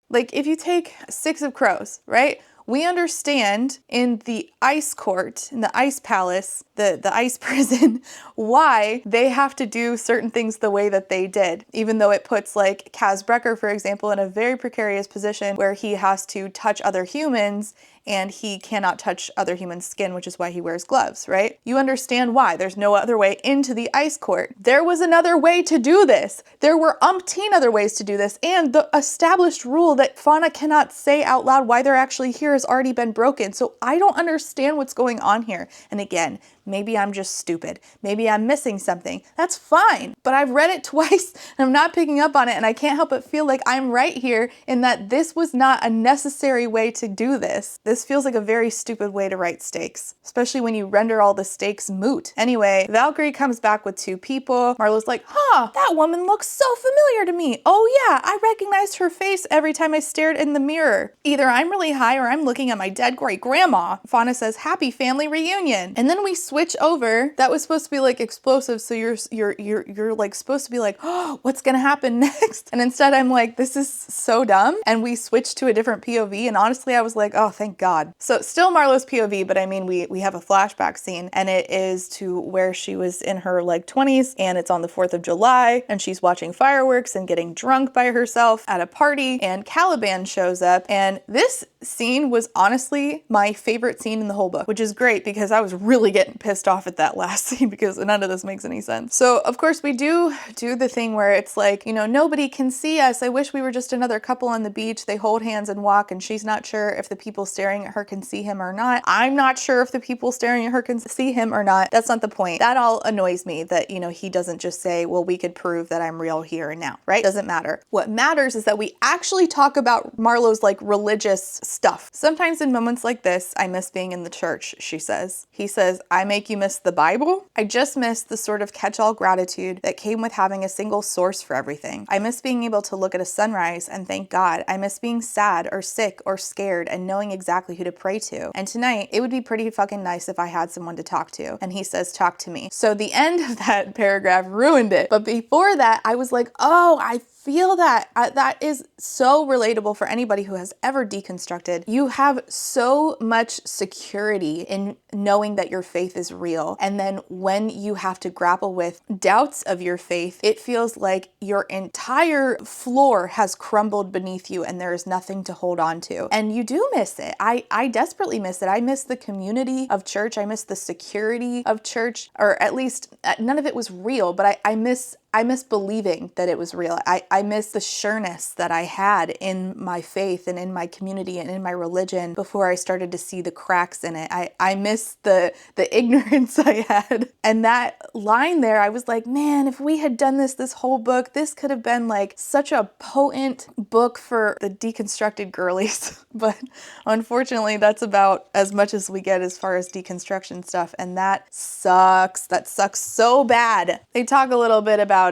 Like, if you take 6 of Crows, right? We understand in the ice court, in the ice palace, the ice prison, why they have to do certain things the way that they did, even though it puts like Kaz Brecker, for example, in a very precarious position where he has to touch other humans and he cannot touch other humans' skin, which is why he wears gloves, right? You understand why. There's no other way into the ice court. There was another way to do this. There were umpteen other ways to do this. And the established rule that Fauna cannot say out loud why they're actually here has already been broken. So I don't understand what's going on here. And again, maybe I'm just stupid. Maybe I'm missing something. That's fine. But I've read it twice and I'm not picking up on it. And I can't help but feel like I'm right here in that this was not a necessary way to do this. This feels like a very stupid way to write stakes, especially when you render all the stakes moot. Anyway, Valkyrie comes back with 2 people. Marlow's like, huh, that woman looks so familiar to me. Oh yeah, I recognized her face every time I stared in the mirror. Either I'm really high or I'm looking at my dead great grandma. Fauna says, happy family reunion. And then we switch switch over. That was supposed to be like explosive, so you're like supposed to be like, oh, what's gonna happen next? And instead I'm like, this is so dumb. And we switched to a different POV, and honestly I was like, oh, thank God. So still Marlow's POV, but I mean we have a flashback scene, and it is to where she was in her like 20s, and it's on the 4th of July, and she's watching fireworks and getting drunk by herself at a party, and Caliban shows up. And this scene was honestly my favorite scene in the whole book, which is great because I was really getting pissed off at that last scene because none of this makes any sense. So of course we do the thing where it's like, you know, nobody can see us. I wish we were just another couple on the beach. They hold hands and walk, and she's not sure if the people staring at her can see him or not. I'm not sure if the people staring at her can see him or not. That's not the point. That all annoys me, that, you know, he doesn't just say, well, we could prove that I'm real here and now, right? Doesn't matter. What matters is that we actually talk about Marlow's like religious stuff. Sometimes in moments like this, I miss being in the church, she says. He says, I make you miss the Bible? I just miss the sort of catch-all gratitude that came with having a single source for everything. I miss being able to look at a sunrise and thank God. I miss being sad or sick or scared and knowing exactly who to pray to. And tonight, it would be pretty fucking nice if I had someone to talk to. And he says, talk to me. So the end of that paragraph ruined it. But before that, I was like, oh, I feel that. That is so relatable for anybody who has ever deconstructed. You have so much security in knowing that your faith is real. And then when you have to grapple with doubts of your faith, it feels like your entire floor has crumbled beneath you and there is nothing to hold on to. And you do miss it. I desperately miss it. I miss the community of church. I miss the security of church, or at least none of it was real, but I miss believing that it was real. I miss the sureness that I had in my faith and in my community and in my religion before I started to see the cracks in it. I miss the ignorance I had. And that line there, I was like, man, if we had done this whole book, this could have been like such a potent book for the deconstructed girlies. But unfortunately, that's about as much as we get as far as deconstruction stuff. And that sucks. That sucks so bad. They talk a little bit about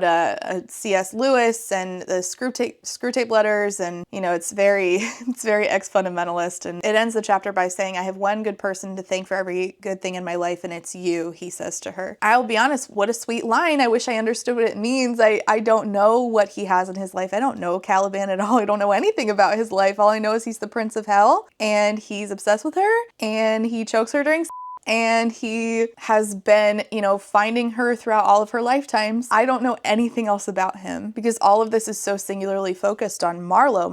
C.S. Lewis and the screw tape letters, and you know, it's very ex-fundamentalist, and it ends the chapter by saying, I have one good person to thank for every good thing in my life, and it's you, he says to her. I'll be honest, what a sweet line. I wish I understood what it means. I don't know what he has in his life. I don't know Caliban at all. I don't know anything about his life. All I know is he's the Prince of Hell, and he's obsessed with her, and he chokes her during and he has been, you know, finding her throughout all of her lifetimes. I don't know anything else about him because all of this is so singularly focused on Marlow,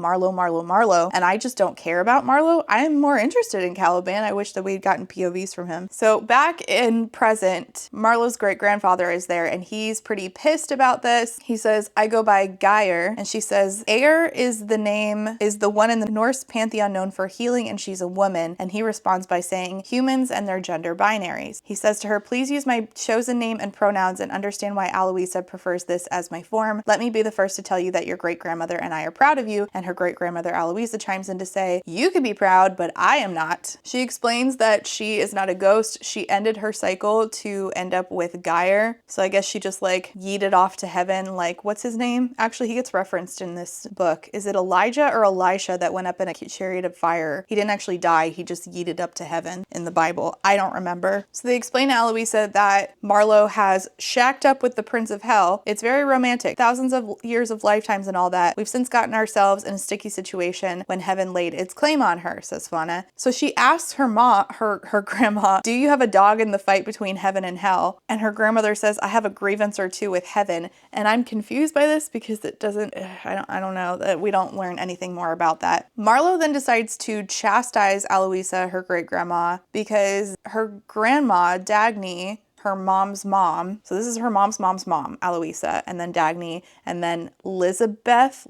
and I just don't care about Marlow. I am more interested in Caliban. I wish that we'd gotten POVs from him. So back in present, Marlow's great-grandfather is there, and he's pretty pissed about this. He says, I go by Geir, and she says, Eir is the one in the Norse pantheon known for healing, and she's a woman. And he responds by saying, humans and their gender binaries. He says to her, please use my chosen name and pronouns and understand why Aloisa prefers this as my form. Let me be the first to tell you that your great-grandmother and I are proud of you. And her great-grandmother Aloisa chimes in to say, you could be proud, but I am not. She explains that she is not a ghost. She ended her cycle to end up with Geir. So I guess she just like yeeted off to heaven. Like, what's his name? Actually, he gets referenced in this book. Is it Elijah or Elisha that went up in a chariot of fire? He didn't actually die. He just yeeted up to heaven in the Bible. I don't remember. So they explain to Aloisa that Marlow has shacked up with the Prince of Hell. It's very romantic. Thousands of years of lifetimes and all that. We've since gotten ourselves in a sticky situation when heaven laid its claim on her, says Fauna. So she asks her grandma, do you have a dog in the fight between heaven and hell? And her grandmother says, I have a grievance or two with heaven. And I'm confused by this because it doesn't, I don't know, we don't learn anything more about that. Marlow then decides to chastise Aloisa, her great-grandma, because her grandma, Dagny, her mom's mom. So this is her mom's mom, Aloisa, and then Dagny, and then Elizabeth,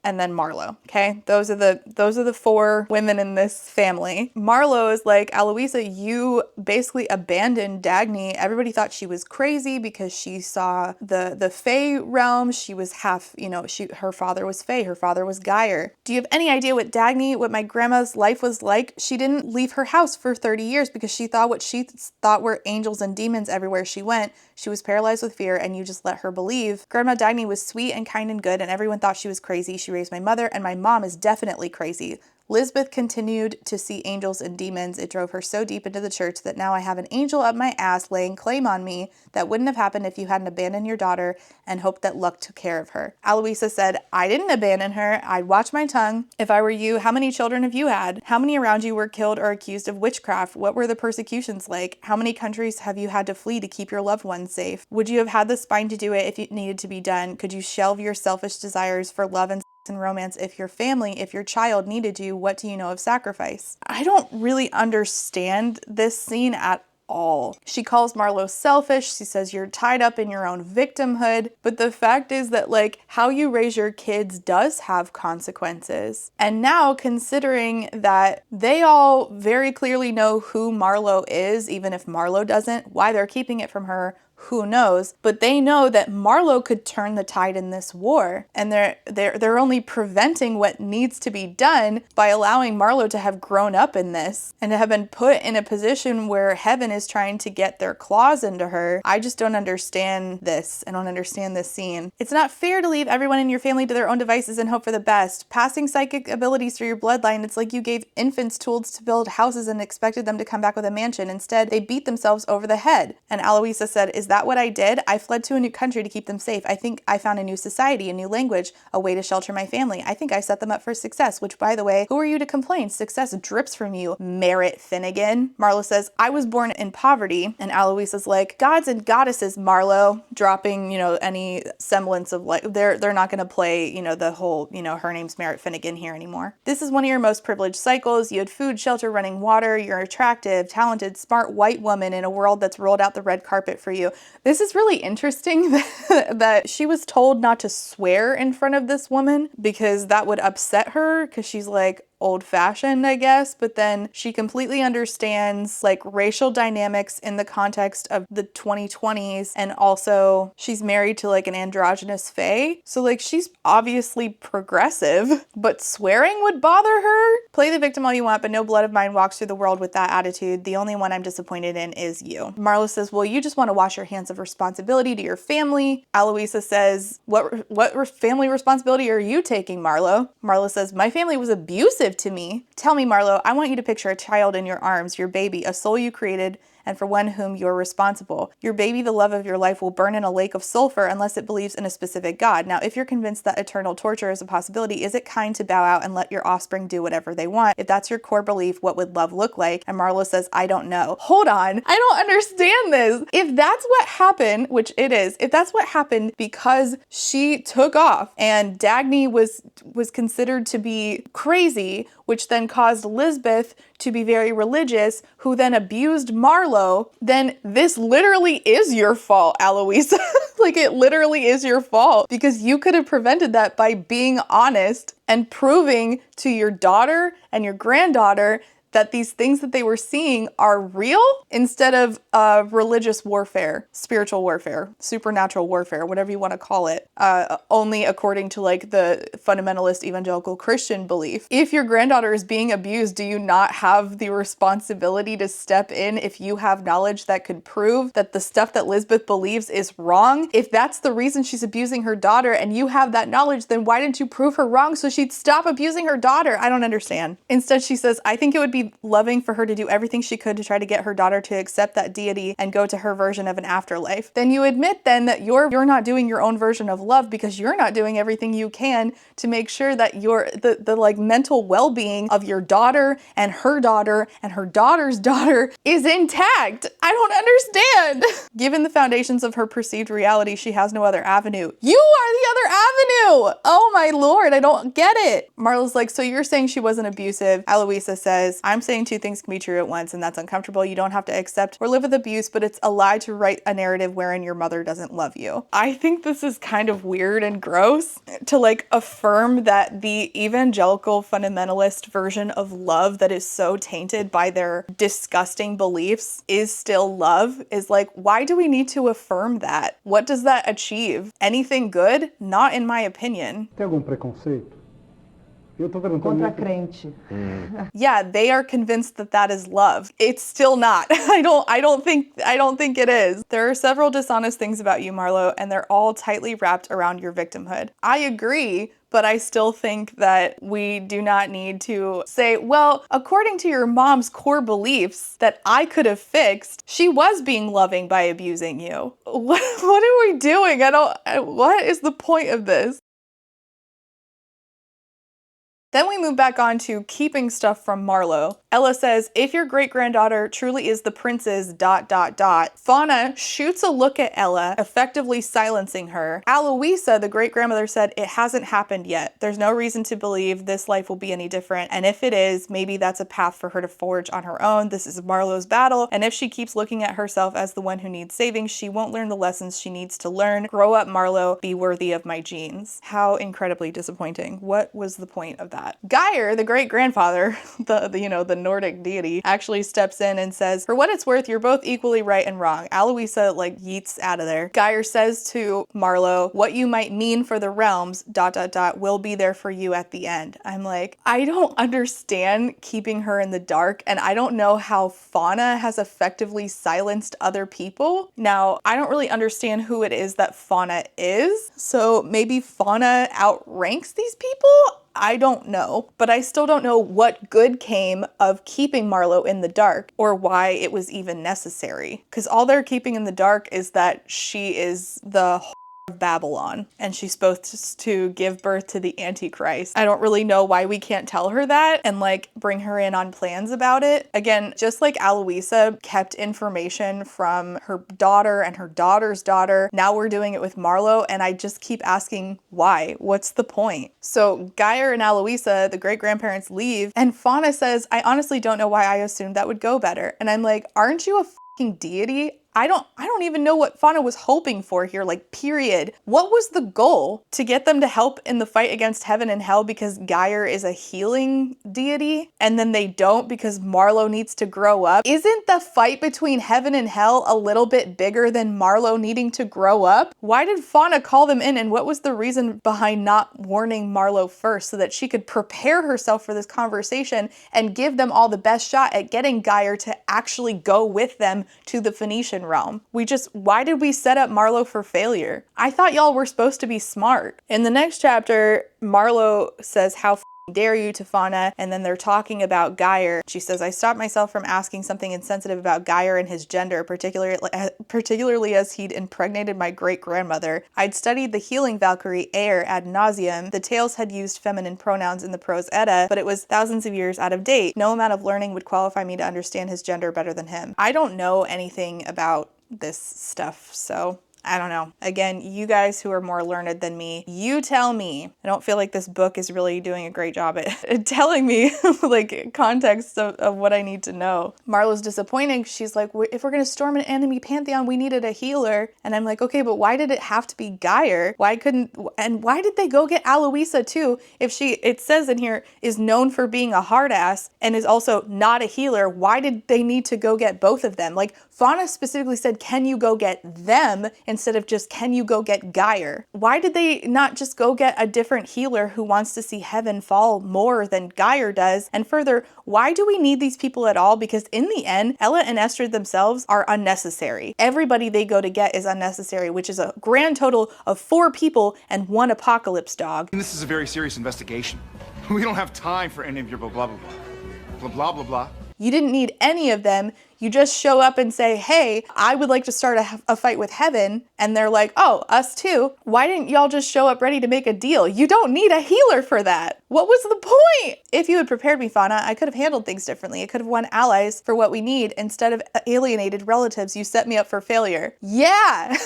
and then Marlow. Okay, those are the four women in this family. Marlow is like, Aloisa, you basically abandoned Dagny. Everybody thought she was crazy because she saw the Fae realm. She was half, her father was Fae, her father was Geir. Do you have any idea what my grandma's life was like? She didn't leave her house for 30 years because she thought what she thought were angels and demons everywhere she went. She was paralyzed with fear, and you just let her believe. Grandma Dagny was sweet and kind and good, and everyone thought she was crazy. She raised my mother, and my mom is definitely crazy. Lisbeth continued to see angels and demons. It drove her so deep into the church that now I have an angel up my ass laying claim on me that wouldn't have happened if you hadn't abandoned your daughter and hoped that luck took care of her. Aloisa said, I didn't abandon her. I'd watch my tongue. If I were you, how many children have you had? How many around you were killed or accused of witchcraft? What were the persecutions like? How many countries have you had to flee to keep your loved ones safe? Would you have had the spine to do it if it needed to be done? Could you shelve your selfish desires for love and romance if your family, if your child needed you? What do you know of sacrifice? I don't really understand this scene at all. She calls Marlow selfish. She says you're tied up in your own victimhood. But the fact is that, like, how you raise your kids does have consequences. And now, considering that they all very clearly know who Marlow is, even if Marlow doesn't, why they're keeping it from her, who knows? But they know that Marlow could turn the tide in this war, and they're only preventing what needs to be done by allowing Marlow to have grown up in this and to have been put in a position where heaven is trying to get their claws into her. I just don't understand this. I don't understand this scene. It's not fair to leave everyone in your family to their own devices and hope for the best. Passing psychic abilities through your bloodline, it's like you gave infants tools to build houses and expected them to come back with a mansion. Instead, they beat themselves over the head. And Aloisa said, is that what I did? I fled to a new country to keep them safe. I think I found a new society, a new language, a way to shelter my family. I think I set them up for success, which, by the way, who are you to complain? Success drips from you, Merritt Finnegan. Marlow says, I was born in poverty. And Aloisa's like, gods and goddesses, Marlow, dropping, any semblance of, like, they're not going to play, the whole, her name's Merritt Finnegan here anymore. This is one of your most privileged cycles. You had food, shelter, running water. You're attractive, talented, smart white woman in a world that's rolled out the red carpet for you. This is really interesting that she was told not to swear in front of this woman because that would upset her, because she's like old-fashioned, I guess, but then she completely understands like racial dynamics in the context of the 2020s, and also she's married to like an androgynous fae, so like she's obviously progressive, but swearing would bother her. Play the victim all you want, but no blood of mine walks through the world with that attitude. The only one I'm disappointed in is you. Marlow says, well, you just want to wash your hands of responsibility to your family. Aloisa says, what family responsibility are you taking, Marlow? Marlow says, my family was abusive to me. Tell me, Marlow, I want you to picture a child in your arms, your baby, a soul you created, and for one whom you're responsible. Your baby, the love of your life, will burn in a lake of sulfur unless it believes in a specific God. Now, if you're convinced that eternal torture is a possibility, is it kind to bow out and let your offspring do whatever they want? If that's your core belief, what would love look like? And Marlow says, I don't know. Hold on. I don't understand this. If that's what happened, which it is, if that's what happened because she took off and Dagny was considered to be crazy, which then caused Lisbeth to be very religious, who then abused Marlow, then this literally is your fault, Aloisa. Like, it literally is your fault, because you could have prevented that by being honest and proving to your daughter and your granddaughter that these things that they were seeing are real, instead of religious warfare, spiritual warfare, supernatural warfare, whatever you want to call it, only according to like the fundamentalist evangelical Christian belief. If your granddaughter is being abused, do you not have the responsibility to step in if you have knowledge that could prove that the stuff that Lisbeth believes is wrong? If that's the reason she's abusing her daughter and you have that knowledge, then why didn't you prove her wrong so she'd stop abusing her daughter? I don't understand. Instead, she says, I think it would be loving for her to do everything she could to try to get her daughter to accept that deity and go to her version of an afterlife. Then you admit then that you're not doing your own version of love, because you're not doing everything you can to make sure that the like mental well-being of your daughter and her daughter's daughter is intact. I don't understand. Given the foundations of her perceived reality, she has no other avenue. You are the other avenue. Oh my Lord, I don't get it. Marlow's like, so you're saying she wasn't abusive? Aloisa says, I'm saying two things can be true at once, and that's uncomfortable. You don't have to accept or live with abuse, but it's a lie to write a narrative wherein your mother doesn't love you. I think this is kind of weird and gross to like affirm that the evangelical fundamentalist version of love that is so tainted by their disgusting beliefs is still love. Is like, why do we need to affirm that? What does that achieve? Anything good? Not in my opinion. Tem algum preconceito? Contra crente. Yeah, they are convinced that that is love. It's still not. I don't think it is. There are several dishonest things about you, Marlow, and they're all tightly wrapped around your victimhood. I agree, but I still think that we do not need to say, well, according to your mom's core beliefs that I could have fixed, she was being loving by abusing you. What are we doing? What is the point of this? Then we move back on to keeping stuff from Marlow. Ella says, if your great-granddaughter truly is the prince's ... Fauna shoots a look at Ella, effectively silencing her. Aloisa, the great-grandmother, said, it hasn't happened yet. There's no reason to believe this life will be any different. And if it is, maybe that's a path for her to forge on her own. This is Marlow's battle. And if she keeps looking at herself as the one who needs saving, she won't learn the lessons she needs to learn. Grow up, Marlow. Be worthy of my genes. How incredibly disappointing. What was the point of that? Geyer, the great-grandfather, the Nordic deity, actually steps in and says, for what it's worth, you're both equally right and wrong. Aloisa yeets out of there. Geyer says to Marlow, what you might mean for the realms ... will be there for you at the end. I'm like, I don't understand keeping her in the dark, and I don't know how Fauna has effectively silenced other people. Now, I don't really understand who it is that Fauna is, so maybe Fauna outranks these people? I don't know, but I still don't know what good came of keeping Marlow in the dark or why it was even necessary. Because all they're keeping in the dark is that she is the of Babylon and she's supposed to give birth to the Antichrist. I don't really know why we can't tell her that and bring her in on plans about it. Again, just like Aloisa kept information from her daughter and her daughter's daughter, now we're doing it with Marlow, and I just keep asking why? What's the point? So Geyer and Aloisa, the great-grandparents, leave, and Fauna says, I honestly don't know why I assumed that would go better. And I'm like, aren't you a fucking deity? I don't even know what Fauna was hoping for here, period. What was the goal? To get them to help in the fight against heaven and hell because Geyer is a healing deity, and then they don't because Marlow needs to grow up? Isn't the fight between heaven and hell a little bit bigger than Marlow needing to grow up? Why did Fauna call them in, and what was the reason behind not warning Marlow first so that she could prepare herself for this conversation and give them all the best shot at getting Geyer to actually go with them to the Phoenician realm? Why did we set up Marlow for failure? I thought y'all were supposed to be smart. In the next chapter, Marlow says, how dare you, to Fauna, and then they're talking about Geyer. She says, I stopped myself from asking something insensitive about Geyer and his gender, particularly as he'd impregnated my great-grandmother. I'd studied the healing Valkyrie Aer ad nauseum. The tales had used feminine pronouns in the Prose Edda, but it was thousands of years out of date. No amount of learning would qualify me to understand his gender better than him. I don't know anything about this stuff, so I don't know. Again, you guys who are more learned than me, you tell me. I don't feel like this book is really doing a great job at telling me context of what I need to know. Marlow's disappointing. She's like, if we're gonna storm an enemy pantheon, we needed a healer. And I'm like, okay, but why did it have to be Geyer? Why did they go get Aloisa too? If it says in here, is known for being a hard ass and is also not a healer, why did they need to go get both of them? Fauna specifically said, can you go get them, instead of just, can you go get Geyer? Why did they not just go get a different healer who wants to see heaven fall more than Geyer does? And further, why do we need these people at all? Because in the end, Ella and Estrid themselves are unnecessary. Everybody they go to get is unnecessary, which is a grand total of 4 people and 1 apocalypse dog. This is a very serious investigation. We don't have time for any of your blah, blah, blah, blah, blah, blah, blah. You didn't need any of them. You just show up and say, hey, I would like to start a fight with heaven. And they're like, oh, us too. Why didn't y'all just show up ready to make a deal? You don't need a healer for that. What was the point? If you had prepared me, Fauna, I could have handled things differently. I could have won allies for what we need instead of alienated relatives. You set me up for failure. Yeah.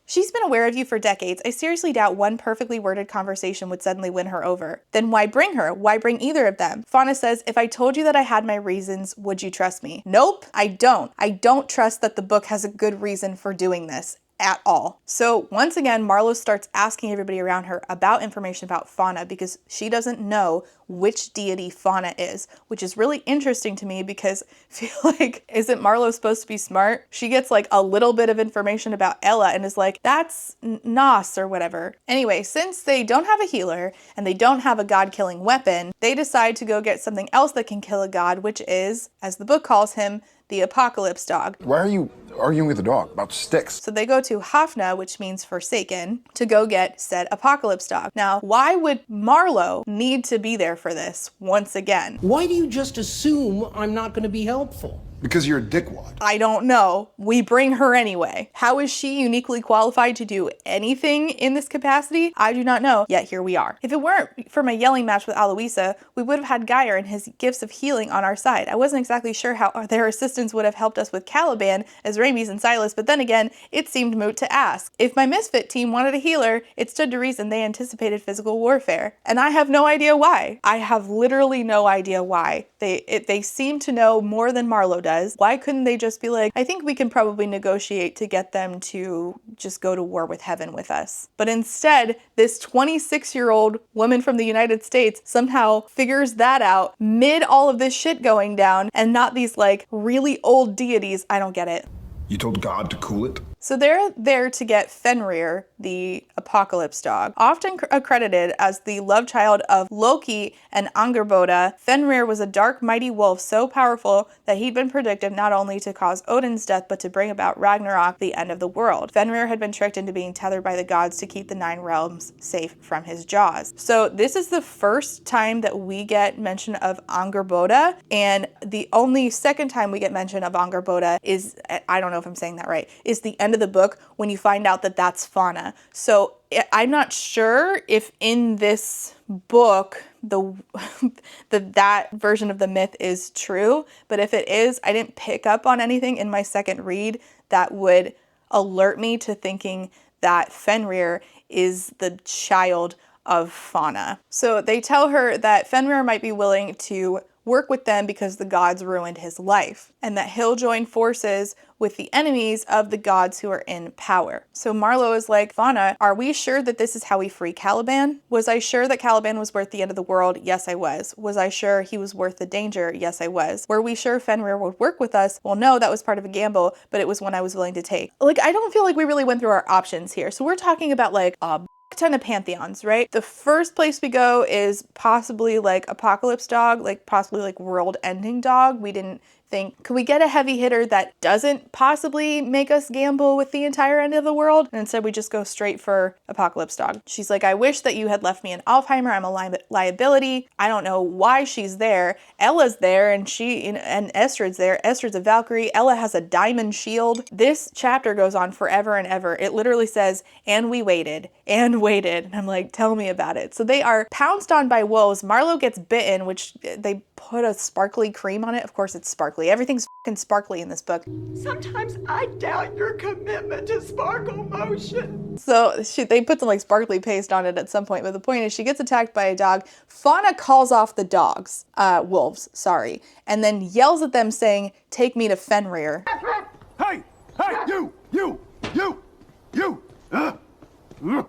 She's been aware of you for decades. I seriously doubt one perfectly worded conversation would suddenly win her over. Then why bring her? Why bring either of them? Fauna says, if I told you that I had my reasons, would you trust me? Nope, I don't. I don't trust that the book has a good reason for doing this. at all. So once again, Marlow starts asking everybody around her about information about Fauna because she doesn't know which deity Fauna is, which is really interesting to me because I feel like, isn't Marlow supposed to be smart? She gets like a little bit of information about Ella and is like, that's Nos or whatever. Anyway, since they don't have a healer and they don't have a god-killing weapon, they decide to go get something else that can kill a god, which is, as the book calls him, the apocalypse dog. Why are you arguing with the dog about sticks? So they go to Hafna, which means forsaken, to go get said apocalypse dog. Now, why would Marlow need to be there for this once again? Why do you just assume I'm not going to be helpful? Because you're a dickwad. I don't know. We bring her anyway. How is she uniquely qualified to do anything in this capacity? I do not know, yet here we are. If it weren't for my yelling match with Aloisa, we would have had Geyer and his gifts of healing on our side. I wasn't exactly sure how their assistance would have helped us with Caliban as Ramis and Silas, but then again, it seemed moot to ask. If my Misfit team wanted a healer, it stood to reason they anticipated physical warfare. And I have no idea why. I have literally no idea why. They seem to know more than Marlow does. Why couldn't they just be like, I think we can probably negotiate to get them to just go to war with heaven with us. But instead, this 26-year-old woman from the United States somehow figures that out mid all of this shit going down and not these like really old deities. I don't get it. You told God to cool it? So they're there to get Fenrir, the apocalypse dog. Often accredited as the love child of Loki and Angerboda, Fenrir was a dark, mighty wolf so powerful that he'd been predicted not only to cause Odin's death, but to bring about Ragnarok, the end of the world. Fenrir had been tricked into being tethered by the gods to keep the 9 realms safe from his jaws. So this is the first time that we get mention of Angerboda, and the only second time we get mention of Angerboda is, I don't know if I'm saying that right, is the end of the book when you find out that that's Fauna. So I'm not sure if in this book that version of the myth is true, but if it is, I didn't pick up on anything in my second read that would alert me to thinking that Fenrir is the child of Fauna. So they tell her that Fenrir might be willing to work with them because the gods ruined his life, and that he'll join forces with the enemies of the gods who are in power. So Marlow is like, Fauna, are we sure that this is how we free Caliban? Was I sure that Caliban was worth the end of the world? Yes, I was. Was I sure he was worth the danger? Yes, I was. Were we sure Fenrir would work with us? Well, no, that was part of a gamble, but it was one I was willing to take. Like, I don't feel like we really went through our options here. So we're talking about like a ton of pantheons, right? The first place we go is possibly like apocalypse dog, like possibly like world ending dog. We didn't think, could we get a heavy hitter that doesn't possibly make us gamble with the entire end of the world? And instead we just go straight for apocalypse dog. She's like, I wish that you had left me in Alfheimer. I'm a liability. I don't know why she's there. Ella's there and Estrid's there. Estrid's a Valkyrie. Ella has a diamond shield. This chapter goes on forever and ever. It literally says, and we waited and waited. And I'm like, tell me about it. So they are pounced on by wolves. Marlow gets bitten, which they put a sparkly cream on it. Of course it's sparkly. Everything's fucking sparkly in this book. Sometimes I doubt your commitment to sparkle motion. So they put some like sparkly paste on it at some point, but the point is she gets attacked by a dog. Fauna calls off the dogs, wolves, sorry, and then yells at them saying, take me to Fenrir. Hey, you!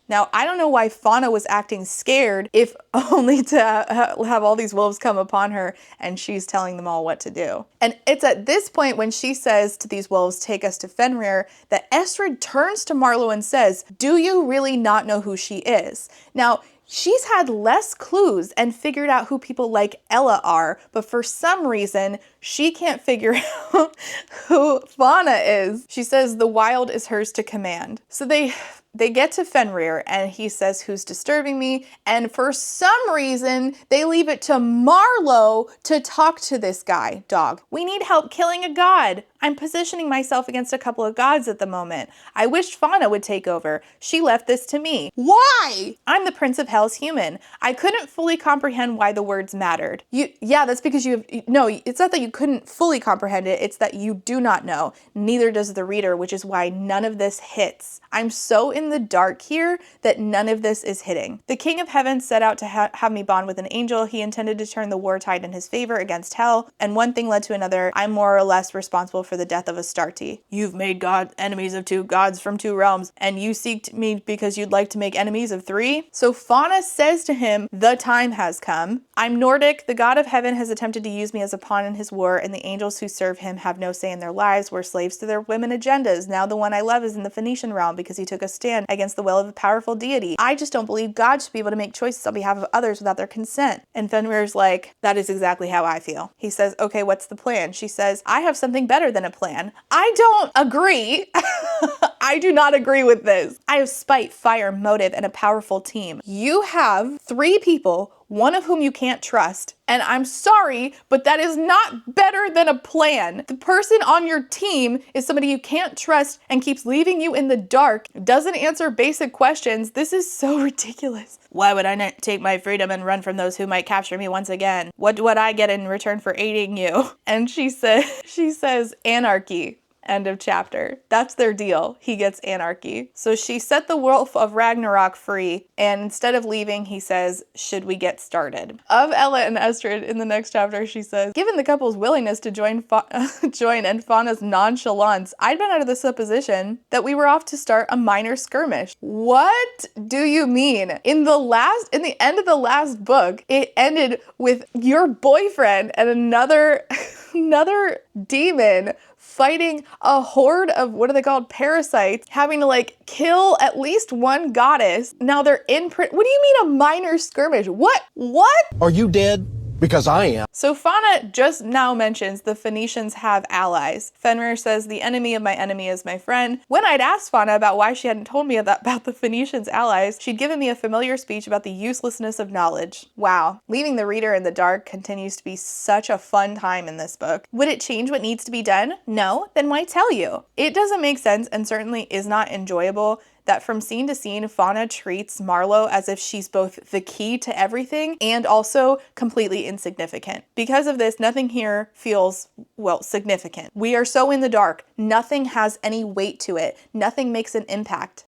Now, I don't know why Fauna was acting scared, if only to have all these wolves come upon her and she's telling them all what to do. And it's at this point when she says to these wolves, take us to Fenrir, that Estrid turns to Marlow and says, do you really not know who she is? Now, she's had less clues and figured out who people like Ella are, but for some reason, she can't figure out who Fauna is. She says the wild is hers to command. So they get to Fenrir and he says, who's disturbing me? And for some reason, they leave it to Marlow to talk to this guy, dog. We need help killing a god. I'm positioning myself against a couple of gods at the moment. I wished Fauna would take over. She left this to me. Why? I'm the Prince of Hell's human. I couldn't fully comprehend why the words mattered. Yeah, that's because it's not that you couldn't fully comprehend it. It's that you do not know. Neither does the reader, which is why none of this hits. I'm so in the dark here that none of this is hitting. The King of Heaven set out to have me bond with an angel. He intended to turn the war tide in his favor against hell, and one thing led to another. I'm more or less responsible for the death of Astarte. You've made God enemies of 2 gods from 2 realms, and you seek me because you'd like to make enemies of 3? So Fauna says to him, the time has come. I'm Nordic. The God of Heaven has attempted to use me as a pawn in his war, and the angels who serve him have no say in their lives. We're slaves to their women agendas. Now the one I love is in the Phoenician realm because he took a stand against the will of a powerful deity. I just don't believe God should be able to make choices on behalf of others without their consent. And Fenrir's like, that is exactly how I feel. He says, okay, what's the plan? She says, I have something better than a plan. I don't agree. I do not agree with this. I have spite, fire, motive, and a powerful team. You have 3 people, one of whom you can't trust. And I'm sorry, but that is not better than a plan. The person on your team is somebody you can't trust and keeps leaving you in the dark, doesn't answer basic questions. This is so ridiculous. Why would I not take my freedom and run from those who might capture me once again? What would I get in return for aiding you? And she says, anarchy. End of chapter. That's their deal. He gets anarchy. So she set the wolf of Ragnarok free, and instead of leaving, he says, should we get started? Of Ella and Estrid in the next chapter, she says, given the couple's willingness to join and Fauna's nonchalance, I'd been out of the supposition that we were off to start a minor skirmish. What do you mean? In the end of the last book, it ended with your boyfriend and another demon fighting a horde of, what are they called, parasites, having to like kill at least one goddess. Now they're in prison. What do you mean a minor skirmish? What? Are you dead? Because I am. So Fauna just now mentions the Phoenicians have allies. Fenrir says the enemy of my enemy is my friend. When I'd asked Fauna about why she hadn't told me about the Phoenicians' allies, she'd given me a familiar speech about the uselessness of knowledge. Wow. Leaving the reader in the dark continues to be such a fun time in this book. Would it change what needs to be done? No? Then why tell you? It doesn't make sense and certainly is not enjoyable that from scene to scene, Fauna treats Marlow as if she's both the key to everything and also completely insignificant. Because of this, nothing here feels, well, significant. We are so in the dark. Nothing has any weight to it. Nothing makes an impact.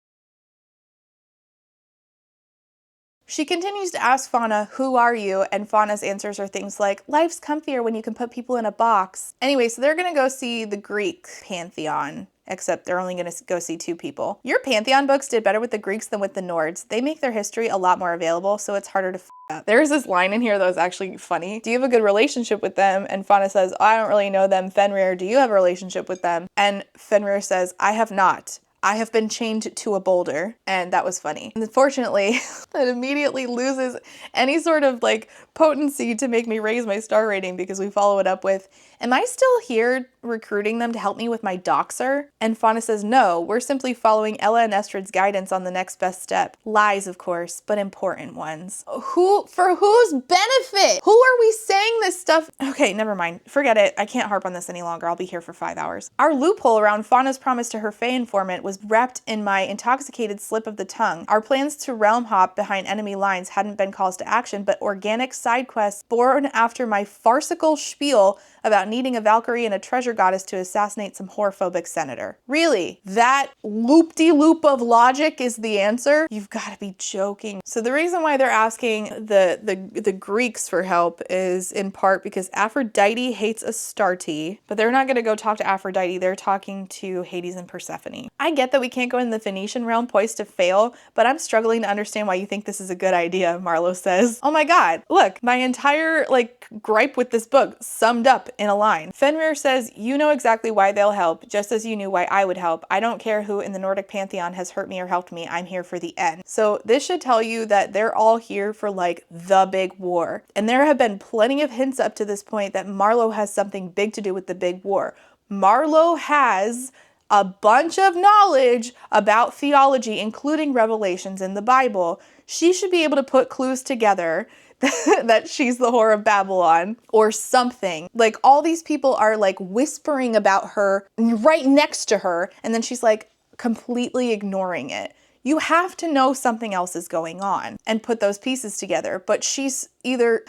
She continues to ask Fauna, who are you? And Fauna's answers are things like, life's comfier when you can put people in a box. Anyway, so they're gonna go see the Greek pantheon. Except they're only going to go see 2 people. Your Pantheon books did better with the Greeks than with the Nords. They make their history a lot more available, so it's harder to f up. There's this line in here that was actually funny. Do you have a good relationship with them? And Fauna says, I don't really know them. Fenrir, do you have a relationship with them? And Fenrir says, I have not. I have been chained to a boulder. And that was funny. And unfortunately, that immediately loses any sort of like potency to make me raise my star rating because we follow it up with, am I still here recruiting them to help me with my doxer? And Fauna says, no, we're simply following Ella and Estrid's guidance on the next best step. Lies, of course, but important ones. For whose benefit? Who are we saying this stuff? Okay, never mind. Forget it. I can't harp on this any longer. I'll be here for 5 hours. Our loophole around Fauna's promise to her Fae informant was wrapped in my intoxicated slip of the tongue. Our plans to realm hop behind enemy lines hadn't been calls to action, but organic side quests born after my farcical spiel about needing a Valkyrie and a treasure goddess to assassinate some whorephobic senator. Really? That loop-de-loop of logic is the answer? You've got to be joking. So the reason why they're asking the Greeks for help is in part because Aphrodite hates Astarte, but they're not going to go talk to Aphrodite. They're talking to Hades and Persephone. I get that we can't go in the Phoenician realm poised to fail, but I'm struggling to understand why you think this is a good idea, Marlow says. Oh my god, look, my entire gripe with this book summed up in a line. Fenrir says, you know exactly why they'll help, just as you knew why I would help. I don't care who in the Nordic pantheon has hurt me or helped me. I'm here for the end. So this should tell you that they're all here for the big war. And there have been plenty of hints up to this point that Marlow has something big to do with the big war. Marlow has a bunch of knowledge about theology, including revelations in the Bible. She should be able to put clues together that she's the whore of Babylon or something. All these people are whispering about her right next to her, and then she's completely ignoring it. You have to know something else is going on and put those pieces together. But she's either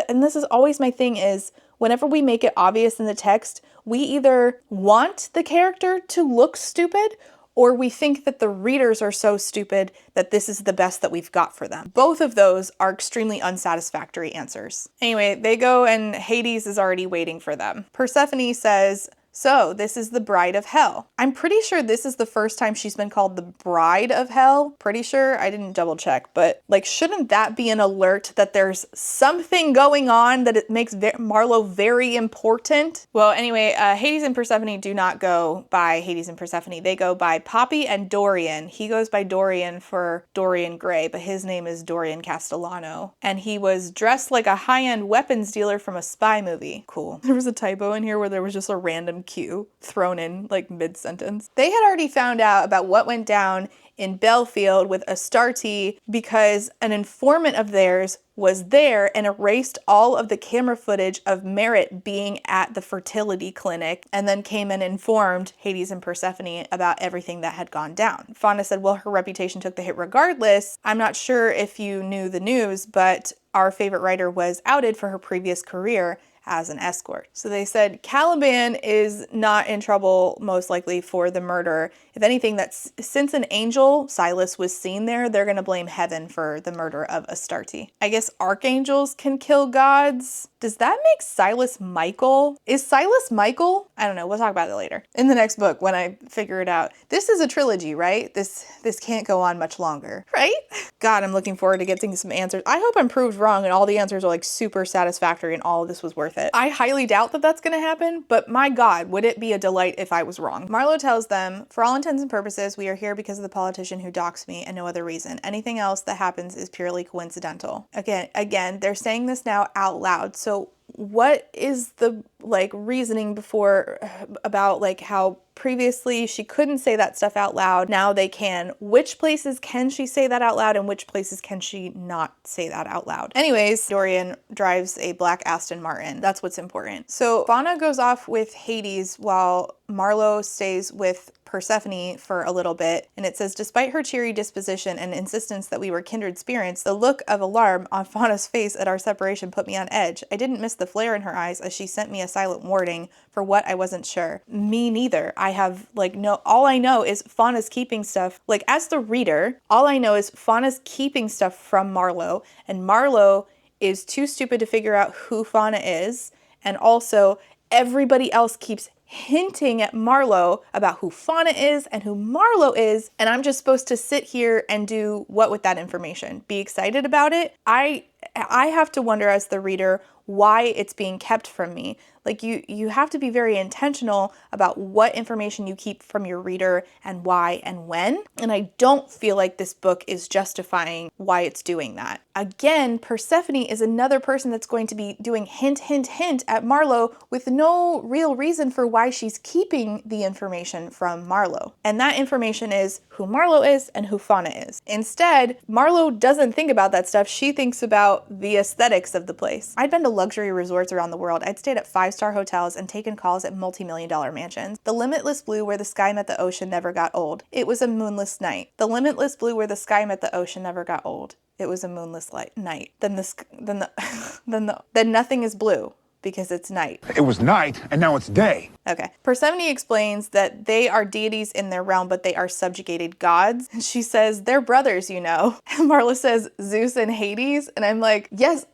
and this is always my thing is, whenever we make it obvious in the text, we either want the character to look stupid or we think that the readers are so stupid that this is the best that we've got for them. Both of those are extremely unsatisfactory answers. Anyway, they go and Hades is already waiting for them. Persephone says, so this is the bride of hell. I'm pretty sure this is the first time she's been called the bride of hell. Pretty sure, I didn't double check, but like, shouldn't that be an alert that there's something going on that it makes Marlow very important? Well, anyway, Hades and Persephone do not go by Hades and Persephone. They go by Poppy and Dorian. He goes by Dorian for Dorian Gray, but his name is Dorian Castellano. And he was dressed like a high-end weapons dealer from a spy movie. Cool. There was a typo in here where there was just a random Q thrown in like mid-sentence. They had already found out about what went down in Belfield with Astarte because an informant of theirs was there and erased all of the camera footage of Merit being at the fertility clinic and then came and informed Hades and Persephone about everything that had gone down. Fauna said, well, her reputation took the hit regardless. I'm not sure if you knew the news, but our favorite writer was outed for her previous career as an escort. So they said Caliban is not in trouble most likely for the murder. If anything, that's since an angel, Silas, was seen there, they're gonna blame heaven for the murder of Astarte. I guess archangels can kill gods. Does that make Silas Michael? Is Silas Michael? I don't know, we'll talk about it later. In the next book when I figure it out. This is a trilogy, right? This can't go on much longer, right? God, I'm looking forward to getting some answers. I hope I'm proved wrong and all the answers are like super satisfactory and all of this was worth it. I highly doubt that that's gonna happen, but my God, would it be a delight if I was wrong. Marlow tells them, for all intents and purposes, we are here because of the politician who doxed me and no other reason. Anything else that happens is purely coincidental. Again, they're saying this now out loud. So what is the like reasoning before about like how previously she couldn't say that stuff out loud, now they can? Which places can she say that out loud and which places can she not say that out loud? Anyways, Dorian drives a black Aston Martin. That's what's important. So Fauna goes off with Hades while Marlow stays with Persephone for a little bit, and it says, despite her cheery disposition and insistence that we were kindred spirits, the look of alarm on Fauna's face at our separation put me on edge. I didn't miss the flare in her eyes as she sent me a silent warning for what I wasn't sure. Me neither. I have all I know is Fauna's keeping stuff. Like, as the reader, all I know is Fauna's keeping stuff from Marlow, and Marlow is too stupid to figure out who Fauna is, and also everybody else keeps hinting at Marlow about who Fauna is and who Marlow is, and I'm just supposed to sit here and do what with that information? Be excited about it? I have to wonder as the reader why it's being kept from me. Like, you have to be very intentional about what information you keep from your reader and why and when. And I don't feel like this book is justifying why it's doing that. Again, Persephone is another person that's going to be doing hint, hint, hint at Marlow with no real reason for why she's keeping the information from Marlow. And that information is who Marlow is and who Fauna is. Instead, Marlow doesn't think about that stuff. She thinks about the aesthetics of the place. I'd been to luxury resorts around the world. I'd stayed at 5-star hotels and taken calls at multi-million-dollar mansions. The limitless blue where the sky met the ocean never got old. It was a moonless night. The limitless blue where the sky met the ocean never got old. It was a moonless night. Then nothing is blue because it's night. It was night, and now it's day. Okay. Persephone explains that they are deities in their realm, but they are subjugated gods. And she says, they're brothers, you know. And Marlow says, Zeus and Hades. And I'm like, yes,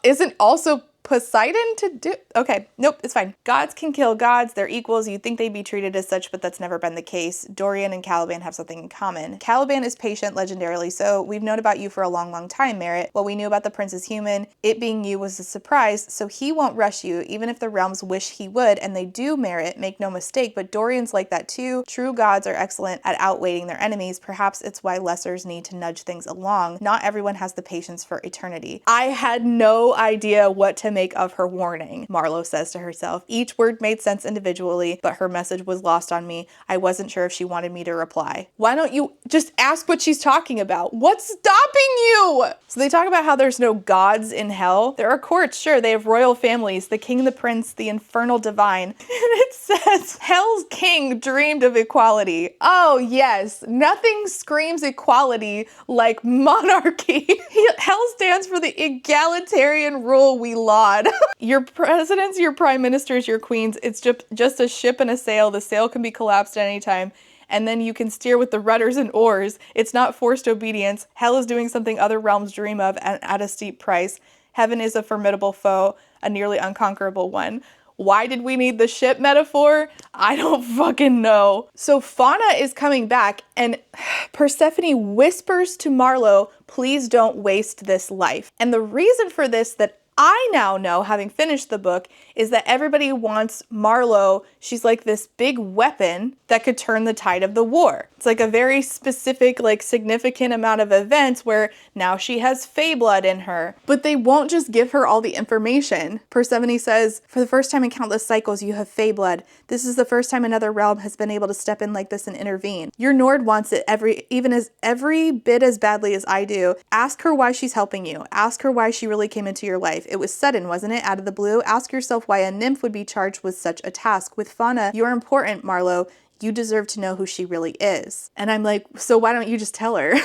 isn't also Poseidon to do? Okay, nope, it's fine. Gods can kill gods, they're equals. You'd think they'd be treated as such, but that's never been the case. Dorian and Caliban have something in common. Caliban is patient, legendarily so. We've known about you for a long, long time, Merit. What we knew about the prince is human. It being you was a surprise, so he won't rush you, even if the realms wish he would, and they do, Merit, make no mistake, but Dorian's like that too. True gods are excellent at outweighing their enemies. Perhaps it's why lessers need to nudge things along. Not everyone has the patience for eternity. I had no idea what to make of her warning, Marlow says to herself. Each word made sense individually, but her message was lost on me. I wasn't sure if she wanted me to reply. Why don't you just ask what she's talking about? What's stopping you? So they talk about how there's no gods in hell. There are courts, sure, they have royal families, the king, the prince, the infernal divine. And it says, hell's king dreamed of equality. Oh yes, nothing screams equality like monarchy. Hell stands for the egalitarian rule we law god. Your presidents, your prime ministers, your queens, it's just a ship and a sail. The sail can be collapsed at any time. And then you can steer with the rudders and oars. It's not forced obedience. Hell is doing something other realms dream of and at a steep price. Heaven is a formidable foe, a nearly unconquerable one. Why did we need the ship metaphor? I don't fucking know. So Fauna is coming back and Persephone whispers to Marlow, please don't waste this life. And the reason for this that I now know, having finished the book, is that everybody wants Marlow. She's like this big weapon that could turn the tide of the war. It's like a very specific, like significant amount of events where now she has Fey blood in her, but they won't just give her all the information. Persephone says, for the first time in countless cycles, you have Fey blood. This is the first time another realm has been able to step in like this and intervene. Your Nord wants it every bit as badly as I do. Ask her why she's helping you. Ask her why she really came into your life. It was sudden, wasn't it? Out of the blue. Ask yourself why a nymph would be charged with such a task. With Fauna, you're important, Marlow. You deserve to know who she really is. And I'm like, so why don't you just tell her?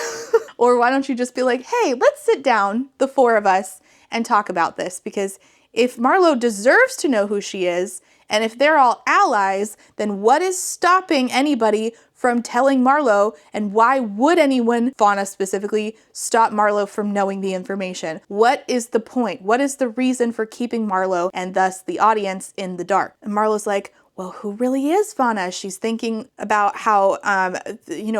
Or why don't you just be like, hey, let's sit down, the four of us, and talk about this? Because if Marlow deserves to know who she is, and if they're all allies, then what is stopping anybody from telling Marlow, and why would anyone, Fauna specifically, stop Marlow from knowing the information? What is the point? What is the reason for keeping Marlow and thus the audience in the dark? And Marlow's like, well, who really is Fauna? She's thinking about how,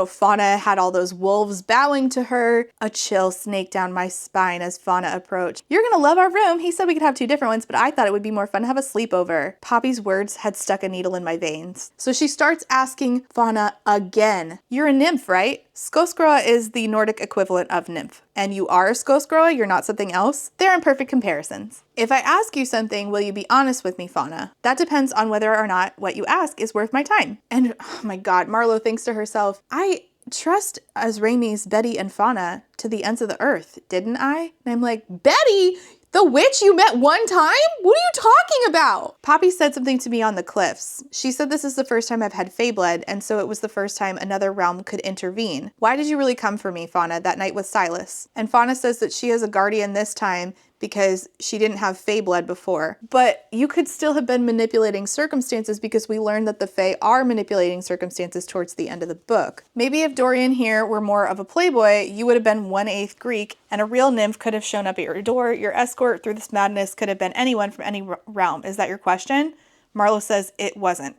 Fauna had all those wolves bowing to her. A chill snaked down my spine as Fauna approached. You're gonna love our room. He said we could have 2 different ones, but I thought it would be more fun to have a sleepover. Poppy's words had stuck a needle in my veins. So she starts asking Fauna again. You're a nymph, right? Skoskroa is the Nordic equivalent of nymph. And you are a Skoskroa, you're not something else? They're imperfect comparisons. If I ask you something, will you be honest with me, Fauna? That depends on whether or not what you ask is worth my time. And oh my god, Marlow thinks to herself, I trust Azramis, Betty, and Fauna to the ends of the earth, didn't I? And I'm like, Betty? The witch you met one time? What are you talking about? Poppy said something to me on the cliffs. She said this is the first time I've had Fey blood, and so it was the first time another realm could intervene. Why did you really come for me, Fauna, that night with Silas? And Fauna says that she has a guardian this time because she didn't have Fey blood before. But you could still have been manipulating circumstances because we learned that the Fey are manipulating circumstances towards the end of the book. Maybe if Dorian here were more of a playboy, you would have been 1/8 Greek and a real nymph could have shown up at your door. Your escort through this madness could have been anyone from any realm. Is that your question? Marlow says it wasn't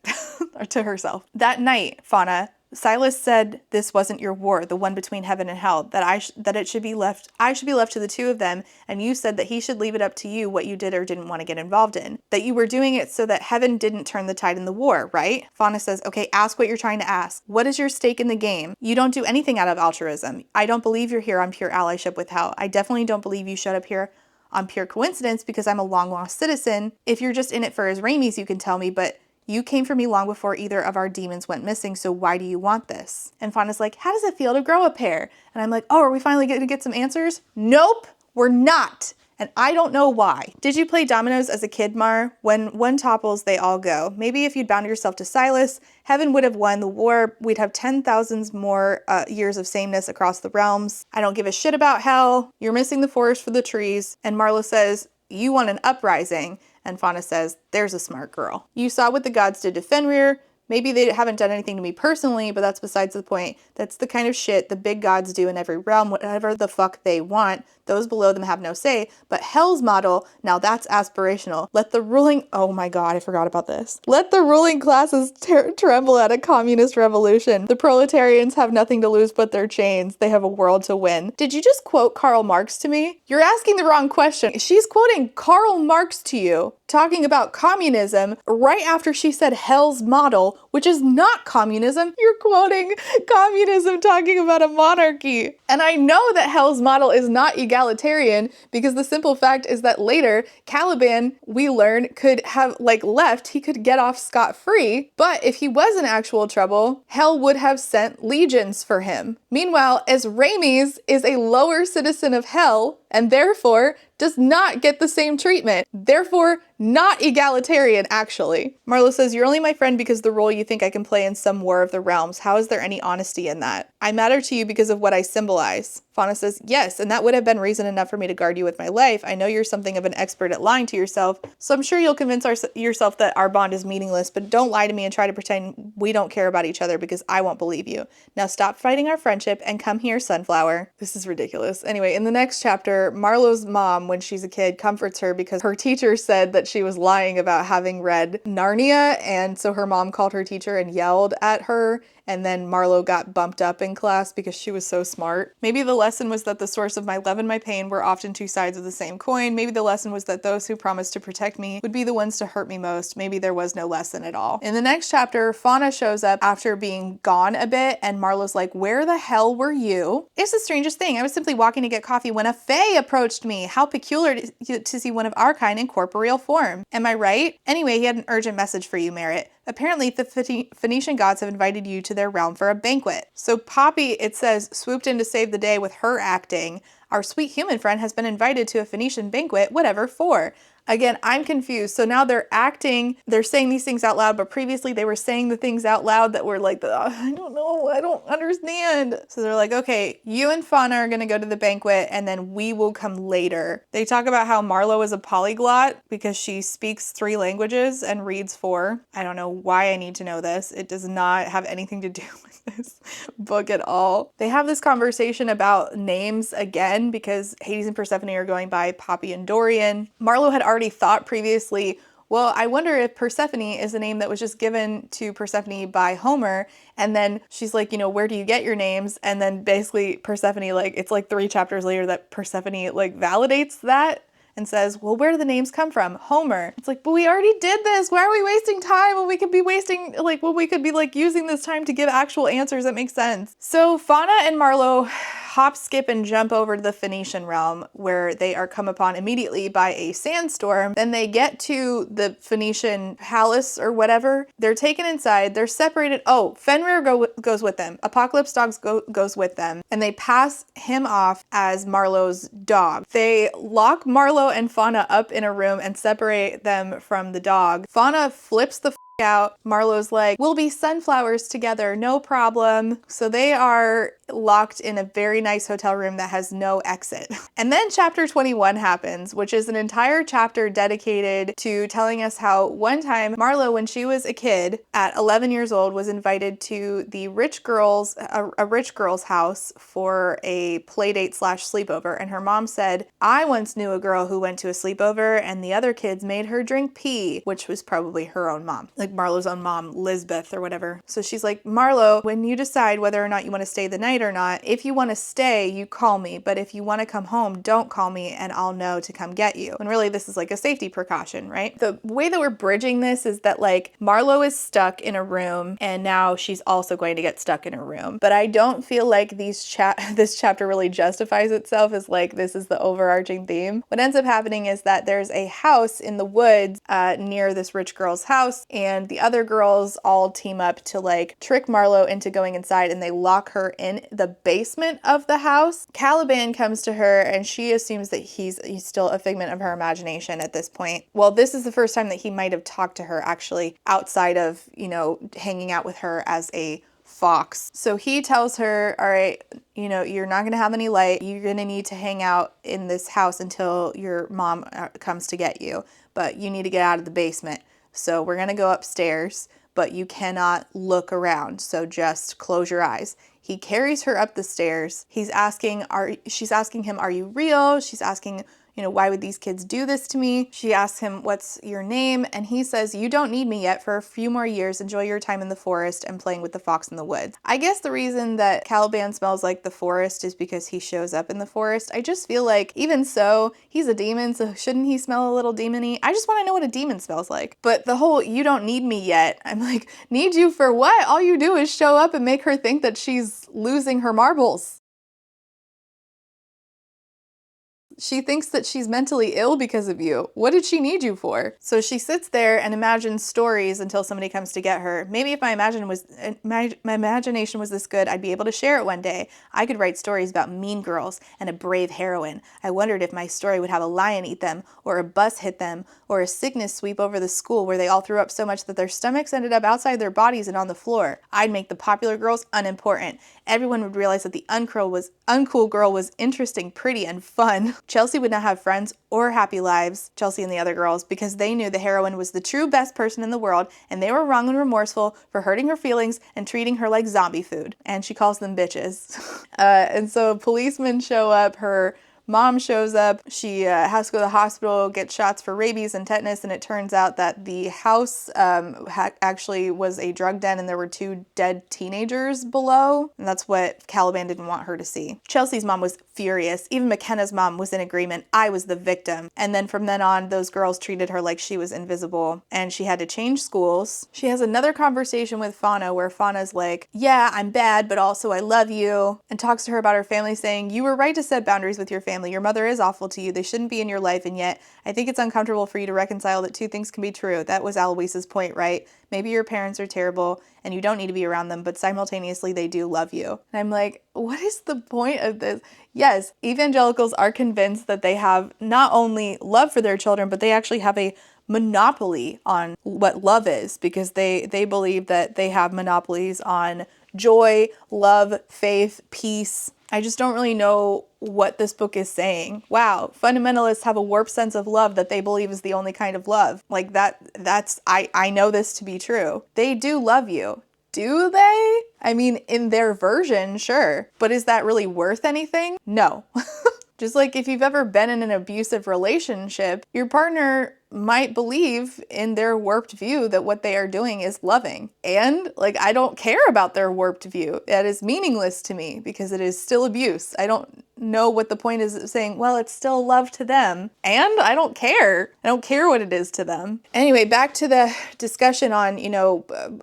to herself. That night, Fauna, Silas said this wasn't your war, the one between heaven and hell, that I should be left to the 2 of them, and you said that he should leave it up to you what you did or didn't want to get involved in. That you were doing it so that heaven didn't turn the tide in the war, right? Fauna says, okay, ask what you're trying to ask. What is your stake in the game? You don't do anything out of altruism. I don't believe you're here on pure allyship with hell. I definitely don't believe you showed up here on pure coincidence because I'm a long lost citizen. If you're just in it for his Ramies, you can tell me, but you came for me long before either of our demons went missing, so why do you want this? And Fauna's like, how does it feel to grow a pair? And I'm like, oh, are we finally going to get some answers? Nope, we're not. And I don't know why. Did you play dominoes as a kid, Mar? When one topples, they all go. Maybe if you'd bound yourself to Silas, heaven would have won the war. We'd have 10,000 more years of sameness across the realms. I don't give a shit about hell. You're missing the forest for the trees. And Marlow says, you want an uprising. And Fauna says, there's a smart girl. You saw what the gods did to Fenrir. Maybe they haven't done anything to me personally, but that's besides the point. That's the kind of shit the big gods do in every realm, whatever the fuck they want. Those below them have no say. But hell's model, now that's aspirational. Let the ruling, oh my god, I forgot about this. Let the ruling classes tremble at a communist revolution. The proletarians have nothing to lose but their chains. They have a world to win. Did you just quote Karl Marx to me? You're asking the wrong question. She's quoting Karl Marx to you, talking about communism right after she said hell's model, which is not communism. You're quoting communism talking about a monarchy. And I know that hell's model is not egalitarian because the simple fact is that later Caliban, we learn, could have left. He could get off scot-free. But if he was in actual trouble, hell would have sent legions for him. Meanwhile, as Ramies is a lower citizen of hell, and therefore does not get the same treatment. Therefore, not egalitarian, actually. Marlow says, you're only my friend because the role you think I can play in some war of the realms. How is there any honesty in that? I matter to you because of what I symbolize. Fauna says, yes, and that would have been reason enough for me to guard you with my life. I know you're something of an expert at lying to yourself, so I'm sure you'll convince yourself that our bond is meaningless, but don't lie to me and try to pretend we don't care about each other because I won't believe you. Now stop fighting our friendship and come here, Sunflower. This is ridiculous. Anyway, in the next chapter, Marlow's mom, when she's a kid, comforts her because her teacher said that she was lying about having read Narnia, and so her mom called her teacher and yelled at her, and then Marlow got bumped up in class because she was so smart. Maybe the lesson was that the source of my love and my pain were often two sides of the same coin. Maybe the lesson was that those who promised to protect me would be the ones to hurt me most. Maybe there was no lesson at all. In the next chapter, Fauna shows up after being gone a bit, and Marlow's like, where the hell were you? It's the strangest thing. I was simply walking to get coffee when a fae approached me. How peculiar to see one of our kind in corporeal form. Am I right? Anyway, he had an urgent message for you, Merritt. Apparently, the Phoenician gods have invited you to their realm for a banquet. So Poppy, it says, swooped in to save the day with her acting. Our sweet human friend has been invited to a Phoenician banquet, whatever for. Again, I'm confused. So now they're acting, they're saying these things out loud, but previously they were saying the things out loud that were like, I don't know, I don't understand. So they're like, okay, you and Fauna are gonna go to the banquet and then we will come later. They talk about how Marlow is a polyglot because she speaks 3 languages and reads 4. I don't know why I need to know this. It does not have anything to do with this book at all. They have this conversation about names again because Hades and Persephone are going by Poppy and Dorian. Marlow had already thought previously, well, I wonder if Persephone is a name that was just given to Persephone by Homer. And then she's like, you know, where do you get your names? And then basically Persephone, like, it's like 3 chapters later that Persephone like validates that and says, well, where do the names come from? Homer. It's like, but we already did this. Why are we wasting time when we could be using this time to give actual answers that make sense? So Fauna and Marlow hop, skip, and jump over to the Phoenician realm where they are come upon immediately by a sandstorm. Then they get to the Phoenician palace or whatever. They're taken inside. They're separated. Oh, Fenrir goes with them. Apocalypse Dogs goes with them. And they pass him off as Marlow's dog. They lock Marlow and Fauna up in a room and separate them from the dog. Fauna flips the out. Marlow's like, we'll be sunflowers together, no problem. So they are locked in a very nice hotel room that has no exit. And then chapter 21 happens, which is an entire chapter dedicated to telling us how one time Marlow, when she was a kid at 11 years old, was invited to the a rich girl's house for a play date / sleepover. And her mom said, I once knew a girl who went to a sleepover and the other kids made her drink pee, which was probably her own mom. Like Marlow's own mom, Lisbeth or whatever. So she's like, Marlow, when you decide whether or not you want to stay the night or not, if you want to stay, you call me. But if you want to come home, don't call me and I'll know to come get you. And really this is like a safety precaution, right? The way that we're bridging this is that like Marlow is stuck in a room and now she's also going to get stuck in a room. But I don't feel like this chapter really justifies itself as like this is the overarching theme. What ends up happening is that there's a house in the woods near this rich girl's house, and the other girls all team up to like trick Marlow into going inside, and they lock her in the basement of the house. Caliban comes to her and she assumes that he's still a figment of her imagination at this point. Well, this is the first time that he might have talked to her actually outside of, you know, hanging out with her as a fox. So he tells her, all right, you know, you're not going to have any light. You're going to need to hang out in this house until your mom comes to get you, but you need to get out of the basement. So we're going to go upstairs, but you cannot look around. So just close your eyes. He carries her up the stairs. She's asking him, are you real? She's asking, you know, why would these kids do this to me? She asks him, what's your name? And he says, you don't need me yet for a few more years. Enjoy your time in the forest and playing with the fox in the woods. I guess the reason that Caliban smells like the forest is because he shows up in the forest. I just feel like even so, he's a demon, so shouldn't he smell a little demon-y? I just want to know what a demon smells like. But the whole, you don't need me yet. I'm like, need you for what? All you do is show up and make her think that she's losing her marbles. She thinks that she's mentally ill because of you. What did she need you for? So she sits there and imagines stories until somebody comes to get her. Maybe if my imagination was this good, I'd be able to share it one day. I could write stories about mean girls and a brave heroine. I wondered if my story would have a lion eat them, or a bus hit them, or a sickness sweep over the school where they all threw up so much that their stomachs ended up outside their bodies and on the floor. I'd make the popular girls unimportant. Everyone would realize that the uncool girl was interesting, pretty, and fun. Chelsea would not have friends or happy lives, Chelsea and the other girls, because they knew the heroine was the true best person in the world, and they were wrong and remorseful for hurting her feelings and treating her like zombie food. And she calls them bitches. And so policemen show up, her mom shows up. She has to go to the hospital, get shots for rabies and tetanus, and it turns out that the house actually was a drug den and there were 2 dead teenagers below, and that's what Caliban didn't want her to see. Chelsea's mom was furious. Even McKenna's mom was in agreement. I was the victim. And then from then on, those girls treated her like she was invisible, and she had to change schools. She has another conversation with Fauna where Fauna's like, yeah, I'm bad, but also I love you, and talks to her about her family, saying, you were right to set boundaries with your family. Your mother is awful to you. They shouldn't be in your life, and yet I think it's uncomfortable for you to reconcile that 2 things can be true. That was Aloise's point, right? Maybe your parents are terrible and you don't need to be around them, but simultaneously they do love you. And I'm like, what is the point of this? Yes, evangelicals are convinced that they have not only love for their children, but they actually have a monopoly on what love is, because they believe that they have monopolies on joy, love, faith, peace. I just don't really know what this book is saying. Wow, fundamentalists have a warped sense of love that they believe is the only kind of love. Like I know this to be true. They do love you. Do they? I mean, in their version, sure. But is that really worth anything? No. Just like if you've ever been in an abusive relationship, your partner might believe in their warped view that what they are doing is loving. And like, I don't care about their warped view. That is meaningless to me because it is still abuse. I don't know what the point is of saying, well, it's still love to them. And I don't care. I don't care what it is to them. Anyway, back to the discussion on,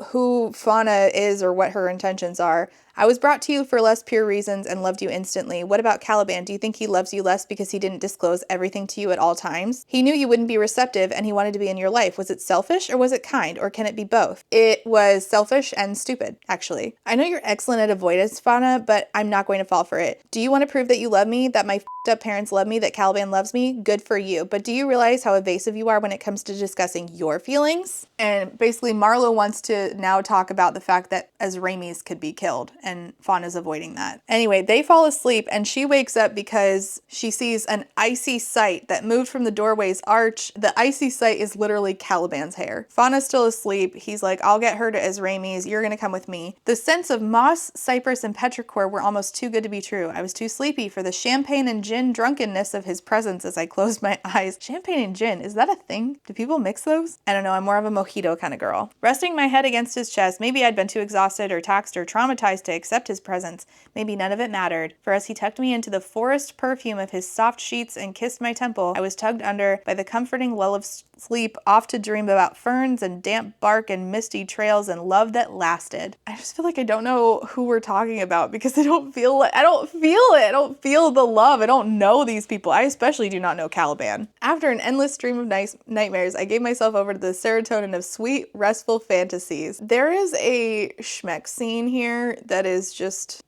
who Fauna is or what her intentions are. I was brought to you for less pure reasons and loved you instantly. What about Caliban? Do you think he loves you less because he didn't disclose everything to you at all times? He knew you wouldn't be receptive and he wanted to be in your life. Was it selfish or was it kind, or can it be both? It was selfish and stupid, actually. I know you're excellent at avoidance, Fauna, but I'm not going to fall for it. Do you want to prove that you love me, that my up parents love me, that Caliban loves me? Good for you. But do you realize how evasive you are when it comes to discussing your feelings? And basically Marlow wants to now talk about the fact that Azramis could be killed, and Fauna's avoiding that. Anyway, they fall asleep and she wakes up because she sees an icy sight that moved from the doorway's arch. The icy sight is literally Caliban's hair. Fauna's still asleep. He's like, I'll get her to Azramis. You're gonna come with me. The scents of moss, cypress, and petrichor were almost too good to be true. I was too sleepy for the champagne and gin drunkenness of his presence as I closed my eyes. Champagne and gin, is that a thing? Do people mix those? I don't know, I'm more of a mojito kind of girl. Resting my head against his chest, maybe I'd been too exhausted or taxed or traumatized to accept his presence. Maybe none of it mattered. For as he tucked me into the forest perfume of his soft sheets and kissed my temple, I was tugged under by the comforting lull of sleep, off to dream about ferns and damp bark and misty trails and love that lasted. I just feel like I don't know who we're talking about because I don't feel it. I don't feel the love. I don't know these people. I especially do not know Caliban. After an endless stream of nightmares, I gave myself over to the serotonin of sweet, restful fantasies. There is a schmeck scene here that is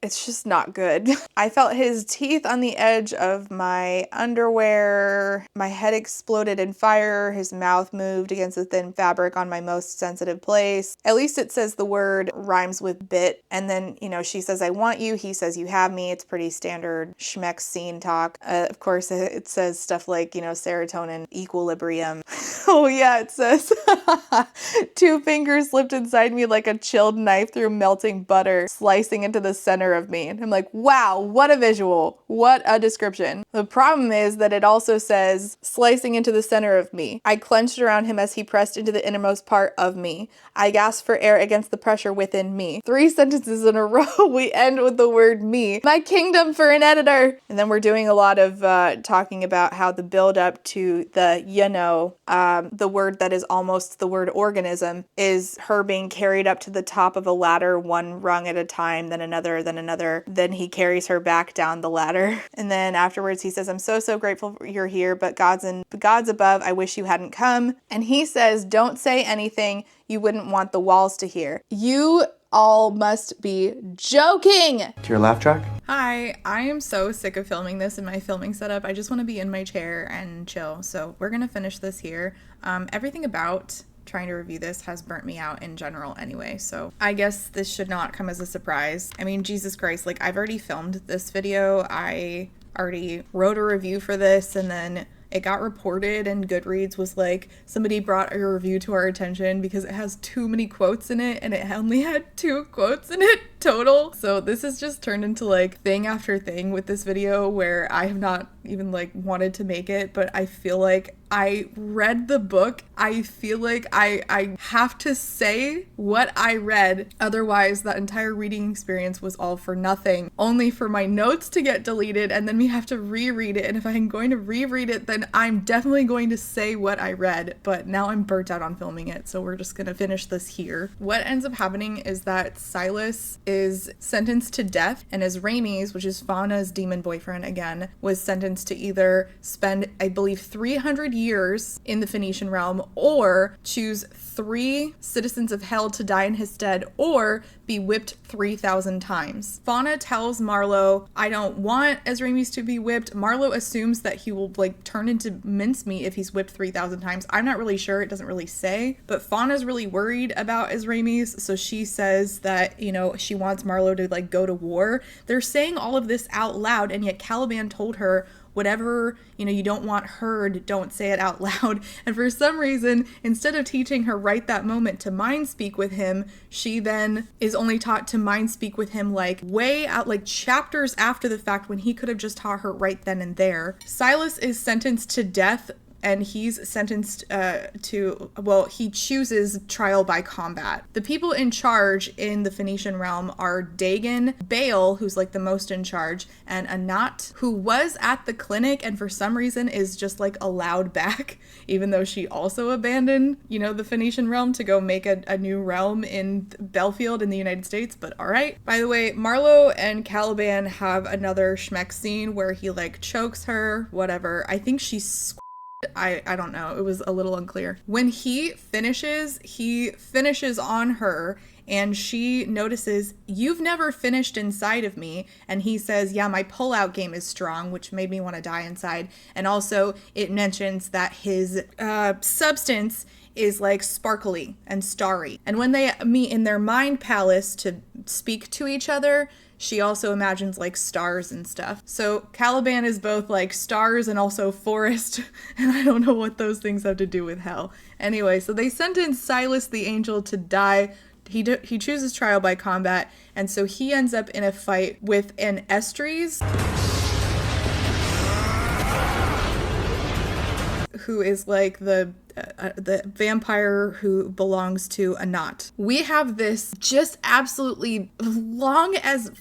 it's just not good. I felt his teeth on the edge of my underwear. My head exploded in fire. His mouth moved against the thin fabric on my most sensitive place. At least it says the word rhymes with bit. And then, she says, I want you. He says, you have me. It's pretty standard schmeck scene talk. Of course, it says stuff like, serotonin, equilibrium. Oh yeah, it says, 2 fingers slipped inside me like a chilled knife through melting butter, slicing into the center of me. And I'm like, wow, what a visual. What a description. The problem is that it also says slicing into the center of me. I clenched around him as he pressed into the innermost part of me. I gasped for air against the pressure within me. 3 sentences in a row, we end with the word me. My kingdom for an editor. together. And then we're doing a lot of talking about how the build up to the, the word that is almost the word organism is her being carried up to the top of a ladder, one rung at a time, then another, then another. Then he carries her back down the ladder. And then afterwards he says, I'm so grateful you're here, but God's above, I wish you hadn't come. And he says, don't say anything you wouldn't want the walls to hear. You all must be joking. To your laugh track? Hi, I am so sick of filming this in my filming setup. I just want to be in my chair and chill. So we're gonna finish this here. Everything about trying to review this has burnt me out in general anyway, so I guess this should not come as a surprise. I mean, Jesus Christ, like, I've already filmed this video. I already wrote a review for this, and then it got reported, and Goodreads was like, somebody brought a review to our attention because it has too many quotes in it, and it only had 2 quotes in it total. So this has just turned into like thing after thing with this video where I have not even like wanted to make it, but I feel like I read the book. I feel like I have to say what I read. Otherwise, that entire reading experience was all for nothing, only for my notes to get deleted, and then we have to reread it. And if I'm going to reread it, then I'm definitely going to say what I read. But now I'm burnt out on filming it, so we're just gonna finish this here. What ends up happening is that Silas is sentenced to death, and as Ramies, which is Fauna's demon boyfriend again, was sentenced to either spend, I believe, 300 years in the Phoenician realm, or choose 3 citizens of hell to die in his stead, or be whipped 3,000 times. Fauna tells Marlow, I don't want Ezramis to be whipped. Marlow assumes that he will like turn into mincemeat if he's whipped 3,000 times. I'm not really sure, it doesn't really say, but Fauna's really worried about Ezramis, so she says that, you know, she wants Marlow to like go to war. They're saying all of this out loud, and yet Caliban told her, whatever, you know, you don't want heard, don't say it out loud. And for some reason, instead of teaching her right that moment to mind speak with him, she then is only taught to mind speak with him like way out, like chapters after the fact, when he could have just taught her right then and there. Silas is sentenced to death, and he's sentenced he chooses trial by combat. The people in charge in the Phoenician realm are Dagon, Baal, who's like the most in charge, and Anat, who was at the clinic and for some reason is just like allowed back, even though she also abandoned, you know, the Phoenician realm to go make a new realm in Belfield in the United States, but alright. By the way, Marlow and Caliban have another schmeck scene where he like chokes her, whatever. I think she's I don't know. It was a little unclear. When he finishes on her, and she notices, you've never finished inside of me. And he says, yeah, my pullout game is strong, which made me want to die inside. And also it mentions that his substance is like sparkly and starry. And when they meet in their mind palace to speak to each other, she also imagines like stars and stuff. So Caliban is both like stars and also forest, and I don't know what those things have to do with hell. Anyway, so they sentence Silas the angel to die. He chooses trial by combat, and so he ends up in a fight with an Estrid, who is like the vampire who belongs to Anat. We have this just absolutely long as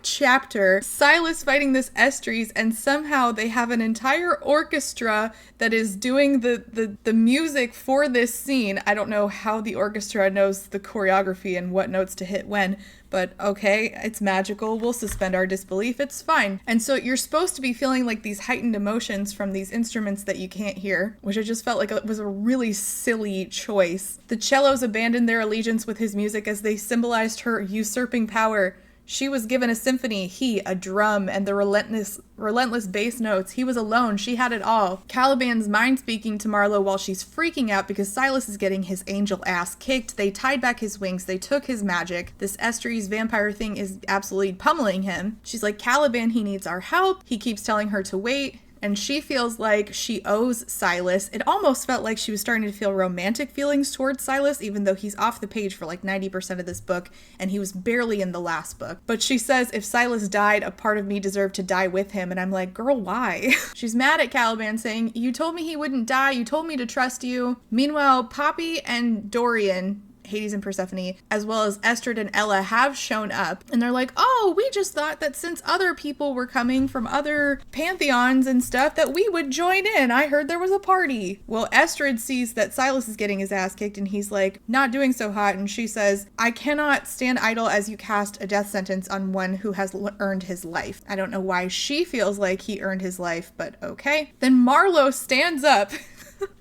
chapter, Silas fighting this Estrid, and somehow they have an entire orchestra that is doing the music for this scene. I don't know how the orchestra knows the choreography and what notes to hit when, but okay, it's magical. We'll suspend our disbelief. It's fine. And so you're supposed to be feeling like these heightened emotions from these instruments that you can't hear, which I just felt like it was a really silly choice. The cellos abandoned their allegiance with his music as they symbolized her usurping power. She was given a symphony, he a drum, and the relentless bass notes. He was alone, she had it all. Caliban's mind speaking to Marlow while she's freaking out because Silas is getting his angel ass kicked. They tied back his wings, they took his magic. This Estrid's vampire thing is absolutely pummeling him. She's like, Caliban, he needs our help. He keeps telling her to wait. And she feels like she owes Silas. It almost felt like she was starting to feel romantic feelings towards Silas, even though he's off the page for like 90% of this book, and he was barely in the last book. But she says, if Silas died, a part of me deserved to die with him. And I'm like, girl, why? She's mad at Caliban, saying, you told me he wouldn't die. You told me to trust you. Meanwhile, Poppy and Dorian, Hades and Persephone, as well as Estrid and Ella, have shown up. And they're like, oh, we just thought that since other people were coming from other pantheons and stuff, that we would join in. I heard there was a party. Well, Estrid sees that Silas is getting his ass kicked, and he's like, not doing so hot. And she says, I cannot stand idle as you cast a death sentence on one who has earned his life. I don't know why she feels like he earned his life, but okay. Then Marlow stands up.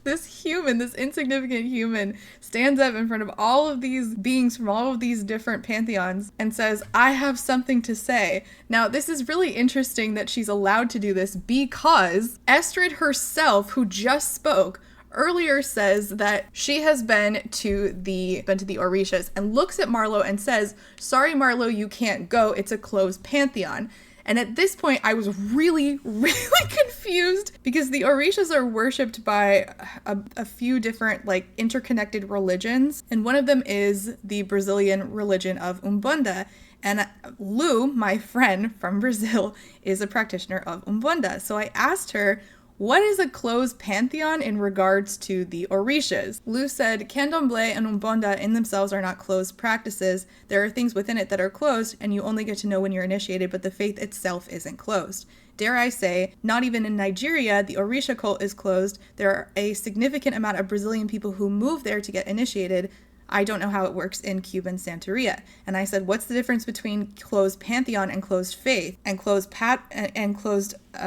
This insignificant human, stands up in front of all of these beings from all of these different pantheons and says, I have something to say. Now, this is really interesting that she's allowed to do this because Estrid herself, who just spoke earlier, says that she has been to the Orishas and looks at Marlow and says, sorry, Marlow, you can't go. It's a closed pantheon. And at this point, I was really, really confused because the Orishas are worshipped by a few different, like, interconnected religions. And one of them is the Brazilian religion of Umbanda. And Lou, my friend from Brazil, is a practitioner of Umbanda. So I asked her, what is a closed pantheon in regards to the Orishas? Lou said, Candomblé and Umbanda in themselves are not closed practices. There are things within it that are closed, and you only get to know when you're initiated, but the faith itself isn't closed. Dare I say, not even in Nigeria, the Orisha cult is closed. There are a significant amount of Brazilian people who move there to get initiated. I don't know how it works in Cuban Santeria. And I said, what's the difference between closed pantheon and closed faith and closed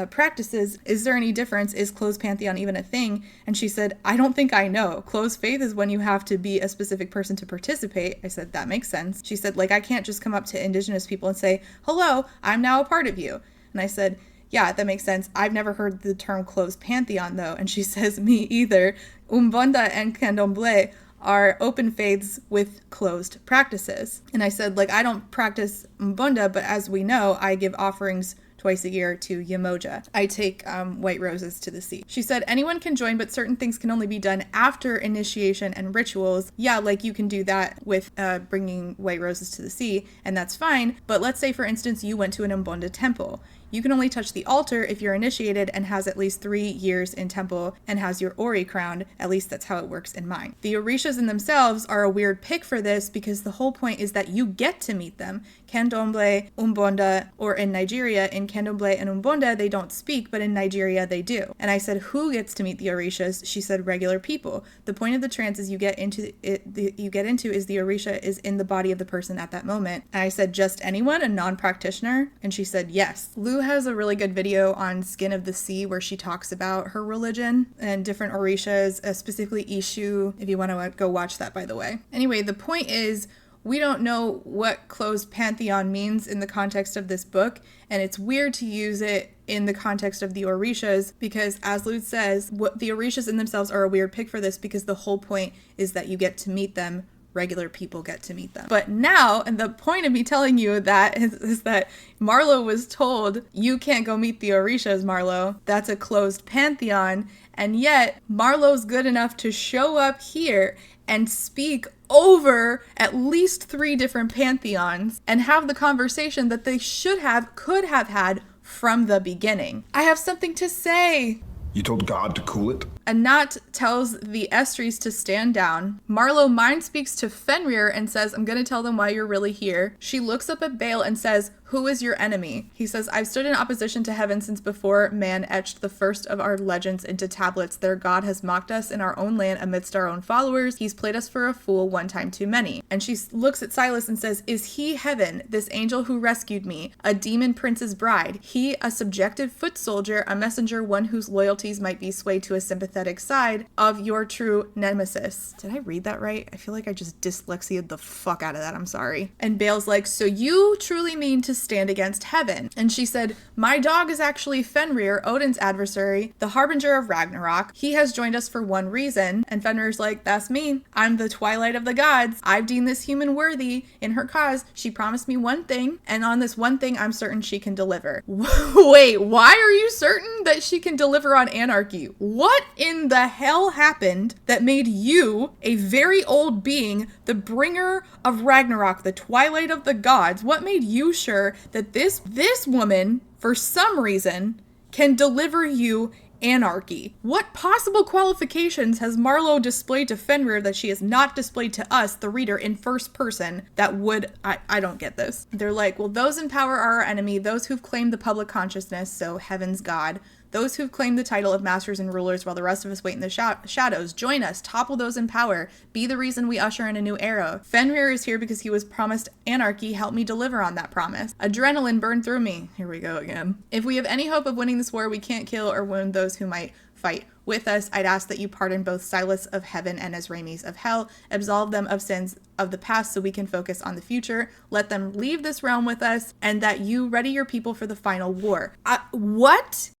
practices? Is there any difference? Is closed pantheon even a thing? And she said, I don't think I know. Closed faith is when you have to be a specific person to participate. I said, that makes sense. She said, like, I can't just come up to indigenous people and say, hello, I'm now a part of you. And I said, yeah, that makes sense. I've never heard the term closed pantheon though. And she says, me either. Umbanda and Candomblé are open faiths with closed practices. And I said, like, I don't practice Umbanda, but as we know, I give offerings twice a year to Yamoja. I take white roses to the sea. She said, anyone can join, but certain things can only be done after initiation and rituals. Yeah, like you can do that with bringing white roses to the sea, and that's fine. But let's say, for instance, you went to an Umbanda temple. You can only touch the altar if you're initiated and has at least 3 years in temple and has your Ori crowned. At least that's how it works in mine. The Orishas in themselves are a weird pick for this because the whole point is that you get to meet them. Candomblé, Umbanda, or in Nigeria, in Candomblé and Umbanda, they don't speak, but in Nigeria they do. And I said, who gets to meet the Orishas? She said, regular people. The point of the trance is you get into is the Orisha is in the body of the person at that moment. And I said, just anyone, a non-practitioner? And she said, yes. Lou has a really good video on Skin of the Sea where she talks about her religion and different Orishas, specifically Ishu, if you want to go watch that, by the way. Anyway, the point is, we don't know what closed pantheon means in the context of this book, and it's weird to use it in the context of the Orishas because, as Lud says, what the Orishas in themselves are a weird pick for this because the whole point is that you get to meet them. Regular people get to meet them. But now, and the point of me telling you that is that Marlow was told, you can't go meet the Orishas, Marlow. That's a closed pantheon. And yet, Marlow's good enough to show up here and speak over at least 3 different pantheons and have the conversation that they could have had from the beginning. I have something to say. You told God to cool it? Anat tells the Estries to stand down. Marlow mind speaks to Fenrir and says, I'm going to tell them why you're really here. She looks up at Baal and says, who is your enemy? He says, I've stood in opposition to heaven since before man etched the first of our legends into tablets. Their God has mocked us in our own land amidst our own followers. He's played us for a fool one time too many. And she looks at Silas and says, is he heaven, this angel who rescued me, a demon prince's bride? He, a subjective foot soldier, a messenger, one whose loyalties might be swayed to a sympathetic side of your true nemesis. Did I read that right? I feel like I just dyslexia'd the fuck out of that. I'm sorry. And Baal's like, so you truly mean to stand against heaven? And she said, my dog is actually Fenrir, Odin's adversary, the harbinger of Ragnarok. He has joined us for one reason. And Fenrir's like, that's me. I'm the twilight of the gods. I've deemed this human worthy in her cause. She promised me one thing, and on this one thing, I'm certain she can deliver. Wait, why are you certain that she can deliver on anarchy? What in the hell happened that made you, a very old being, the bringer of Ragnarok, the twilight of the gods? What made you sure that this woman, for some reason, can deliver you anarchy. What possible qualifications has Marlow displayed to Fenrir that she has not displayed to us, the reader, in first person that would... I don't get this. They're like, well, those in power are our enemy, those who've claimed the public consciousness, so heaven's God, those who've claimed the title of masters and rulers while the rest of us wait in the shadows. Join us, topple those in power, be the reason we usher in a new era. Fenrir is here because he was promised anarchy. Help me deliver on that promise. Adrenaline burned through me. Here we go again. If we have any hope of winning this war, we can't kill or wound those who might fight with us. I'd ask that you pardon both Silas of heaven and Esramis of hell, absolve them of sins of the past so we can focus on the future, let them leave this realm with us, and that you ready your people for the final war. What?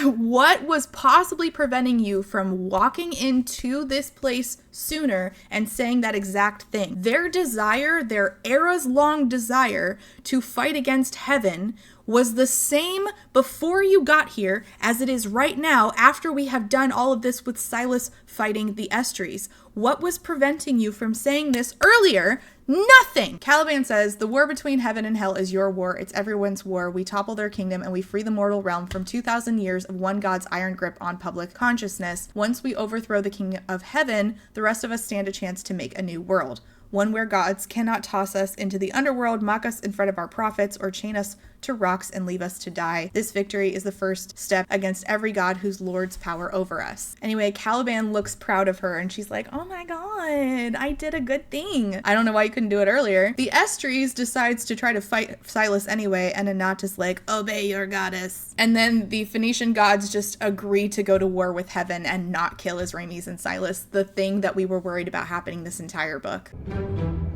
What was possibly preventing you from walking into this place sooner and saying that exact thing? Their desire, their eras long desire to fight against heaven was the same before you got here as it is right now after we have done all of this with Silas fighting the Estries. What was preventing you from saying this earlier? Nothing! Caliban says, the war between heaven and hell is your war. It's everyone's war. We topple their kingdom and we free the mortal realm from 2,000 years of one God's iron grip on public consciousness. Once we overthrow the king of heaven, the rest of us stand a chance to make a new world. One where gods cannot toss us into the underworld, mock us in front of our prophets, or chain us to rocks and leave us to die. This victory is the first step against every god who's lords power over us. Anyway, Caliban looks proud of her and she's like, oh my god, I did a good thing. I don't know why you couldn't do it earlier. The Estries decides to try to fight Silas anyway, and Anata's like, obey your goddess. And then the Phoenician gods just agree to go to war with heaven and not kill Esramis and Silas, the thing that we were worried about happening this entire book.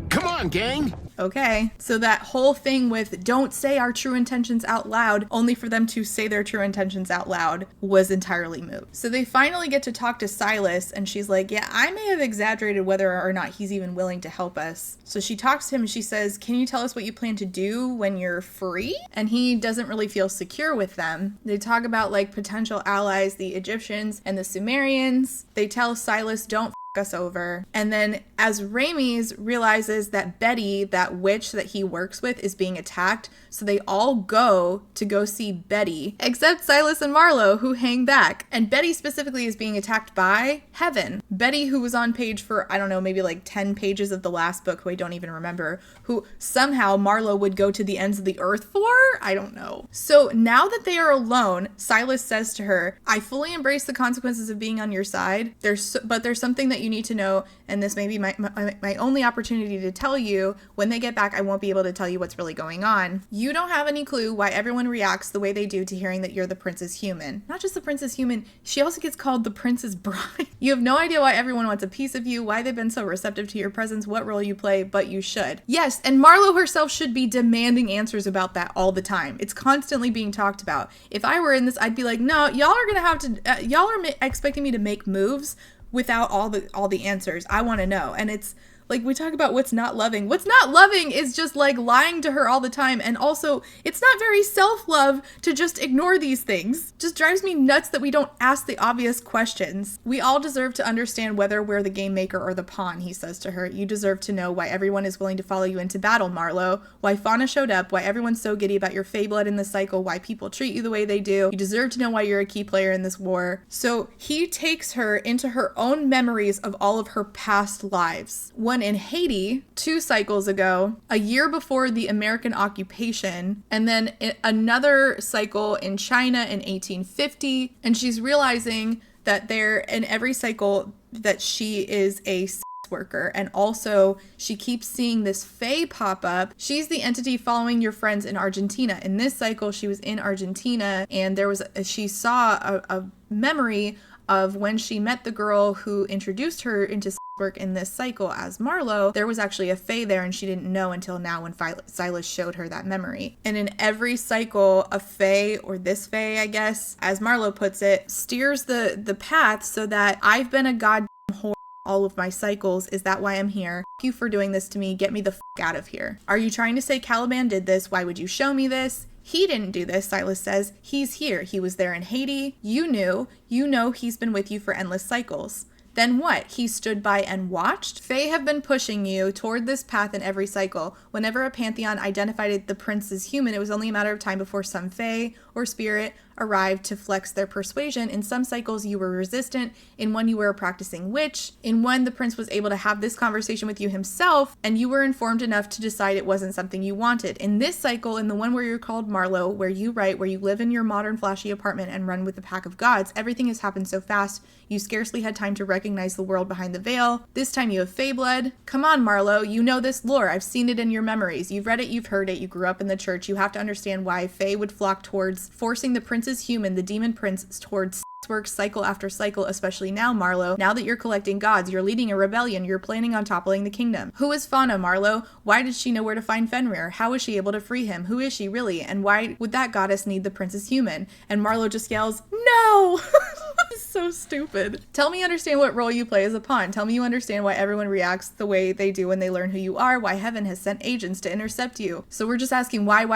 Come on, gang! Okay, so that whole thing with don't say our true intentions out loud, only for them to say their true intentions out loud, was entirely moot. So they finally get to talk to Silas, and she's like, yeah, I may have exaggerated whether or not he's even willing to help us. So she talks to him and she says, can you tell us what you plan to do when you're free? And he doesn't really feel secure with them. They talk about like potential allies, the Egyptians and the Sumerians. They tell Silas, don't us over. And then as Ramis realizes that Betty, that witch that he works with, is being attacked, so they all go see Betty, except Silas and Marlow, who hang back. And Betty specifically is being attacked by Heaven. Betty, who was on page for, I don't know, maybe like 10 pages of the last book, who I don't even remember, who somehow Marlow would go to the ends of the earth for? I don't know. So now that they are alone, Silas says to her, I fully embrace the consequences of being on your side, but there's something that you need to know, and this may be my only opportunity to tell you. When they get back, I won't be able to tell you what's really going on. You don't have any clue why everyone reacts the way they do to hearing that you're the prince's human. Not just the prince's human, she also gets called the prince's bride. You have no idea why everyone wants a piece of you, why they've been so receptive to your presence, what role you play, but you should. Yes, and Marlow herself should be demanding answers about that all the time. It's constantly being talked about. If I were in this, I'd be like, no, y'all are gonna have to, y'all are expecting me to make moves without all the answers. I want to know. And it's like, we talk about what's not loving. What's not loving is just like lying to her all the time. And also, it's not very self-love to just ignore these things. Just drives me nuts that we don't ask the obvious questions. We all deserve to understand whether we're the game maker or the pawn, he says to her. You deserve to know why everyone is willing to follow you into battle, Marlow. Why Fauna showed up, why everyone's so giddy about your fey blood in the cycle, why people treat you the way they do. You deserve to know why you're a key player in this war. So he takes her into her own memories of all of her past lives. One in Haiti 2 cycles ago, a year before the American occupation, and then another cycle in China in 1850. And she's realizing that there, in every cycle, that she is a worker. And also she keeps seeing this fae pop up. She's the entity following your friends in Argentina. In this cycle, she was in Argentina, and she saw a memory of when she met the girl who introduced her into work in this cycle as Marlow. There was actually a fae there, and she didn't know until now when Silas showed her that memory. And in every cycle, a fae, or this fae, I guess, as Marlow puts it, steers the path so that I've been a goddamn whore all of my cycles. Is that why I'm here? F you for doing this to me. Get me the f out of here. Are you trying to say Caliban did this? Why would you show me this? He didn't do this, Silas says. He's here. He was there in Haiti. You know he's been with you for endless cycles. Then what? He stood by and watched? Fae have been pushing you toward this path in every cycle. Whenever a pantheon identified the prince as human, it was only a matter of time before some fae or spirit arrived to flex their persuasion. In some cycles, you were resistant. In one, you were a practicing witch. In one, the prince was able to have this conversation with you himself, and you were informed enough to decide it wasn't something you wanted. In this cycle, in the one where you're called Marlow, where you write, where you live in your modern flashy apartment and run with the pack of gods, everything has happened so fast, you scarcely had time to recognize the world behind the veil. This time you have fae blood. Come on, Marlow, you know this lore. I've seen it in your memories. You've read it, you've heard it, you grew up in the church. You have to understand why fae would flock towards forcing the prince's human, the demon prince, towards work cycle after cycle, especially now, Marlow. Now that you're collecting gods, you're leading a rebellion, you're planning on toppling the kingdom. Who is Fauna, Marlow? Why did she know where to find Fenrir? How was she able to free him? Who is she really? And why would that goddess need the prince's human? And Marlow just yells, no! It's so stupid. Tell me you understand what role you play as a pawn. Tell me you understand why everyone reacts the way they do when they learn who you are, why heaven has sent agents to intercept you. So we're just asking why?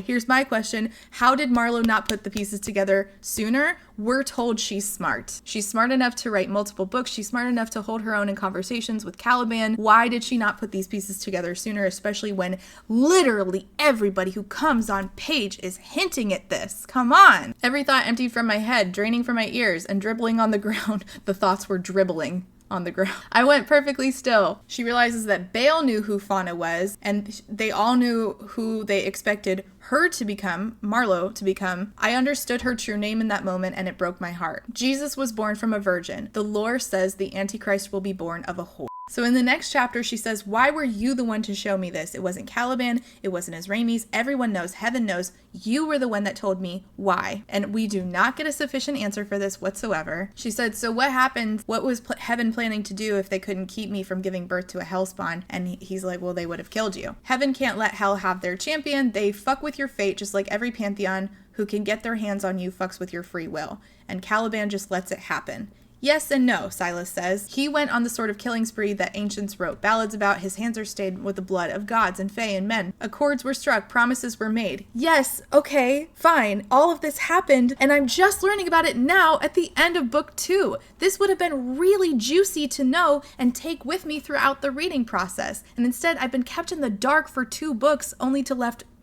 Here's my question. How did Marlow not put the pieces together sooner? We're told she's smart. She's smart enough to write multiple books. She's smart enough to hold her own in conversations with Caliban. Why did she not put these pieces together sooner, especially when literally everybody who comes on page is hinting at this? Come on. Every thought emptied from my head, draining from my ears, and dribbling on the ground. The thoughts were dribbling on the ground. I went perfectly still. She realizes that Baal knew who Fauna was, and they all knew who they expected her to become, Marlow to become. I understood her true name in that moment, and it broke my heart. Jesus was born from a virgin. The lore says the Antichrist will be born of a whore. So in the next chapter, she says, why were you the one to show me this? It wasn't Caliban. It wasn't Israemis. Everyone knows, heaven knows, you were the one that told me why. And we do not get a sufficient answer for this whatsoever. She said, so what happened? What was heaven planning to do if they couldn't keep me from giving birth to a hellspawn? And he's like, well, they would have killed you. Heaven can't let hell have their champion. They fuck with your fate, just like every pantheon who can get their hands on you fucks with your free will. And Caliban just lets it happen. Yes and no, Silas says. He went on the sort of killing spree that ancients wrote ballads about. His hands are stained with the blood of gods and fae and men. Accords were struck, promises were made. Yes, okay, fine. All of this happened, and I'm just learning about it now at the end of book 2. This would have been really juicy to know and take with me throughout the reading process. And instead, I've been kept in the dark for 2 books, only to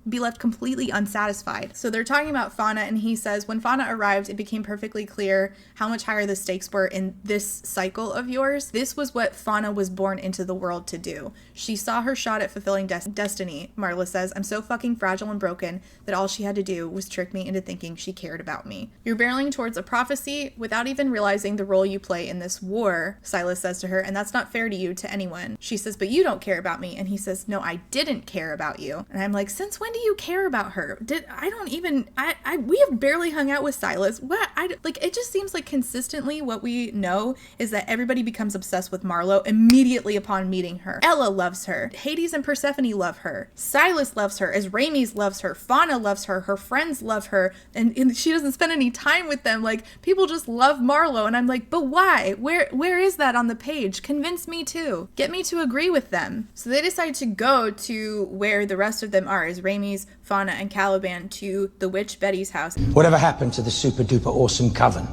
be left completely unsatisfied. So they're talking about Fauna, and he says, when Fauna arrived, it became perfectly clear how much higher the stakes were in this cycle of yours. This was what Fauna was born into the world to do. She saw her shot at fulfilling destiny. Marla says, I'm so fucking fragile and broken that all she had to do was trick me into thinking she cared about me. You're barreling towards a prophecy without even realizing the role you play in this war, Silas says to her, and that's not fair to you, to anyone. She says, but you don't care about me. And he says, no, I didn't care about you. And I'm like, since when do you care about her? We have barely hung out with Silas. It just seems like consistently what we know is that everybody becomes obsessed with Marlow immediately upon meeting her. Ella loves her. Hades and Persephone love her. Silas loves her. Israemis loves her. Fauna loves her. Her friends love her. And she doesn't spend any time with them. Like, people just love Marlow. And I'm like, but why? Where is that on the page? Convince me too. Get me to agree with them. So they decide to go to where the rest of them are, Israemis, Fauna, and Caliban, to the witch Betty's house. Whatever happened to the super duper awesome coven?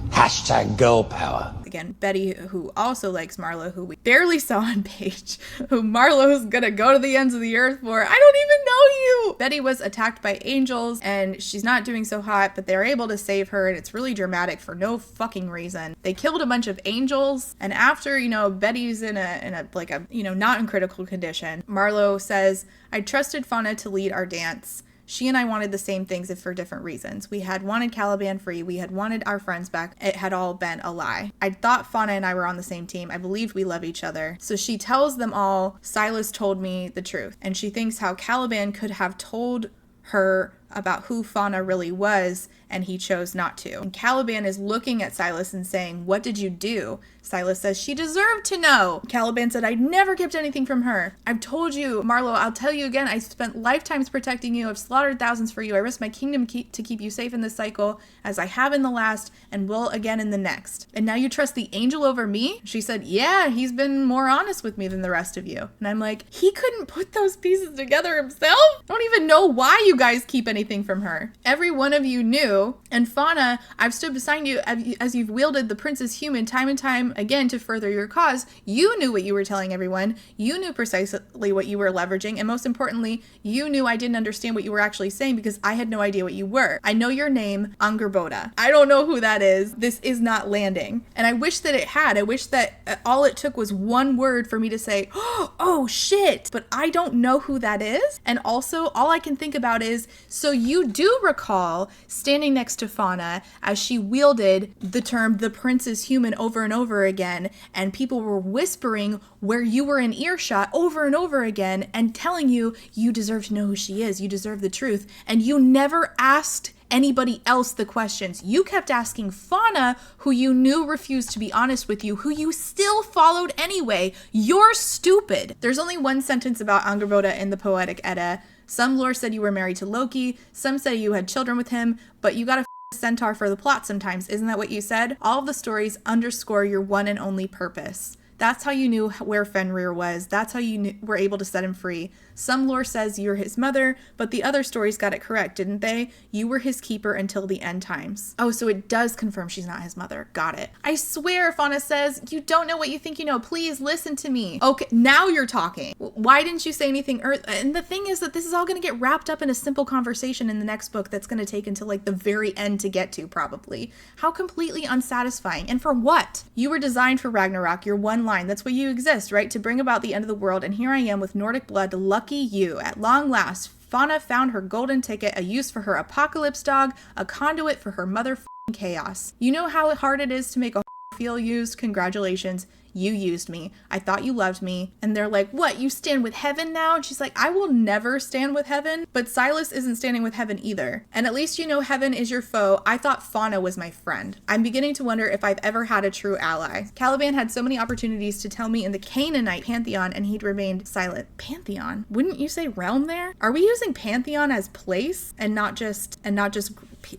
Hashtag girl power. Again, Betty, who also likes Marlow, who we barely saw on page, who Marlow's gonna go to the ends of the earth for. I don't even know you! Betty was attacked by angels, and she's not doing so hot, but they're able to save her, and it's really dramatic for no fucking reason. They killed a bunch of angels, and after, Betty's in a not in critical condition, Marlow says, I trusted Fauna to lead our dance. She and I wanted the same things, if for different reasons. We had wanted Caliban free. We had wanted our friends back. It had all been a lie. I thought Fauna and I were on the same team. I believed we love each other. So she tells them all, Silas told me the truth. And she thinks how Caliban could have told her about who Fauna really was, and he chose not to. And Caliban is looking at Silas and saying, what did you do? Silas says, she deserved to know. Caliban said, I never kept anything from her. I've told you, Marlow, I'll tell you again, I spent lifetimes protecting you. I've slaughtered thousands for you. I risked my kingdom to keep you safe in this cycle, as I have in the last, and will again in the next. And now you trust the angel over me? She said, yeah, he's been more honest with me than the rest of you. And I'm like, he couldn't put those pieces together himself? I don't even know why you guys keep any anything from her. Every one of you knew, and Fauna, I've stood beside you as you've wielded the Prince's human time and time again to further your cause. You knew what you were telling everyone. You knew precisely what you were leveraging, and most importantly, you knew I didn't understand what you were actually saying because I had no idea what you were. I know your name, Angerboda. I don't know who that is. This is not landing. And I wish that it had. I wish that all it took was one word for me to say, oh shit, but I don't know who that is. And also, all I can think about is, so you do recall standing next to Fauna as she wielded the term the prince is human over and over again, and people were whispering where you were in earshot over and over again and telling you, you deserve to know who she is, you deserve the truth, and you never asked anybody else the questions. You kept asking Fauna, who you knew refused to be honest with you, who you still followed anyway. You're stupid. There's only one sentence about Angerboda in the Poetic Edda. Some lore said you were married to Loki, some said you had children with him, but you got a centaur for the plot sometimes. Isn't that what you said? All of the stories underscore your one and only purpose. That's how you knew where Fenrir was. That's how you were able to set him free. Some lore says you're his mother, but the other stories got it correct, didn't they? You were his keeper until the end times. Oh, so it does confirm she's not his mother. Got it. I swear, Fauna says, you don't know what you think you know. Please listen to me. Okay, now you're talking. Why didn't you say anything? And the thing is that this is all going to get wrapped up in a simple conversation in the next book that's going to take until like the very end to get to, probably. How completely unsatisfying. And for what? You were designed for Ragnarok. You're one line. That's why you exist, right? To bring about the end of the world. And here I am with Nordic blood. Lucky you. At long last, Fauna found her golden ticket, a use for her apocalypse dog, a conduit for her motherfucking chaos. You know how hard it is to make a feel used? Congratulations. You used me. I thought you loved me. And they're like, what? You stand with heaven now? And she's like, I will never stand with heaven. But Silas isn't standing with heaven either. And at least you know heaven is your foe. I thought Fauna was my friend. I'm beginning to wonder if I've ever had a true ally. Caliban had so many opportunities to tell me in the Canaanite pantheon, and he'd remained silent. Pantheon? Wouldn't you say realm there? Are we using pantheon as place and not just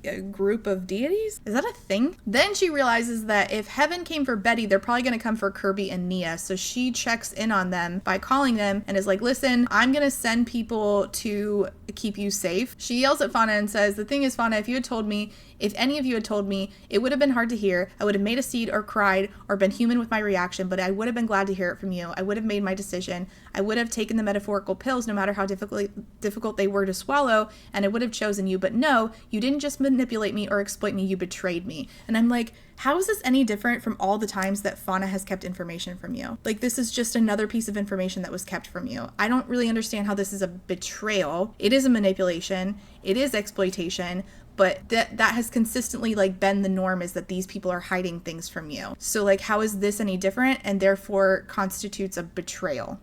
a group of deities? Is that a thing? Then she realizes that if heaven came for Betty, they're probably going to come for Kirby and Nia. So she checks in on them by calling them and is like, listen, I'm going to send people to keep you safe. She yells at Fauna and says, the thing is, Fauna, if any of you had told me, it would have been hard to hear. I would have made a seed or cried or been human with my reaction, but I would have been glad to hear it from you. I would have made my decision. I would have taken the metaphorical pills no matter how difficult they were to swallow, and I would have chosen you. But no, you didn't just manipulate me or exploit me, you betrayed me. And I'm like, how is this any different from all the times that Fauna has kept information from you? Like, this is just another piece of information that was kept from you. I don't really understand how this is a betrayal. It is a manipulation. It is exploitation. But that has consistently like been the norm, is that these people are hiding things from you. So like, how is this any different and therefore constitutes a betrayal?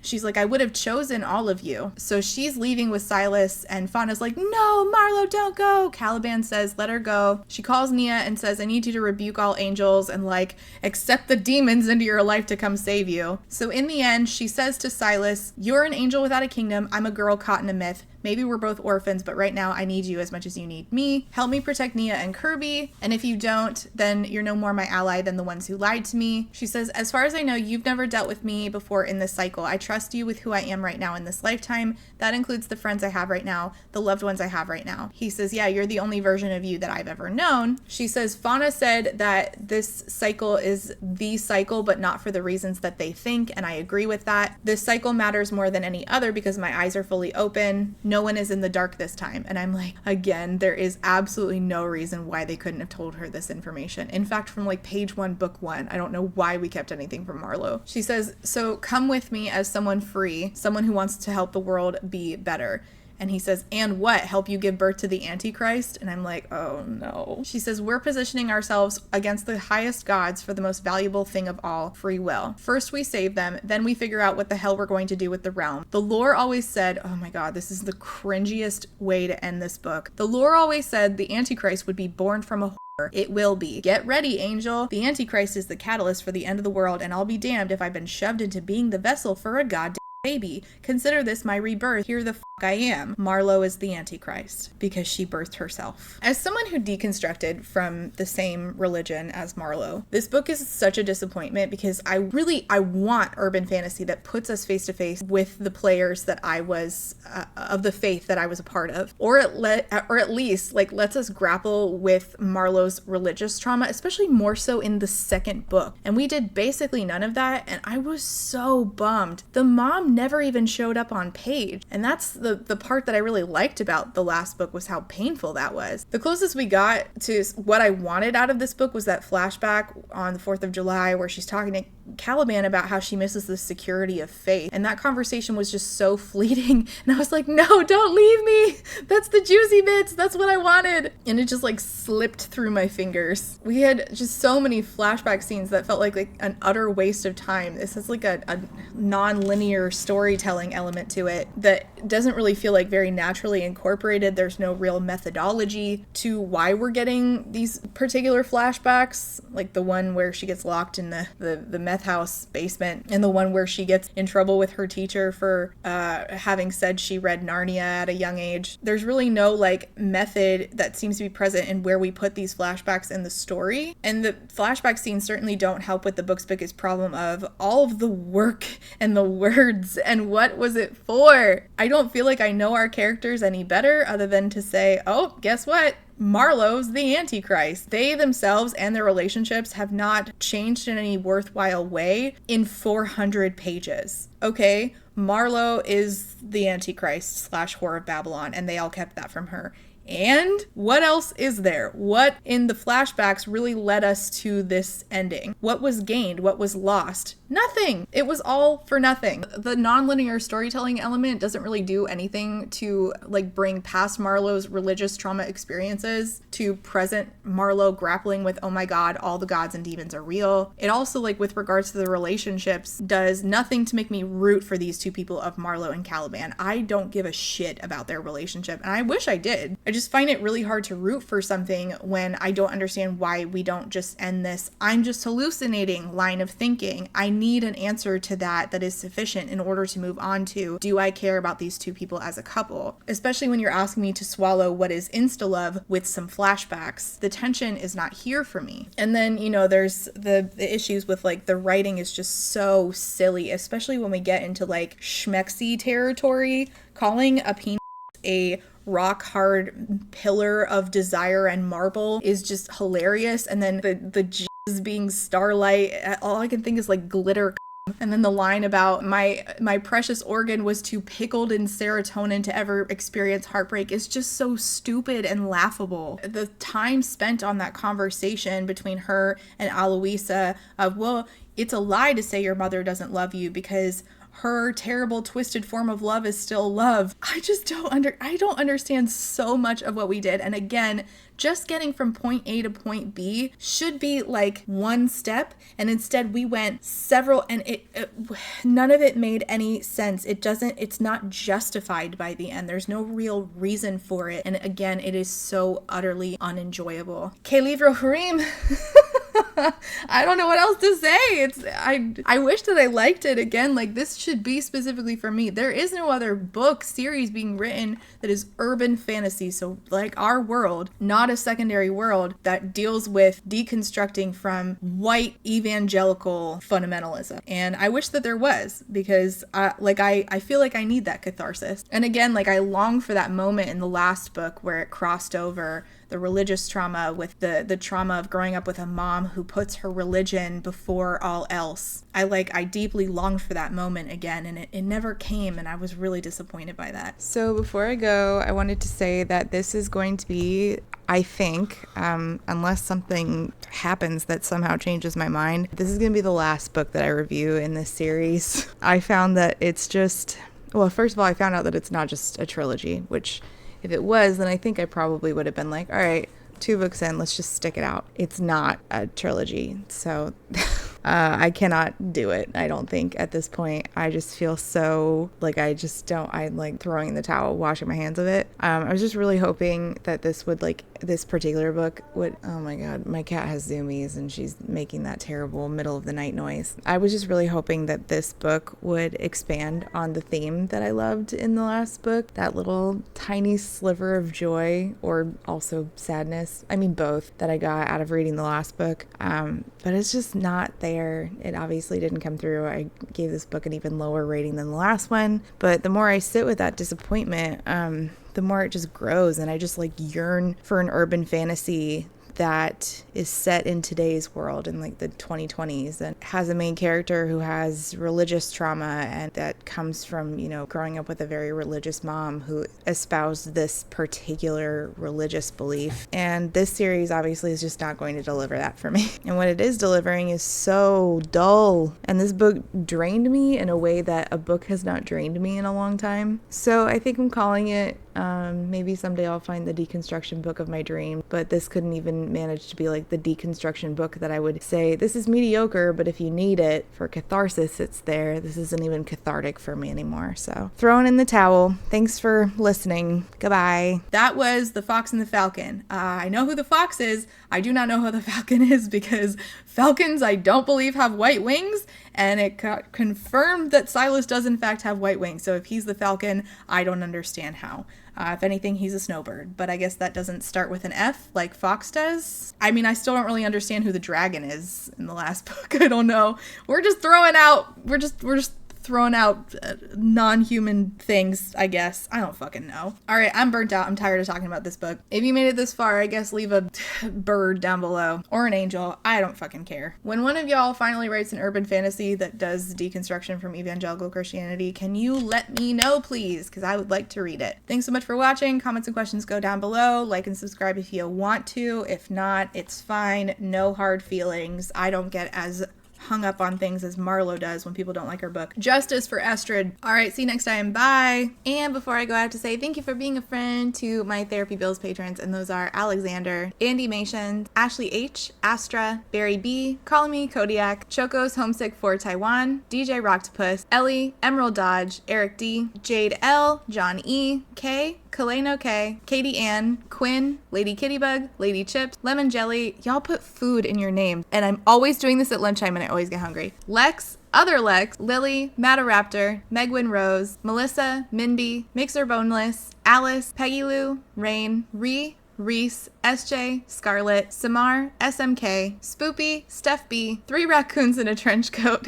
She's like, I would have chosen all of you. So she's leaving with Silas, and Fauna's like, no, Marlow, don't go. Caliban says, let her go. She calls Nia and says, I need you to rebuke all angels and like accept the demons into your life to come save you. So in the end, she says to Silas, you're an angel without a kingdom. I'm a girl caught in a myth. Maybe we're both orphans, but right now I need you as much as you need me. Help me protect Nia and Kirby. And if you don't, then you're no more my ally than the ones who lied to me. She says, as far as I know, you've never dealt with me before in this cycle. I trust you with who I am right now in this lifetime. That includes the friends I have right now, the loved ones I have right now. He says, yeah, you're the only version of you that I've ever known. She says, Fauna said that this cycle is the cycle, but not for the reasons that they think. And I agree with that. This cycle matters more than any other because my eyes are fully open. No one is in the dark this time. And I'm like, again, there is absolutely no reason why they couldn't have told her this information. In fact, from like page 1, book 1, I don't know why we kept anything from Marlow. She says, so come with me as someone free, someone who wants to help the world be better. And he says, and what? Help you give birth to the Antichrist? And I'm like, oh no. She says, we're positioning ourselves against the highest gods for the most valuable thing of all, free will. First we save them, then we figure out what the hell we're going to do with the realm. The lore always said, oh my god, this is the cringiest way to end this book. The lore always said the Antichrist would be born from a whore. It will be. Get ready, Angel. The Antichrist is the catalyst for the end of the world, and I'll be damned if I've been shoved into being the vessel for a goddamn baby. Consider this my rebirth. Here the I am. Marlow is the Antichrist because she birthed herself. As someone who deconstructed from the same religion as Marlow, this book is such a disappointment because I want urban fantasy that puts us face to face with the players that I was of the faith that I was a part of, or at least like lets us grapple with Marlow's religious trauma, especially more so in the second book. And we did basically none of that, and I was so bummed. The mom never even showed up on page, and that's the part that I really liked about the last book was how painful that was. The closest we got to what I wanted out of this book was that flashback on the 4th of July where she's talking to Caliban about how she misses the security of faith. And that conversation was just so fleeting. And I was like, no, don't leave me. That's the juicy bits. That's what I wanted. And it just like slipped through my fingers. We had just so many flashback scenes that felt like an utter waste of time. This is like a non-linear storytelling element to it that doesn't really feel like very naturally incorporated. There's no real methodology to why we're getting these particular flashbacks, like the one where she gets locked in the meth house basement, and the one where she gets in trouble with her teacher for having said she read Narnia at a young age. There's really no like method that seems to be present in where we put these flashbacks in the story, and the flashback scenes certainly don't help with the book's biggest problem of all of the work and the words and what was it for. I don't feel like I know our characters any better other than to say, oh, guess what? Marlow's the Antichrist. They themselves and their relationships have not changed in any worthwhile way in 400 pages. Okay, Marlow is the Antichrist / Whore of Babylon, and they all kept that from her. And what else is there? What in the flashbacks really led us to this ending? What was gained? What was lost? Nothing. It was all for nothing. The nonlinear storytelling element doesn't really do anything to like bring past Marlow's religious trauma experiences to present Marlow grappling with, oh my God, all the gods and demons are real. It also, like with regards to the relationships, does nothing to make me root for these two people of Marlow and Caliban. I don't give a shit about their relationship, and I wish I did. I just find it really hard to root for something when I don't understand why we don't just end this I'm just hallucinating line of thinking. I need an answer to that is sufficient in order to move on to, do I care about these two people as a couple? Especially when you're asking me to swallow what is insta-love with some flashbacks. The tension is not here for me. And then, you know, there's the issues with like the writing is just so silly, especially when we get into like schmexy territory. Calling a penis a rock hard pillar of desire and marble is just hilarious. And then the jizz being starlight, all I can think is like glitter. And then the line about my precious organ was too pickled in serotonin to ever experience heartbreak is just so stupid and laughable. The time spent on that conversation between her and Aloisa of, well, it's a lie to say your mother doesn't love you because her terrible twisted form of love is still love. I don't understand so much of what we did. And again, just getting from point A to point B should be like one step, and instead we went several, and none of it made any sense. It's not justified by the end. There's no real reason for it. And again, it is so utterly unenjoyable. Que livro Harim. I don't know what else to say. I wish that I liked it. Again, like this should be specifically for me. There is no other book series being written that is urban fantasy, so like our world, not a secondary world, that deals with deconstructing from white evangelical fundamentalism. And I wish that there was, because I feel like I need that catharsis. And again, like I long for that moment in the last book where it crossed over the religious trauma with the trauma of growing up with a mom who puts her religion before all else. I deeply longed for that moment again, and it never came, and I was really disappointed by that. So before I go, I wanted to say that this is going to be, I think, unless something happens that somehow changes my mind, this is going to be the last book that I review in this series. I found that it's just, well, first of all, I found out that it's not just a trilogy, which if it was, then I think I probably would have been like, all right, 2 books in, let's just stick it out. It's not a trilogy. So I cannot do it, I don't think, at this point. I just feel so like I'm like throwing in the towel, washing my hands of it. I was just really hoping that this particular book would, oh my god, my cat has zoomies and she's making that terrible middle of the night noise. I was just really hoping that this book would expand on the theme that I loved in the last book, that little tiny sliver of joy, or also sadness, I mean both, that I got out of reading the last book. But it's just not there. It obviously didn't come through. I gave this book an even lower rating than the last one, but the more I sit with that disappointment, the more it just grows, and I just like yearn for an urban fantasy that is set in today's world in like the 2020s and has a main character who has religious trauma, and that comes from, you know, growing up with a very religious mom who espoused this particular religious belief. And this series obviously is just not going to deliver that for me. And what it is delivering is so dull. And this book drained me in a way that a book has not drained me in a long time. So I think I'm calling it, maybe someday I'll find the deconstruction book of my dream, but this couldn't even manage to be like the deconstruction book that I would say, this is mediocre, but if you need it for catharsis, it's there. This isn't even cathartic for me anymore. So throwing in the towel. Thanks for listening. Goodbye. That was The Fox and the Falcon. I know who the fox is. I do not know who the falcon is, because falcons, I don't believe, have white wings, and it got confirmed that Silas does in fact have white wings. So if he's the falcon, I don't understand how. If anything, he's a snowbird, but I guess that doesn't start with an F like Fox does. I mean, I still don't really understand who the dragon is in the last book. I don't know. We're just throwing out non-human things, I guess. I don't fucking know. All right, I'm burnt out. I'm tired of talking about this book. If you made it this far, I guess leave a bird down below, or an angel. I don't fucking care. When one of y'all finally writes an urban fantasy that does deconstruction from evangelical Christianity, can you let me know, please? Because I would like to read it. Thanks so much for watching. Comments and questions go down below. Like and subscribe if you want to. If not, it's fine. No hard feelings. I don't get as hung up on things as Marlow does when people don't like her book. Justice for Estrid. All right, see you next time. Bye. And before I go, I have to say thank you for being a friend to my Therapy Bills patrons, and those are Alexander, Andy Mason, Ashley H, Astra, Barry B, Call Me Kodiak, Choco's Homesick for Taiwan, DJ Rocktopus, Ellie, Emerald Dodge, Eric D, Jade L, John E, K, Kaleno K, Katie Ann, Quinn, Lady Kittybug, Lady Chips, Lemon Jelly. Y'all put food in your name, and I'm always doing this at lunchtime and I always get hungry. Lex, Other Lex, Lily, Mataraptor, Megwin Rose, Melissa, Minby, Mixer Boneless, Alice, Peggy Lou, Rain, Reese, SJ, Scarlet, Samar, SMK, Spoopy, Steph B, 3 raccoons in a trench coat,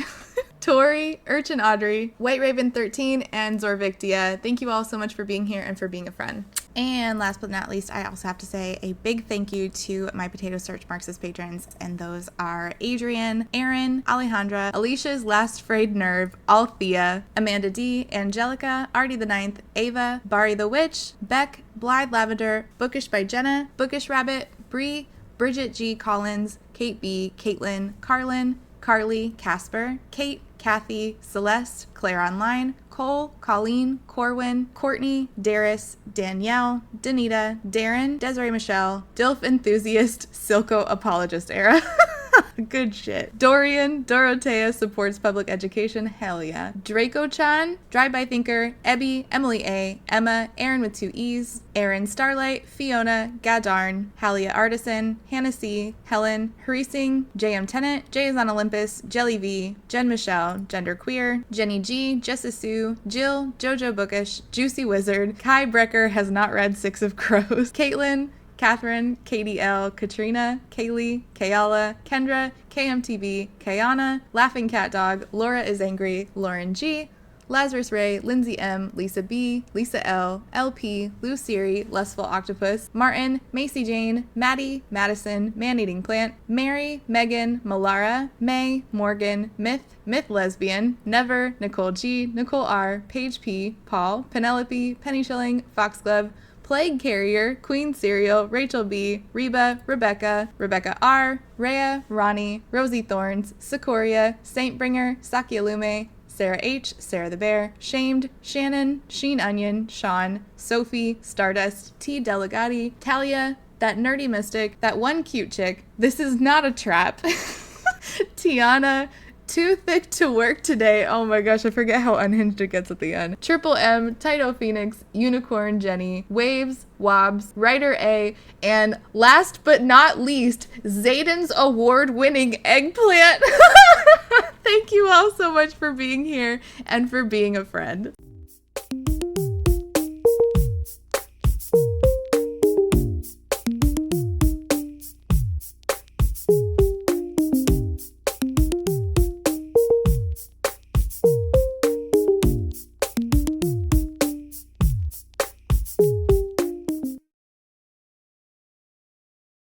Tori, Urchin Audrey, White Raven 13, and Zorvictia. Thank you all so much for being here and for being a friend. And last but not least, I also have to say a big thank you to my Potato Search Marxist patrons, and those are Adrian, Aaron, Alejandra, Alicia's Last Frayed Nerve, Althea, Amanda D, Angelica, Artie the Ninth, Ava, Bari the Witch, Beck, Blythe Lavender, Bookish by Jenna, Bookish Rabbit, Bree, Bridget G. Collins, Kate B, Caitlin, Carlin, Carly, Casper, Kate, Kathy, Celeste, Claire Online, Cole, Colleen, Corwin, Courtney, Darius, Danielle, Danita, Darren, Desiree Michelle, Dilf Enthusiast, Silco Apologist Era. Good shit. Dorian, Dorothea supports public education. Hell yeah. Draco-chan, Drive-By Thinker, Ebby, Emily A, Emma, Aaron with 2 E's, Aaron Starlight, Fiona, Gadarn, Halia Artisan, Hannah C, Helen, Harising, JM Tennant, Jay is on Olympus, Jelly V, Jen Michelle, Genderqueer, Jenny G, Jessa Sue, Jill, Jojo Bookish, Juicy Wizard, Kai Brecker has not read 6 of Crows, Caitlin, Catherine, Katie L, Katrina, Kaylee, Kayala, Kendra, KMTV, Kayana, Laughing Cat Dog, Laura is Angry, Lauren G, Lazarus Ray, Lindsay M, Lisa B, Lisa L, LP, Lou Siri, Lustful Octopus, Martin, Macy Jane, Maddie, Madison, Man-Eating Plant, Mary, Megan, Malara, May, Morgan, Myth Lesbian, Never, Nicole G, Nicole R, Paige P, Paul, Penelope, Penny Shilling, Foxglove, Plague Carrier, Queen Cereal, Rachel B, Reba, Rebecca R, Rhea, Ronnie, Rosie Thorns, Sikoria, Saintbringer, Sakyalume, Sarah H, Sarah the Bear, Shamed, Shannon, Sheen Onion, Sean, Sophie, Stardust, T Delegati, Talia, That Nerdy Mystic, That One Cute Chick, This Is Not a Trap, Tiana, too thick to work today. Oh my gosh, I forget how unhinged it gets at the end. Triple M, Taito Phoenix, Unicorn Jenny, Waves, Wobbs, Writer A, and last but not least, Zayden's award-winning Eggplant. Thank you all so much for being here and for being a friend.